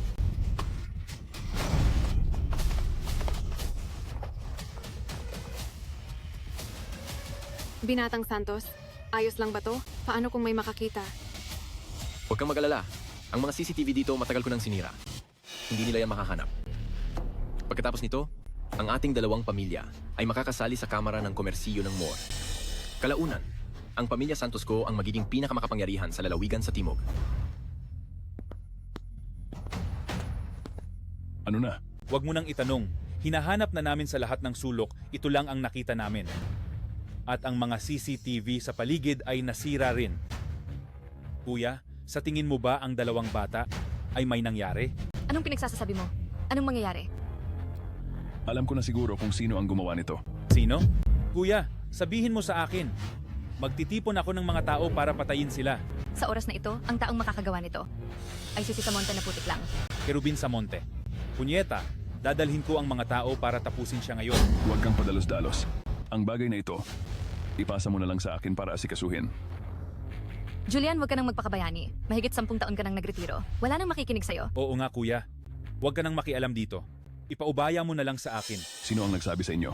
Binatang Santos, ayos lang ba to? Paano kung may makakita? Huwag kang mag-alala. Ang mga CCTV dito matagal ko nang sinira. Hindi nila yan makahanap. Pagkatapos nito, ang ating dalawang pamilya ay makakasali sa kamara ng komersiyo ng Moore. Kalaunan, ang pamilya Santos ko ang magiging pinakamakapangyarihan sa lalawigan sa Timog. Ano na? Huwag mo nang itanong. Hinahanap na namin sa lahat ng sulok, ito lang ang nakita namin. At ang mga CCTV sa paligid ay nasira rin. Kuya, sa tingin mo ba ang dalawang bata ay may nangyari? Anong pinagsasasabi mo? Anong mangyayari? Alam ko na siguro kung sino ang gumawa nito. Sino? Kuya, sabihin mo sa akin. Magtitipon ako ng mga tao para patayin sila. Sa oras na ito, ang taong makakagawa nito ay si Samonte na putik lang. Kerubin Samonte. Punyeta, dadalhin ko ang mga tao para tapusin siya ngayon. Huwag kang padalos-dalos. Ang bagay na ito, ipasa mo na lang sa akin para asikasuhin. Julian, huwag ka nang magpakabayani. Mahigit 10 taon ka nang nagretiro. Wala nang makikinig sa'yo. Oo nga kuya. Huwag ka nang makialam dito. Ipaubaya mo na lang sa akin. Sino ang nagsabi sa inyo?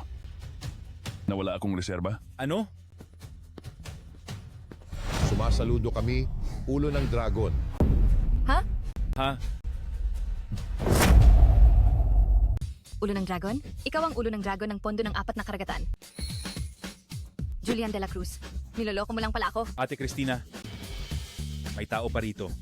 Na wala akong reserba? Ano? Sumasaludo kami, ulo ng dragon. Ha? Ha? Ulo ng dragon? Ikaw ang ulo ng dragon ng pondo ng 4 na karagatan. Julian de la Cruz, niloloko mo lang pala ako. Ate Cristina, may tao pa rito.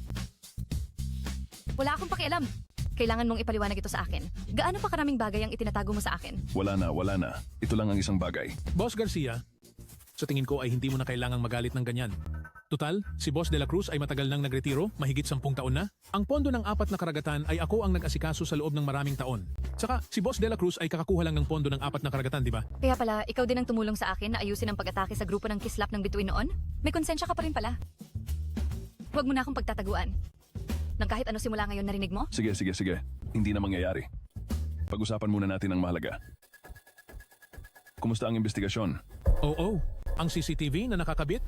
Wala akong pakialam. Kailangan mong ipaliwanag ito sa akin. Gaano pa karaming bagay ang itinatago mo sa akin? Wala na. Ito lang ang isang bagay. Boss Garcia, sa tingin ko ay hindi mo na kailangang magalit ng ganyan. Total, si Boss de la Cruz ay matagal nang nagretiro, mahigit 10 taon na. Ang pondo ng 4 na karagatan ay ako ang nag-asikaso sa loob ng maraming taon. Saka, si Boss de la Cruz ay kakakuha lang ng pondo ng 4 na karagatan, di ba? Kaya pala, ikaw din ang tumulong sa akin na ayusin ang pag-atake sa grupo ng Kislap ng Bituin noon? May konsensya ka pa rin pala. Huwag mo na akong pagtataguan. Nang kahit ano simula ngayon narinig mo? Sige. Hindi na mangyayari. Pag-usapan muna natin ang mahalaga. Kumusta ang investigasyon? Oo, ang CCTV na nakakabit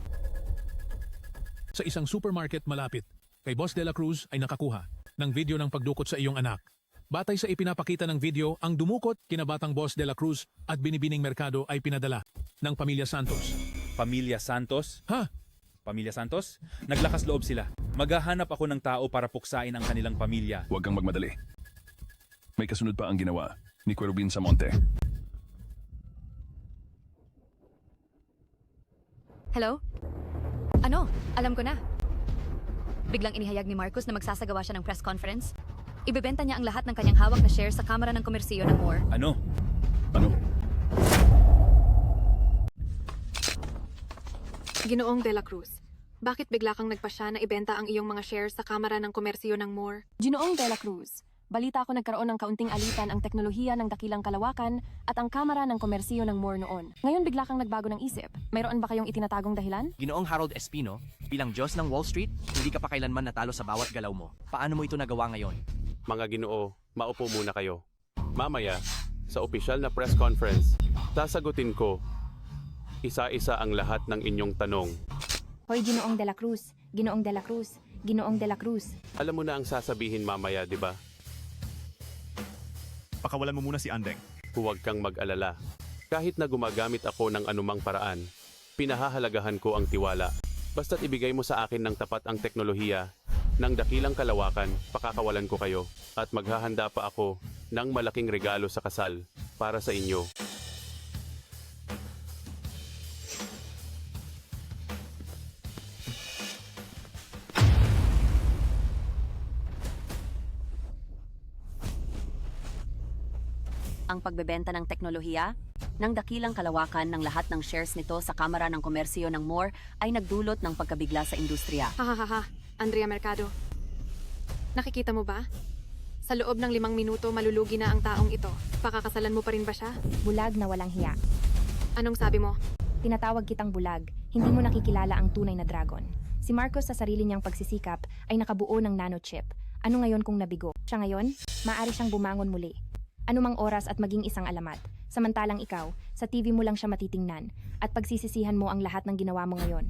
sa isang supermarket malapit kay Boss de la Cruz ay nakakuha ng video ng pagdukot sa iyong anak. Batay sa ipinapakita ng video, ang dumukot kinabatang Boss de la Cruz at binibining merkado ay pinadala ng Pamilya Santos. Pamilya Santos? Ha? Pamilya Santos? Naglakas loob sila. Maghahanap ako ng tao para puksain ang kanilang pamilya. Huwag kang magmadali. May kasunod pa ang ginawa ni Kerubin Samonte. Hello? Alam ko na. Biglang inihayag ni Marcos na magsasagawa siya ng press conference. Ibebenta niya ang lahat ng kanyang hawak na shares sa Kamara ng Komersiyo ng Moore. Ano? Ginoong De La Cruz, bakit bigla kang nagpasya na ibenta ang iyong mga shares sa Kamara ng Komersiyo ng Moore? Ginoong De La Cruz, balita ko nagkaroon ng kaunting alitan ang teknolohiya ng dakilang kalawakan at ang Kamara ng Komersiyo ng Moore noon. Ngayon bigla kang nagbago ng isip. Mayroon ba kayong itinatagong dahilan? Ginoong Harold Espino, bilang Diyos ng Wall Street, hindi ka pa kailanman natalo sa bawat galaw mo. Paano mo ito nagawa ngayon? Mga Ginoo, maupo muna kayo. Mamaya, sa opisyal na press conference, sasagutin ko isa-isa ang lahat ng inyong tanong. Hoy, Ginoong De La Cruz, Ginoong De La Cruz, Ginoong De La Cruz. Alam mo na ang sasabihin mamaya, di ba? Pakawalan mo muna si Andeng. Huwag kang mag-alala. Kahit na gumagamit ako ng anumang paraan, pinahahalagahan ko ang tiwala. Basta't ibigay mo sa akin ng tapat ang teknolohiya, ng dakilang kalawakan, pakakawalan ko kayo, at maghahanda pa ako ng malaking regalo sa kasal para sa inyo. Ang pagbebenta ng teknolohiya, ng dakilang kalawakan ng lahat ng shares nito sa Kamara ng Komersiyo ng Moore ay nagdulot ng pagkabigla sa industriya. Hahaha, Andrea Mercado. Nakikita mo ba? Sa loob ng 5 minuto malulugi na ang taong ito. Pakakasalan mo pa rin ba siya? Bulag na walang hiya. Anong sabi mo? Tinatawag kitang bulag, hindi mo nakikilala ang tunay na dragon. Si Marcos sa sarili niyang pagsisikap ay nakabuo ng nanochip. Ano ngayon kung nabigo? Siya ngayon, maaari siyang bumangon muli. Anumang oras at maging isang alamat. Samantalang ikaw, sa TV mo lang siya matitingnan at pagsisisihan mo ang lahat ng ginawa mo ngayon.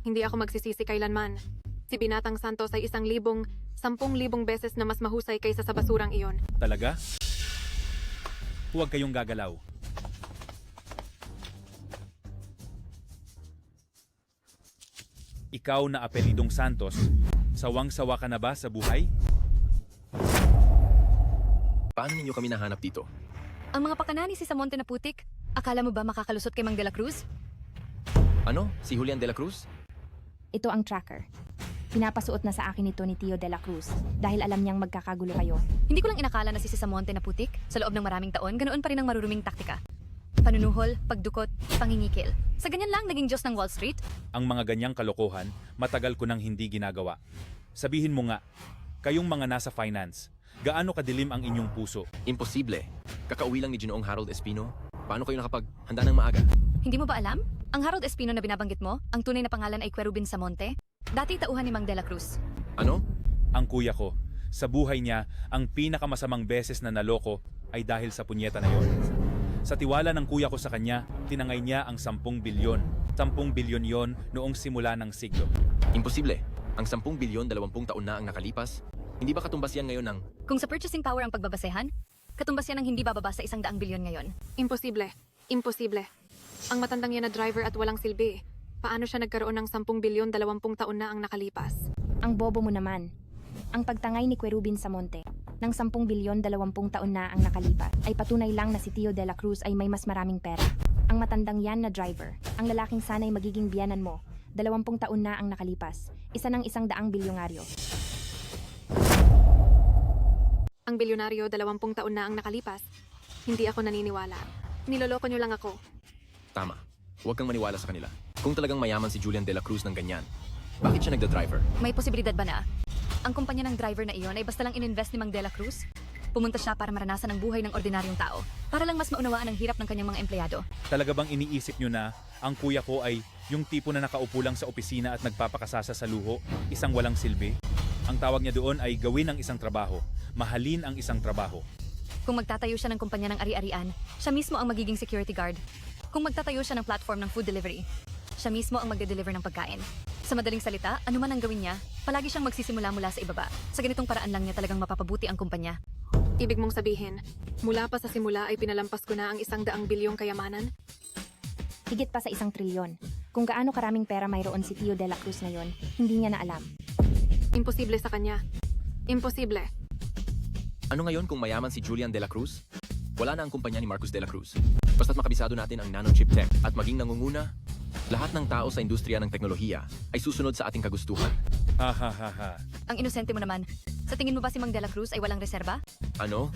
Hindi ako magsisisi kailanman. Si Binatang Santos ay 1,000, 10,000 beses na mas mahusay kaysa sa basurang iyon. Talaga? Huwag kayong gagalaw. Ikaw na apelidong Santos, sawang-sawa ka na ba sa buhay? Paano ninyo kami nahanap dito? Ang mga pakanani si Samonte na putik, akala mo ba makakalusot kay Mang De La Cruz? Ano? Si Julian De La Cruz? Ito ang tracker. Pinapasuot na sa akin ito ni Tio De La Cruz dahil alam niyang magkakagulo kayo. Hindi ko lang inakala na si Samonte na putik. Sa loob ng maraming taon, ganoon pa rin ang maruruming taktika. Panunuhol, pagdukot, pangingikil. Sa ganyan lang naging Diyos ng Wall Street? Ang mga ganyang kalokohan, matagal ko nang hindi ginagawa. Sabihin mo nga, kayong mga nasa finance, gaano kadilim ang inyong puso? Imposible. Kakauwi lang ni Ginoong Harold Espino. Paano kayo nakapaghanda ng maaga? Hindi mo ba alam? Ang Harold Espino na binabanggit mo, ang tunay na pangalan ay Querubin Samonte, dati tauhan ni Mang De La Cruz. Ano? Ang kuya ko, sa buhay niya, ang pinakamasamang beses na naloko ay dahil sa punyeta na yon. Sa tiwala ng kuya ko sa kanya, tinangay niya ang 10 bilyon. 10 bilyon yon noong simula ng siglo. Imposible. Ang 10 bilyon 20 taon na ang nakalipas. Hindi ba katumbas yan ngayon ng... Kung sa purchasing power ang pagbabasehan, katumbas yan ang hindi bababa sa 100 bilyon ngayon. Imposible. Imposible. Ang matandang yan na driver at walang silbi. Paano siya nagkaroon ng 10 bilyon 20 taon na ang nakalipas? Ang bobo mo naman. Ang pagtangay ni Querubin Samonte ng 10 bilyon 20 taon na ang nakalipas ay patunay lang na si Tio De La Cruz ay may mas maraming pera. Ang matandang yan na driver, ang lalaking sanay magiging biyanan mo, 20 taon na ang nakalipas, isa ng 100 bilyonaryo. Ang bilyonaryo 20 taon na ang nakalipas? Hindi ako naniniwala. Niloloko niyo lang ako. Tama. Huwag kang maniwala sa kanila. Kung talagang mayaman si Julian De La Cruz ng ganyan, bakit siya nagda-driver? May posibilidad ba na ang kumpanya ng driver na iyon ay basta lang ininvest ni Mang De La Cruz? Pumunta siya para maranasan ang buhay ng ordinaryong tao, para lang mas maunawaan ang hirap ng kanyang mga empleyado. Talaga bang iniisip nyo na ang kuya ko ay yung tipo na nakaupo lang sa opisina at nagpapakasasa sa luho, isang walang silbi? Ang tawag niya doon ay gawin ang isang trabaho, mahalin ang isang trabaho. Kung magtatayo siya ng kumpanya ng ari-arian, siya mismo ang magiging security guard. Kung magtatayo siya ng platform ng food delivery, siya mismo ang magde-deliver ng pagkain. Sa madaling salita, ano man ang gawin niya, palagi siyang magsisimula mula sa ibaba. Sa ganitong paraan lang niya talagang mapapabuti ang kumpanya. Ibig mong sabihin, mula pa sa simula ay pinalampas ko na ang 100 bilyong kayamanan? Higit pa sa 1 trilyon. Kung gaano karaming pera mayroon si Tio De La Cruz ngayon, hindi niya na alam. Imposible sa kanya. Imposible. Ano ngayon kung mayaman si Julian De La Cruz? Wala na ang kumpanya ni Marcos De La Cruz. Basta't makabisado natin ang nanochip tech at maging nangunguna, lahat ng tao sa industriya ng teknolohiya ay susunod sa ating kagustuhan. Ha ha ha ha. Ang inosente mo naman. Sa tingin mo ba si Mang De La Cruz ay walang reserba? Ano?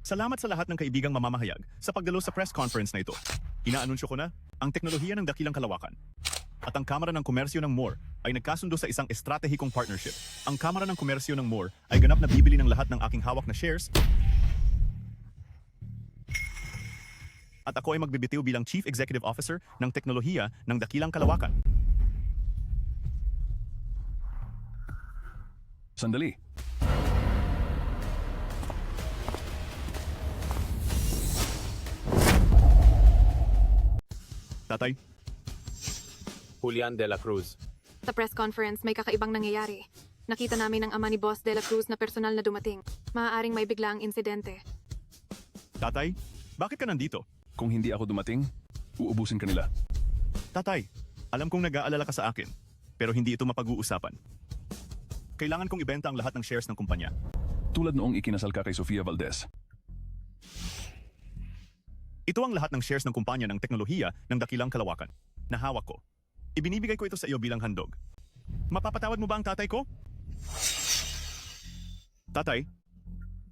Salamat sa lahat ng kaibigang mamamahayag sa pagdalo sa press conference na ito. Inaanunsyo ko na ang teknolohiya ng dakilang kalawakan at ang Kamara ng Komersyo ng MORE ay nagkasundo sa isang estratehikong partnership. Ang Kamara ng Komersyo ng MORE ay ganap na bibili ng lahat ng aking hawak na shares at ako ay magbibitiw bilang Chief Executive Officer ng teknolohiya ng dakilang kalawakan. Sandali. Tatay? Julian De La Cruz. Sa press conference, may kakaibang nangyayari. Nakita namin ang ama ni Boss De La Cruz na personal na dumating. Maaaring may bigla ang insidente. Tatay, bakit ka nandito? Kung hindi ako dumating, uubusin ka nila. Tatay, alam kong nag-aalala ka sa akin, pero hindi ito mapag-uusapan. Kailangan kong ibenta ang lahat ng shares ng kumpanya. Tulad noong ikinasal ka kay Sofia Valdez. Ito ang lahat ng shares ng kumpanya ng teknolohiya ng dakilang kalawakan. Nahawak ko. Ibinibigay ko ito sa iyo bilang handog. Mapapatawad mo ba ang tatay ko? Tatay,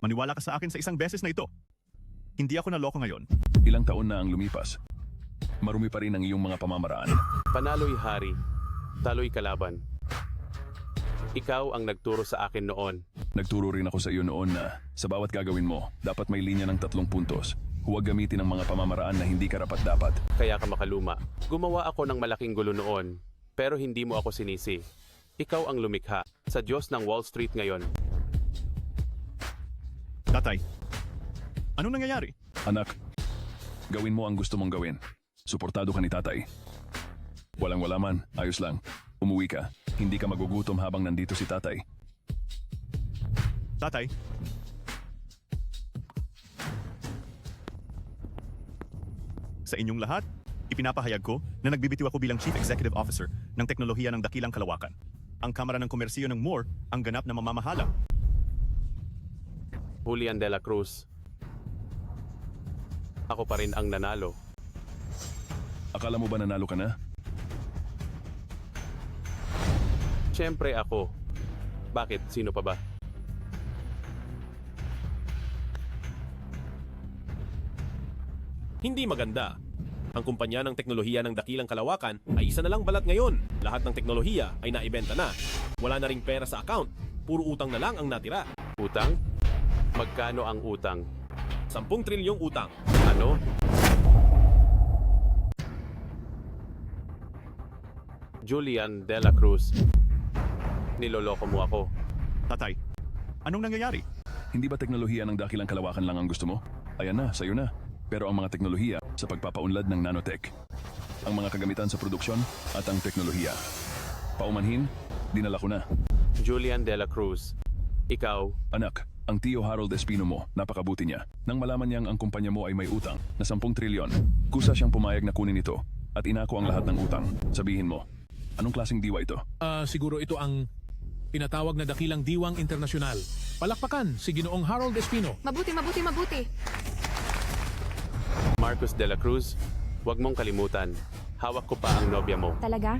maniwala ka sa akin sa isang beses na ito. Hindi ako naloko ngayon. Ilang taon na ang lumipas. Marumi pa rin ang iyong mga pamamaraan. Panalo'y hari, talo'y kalaban. Ikaw ang nagturo sa akin noon. Nagturo rin ako sa iyo noon na sa bawat gagawin mo, dapat may linya ng 3 puntos. Huwag gamitin ang mga pamamaraan na hindi karapat-dapat. Kaya ka makaluma. Gumawa ako ng malaking gulo noon, pero hindi mo ako sinisi. Ikaw ang lumikha sa Diyos ng Wall Street ngayon. Tatay, anong nangyayari? Anak, gawin mo ang gusto mong gawin. Suportado ka ni tatay. Walang-wala man, ayos lang. Umuwi ka. Hindi ka magugutom habang nandito si tatay. Tatay, sa inyong lahat, ipinapahayag ko na nagbibitiw ako bilang Chief Executive Officer ng teknolohiya ng dakilang kalawakan. Ang Kamara ng Komersyo ng MORE ang ganap na mamamahala. Julian De La Cruz. Ako pa rin ang nanalo. Akala mo ba nanalo ka na? Siyempre ako. Bakit? Sino pa ba? Hindi maganda. Ang kumpanya ng teknolohiya ng dakilang kalawakan ay isa na lang balat ngayon. Lahat ng teknolohiya ay naibenta na. Wala na ring pera sa account. Puro utang na lang ang natira. Utang? Magkano ang utang? 10 trilyong utang. Ano? Julian De La Cruz. Niloloko mo ako. Tatay, anong nangyayari? Hindi ba teknolohiya ng dakilang kalawakan lang ang gusto mo? Ayan na, sa'yo na. Pero ang mga teknolohiya sa pagpapaunlad ng nanotech, ang mga kagamitan sa produksyon at ang teknolohiya. Paumanhin, dinala ko na. Julian De La Cruz, ikaw... Anak, ang Tio Harold Espino mo, napakabuti niya. Nang malaman niyang ang kumpanya mo ay may utang na 10 trilyon, kusa siyang pumayag na kunin ito at inako ang lahat ng utang. Sabihin mo, anong klaseng diwa ito? Siguro ito ang tinatawag na dakilang diwang internasyonal. Palakpakan si Ginoong Harold Espino. Mabuti, mabuti, mabuti. Marcos De La Cruz, huwag mong kalimutan. Hawak ko pa ang nobya mo. Talaga?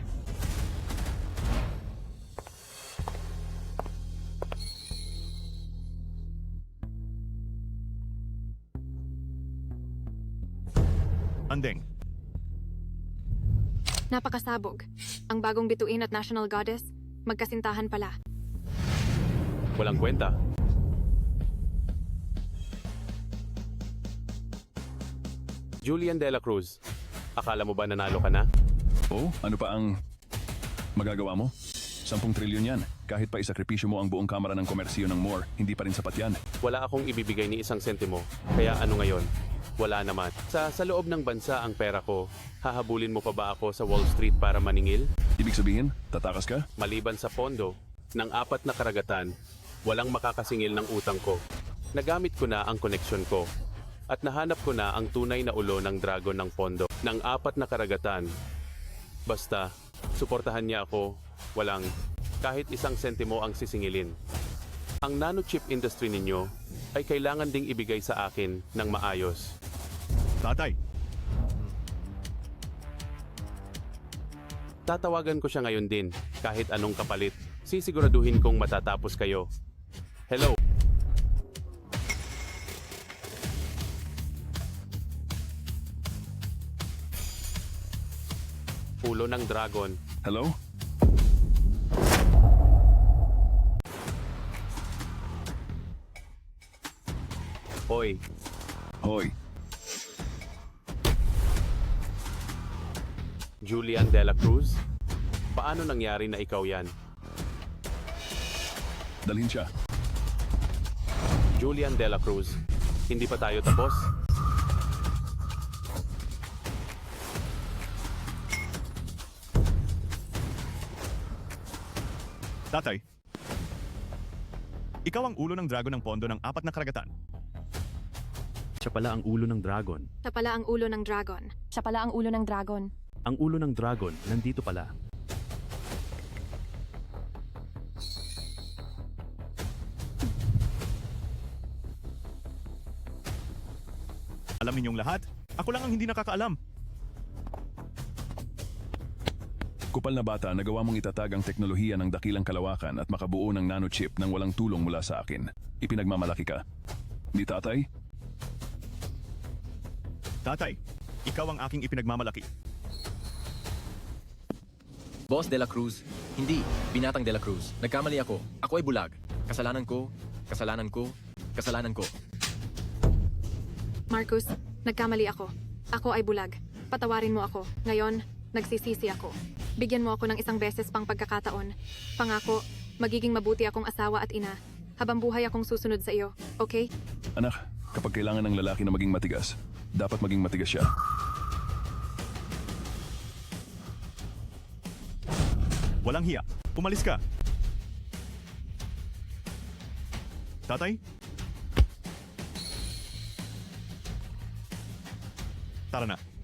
Andeng. Napakasabog. Ang bagong bituin at National Goddess, magkasintahan pala. Walang kwenta. Julian De La Cruz, akala mo ba nanalo ka na? Oh, ano pa ang magagawa mo? 10 trilyon yan. Kahit pa isakripisyo mo ang buong Kamara ng Komersyo ng MORE, hindi pa rin sapat yan. Wala akong ibibigay ni isang sentimo. Kaya ano ngayon? Wala naman. Sa loob ng bansa ang pera ko, hahabulin mo pa ba ako sa Wall Street para maningil? Ibig sabihin, tatakas ka? Maliban sa pondo ng 4 na karagatan, walang makakasingil ng utang ko. Nagamit ko na ang koneksyon ko. At nahanap ko na ang tunay na ulo ng dragon ng pondo ng 4 na karagatan. Basta, suportahan niya ako, walang kahit isang sentimo ang sisingilin. Ang nanochip industry ninyo ay kailangan ding ibigay sa akin ng maayos. Tatay, Tatawagan ko siya ngayon din, kahit anong kapalit. Sisiguraduhin kong matatapos kayo. Hello? Ulo ng dragon. Hello? Hoy. Hoy. Julian De La Cruz? Paano nangyari na ikaw yan? Dalhin siya. Julian De La Cruz, hindi pa tayo tapos? tatay. Ikaw ang ulo ng dragon ng pondo ng 4 na karagatan. Siya pala ang ulo ng dragon. Siya pala ang ulo ng dragon. Siya pala ang ulo ng dragon. Ang ulo ng dragon nandito pala. Alam ninyong lahat, ako lang ang hindi nakakaalam. Kupal na bata, nagawa mong itatag ang teknolohiya ng dakilang kalawakan at makabuo ng nanochip nang walang tulong mula sa akin. Ipinagmamalaki ka. Di tatay? Tatay, ikaw ang aking ipinagmamalaki. Boss De La Cruz, hindi. Binatang De La Cruz. Nagkamali ako. Ako ay bulag. Kasalanan ko, kasalanan ko, kasalanan ko. Marcus, nagkamali ako. Ako ay bulag. Patawarin mo ako. Ngayon, nagsisisi ako. Bigyan mo ako ng isang beses pang pagkakataon. Pangako, magiging mabuti akong asawa at ina. Habang buhay akong susunod sa iyo, okay? Anak, kapag kailangan ng lalaki na maging matigas, dapat maging matigas siya. Walang hiya. Umalis ka. Tatay? Tara na.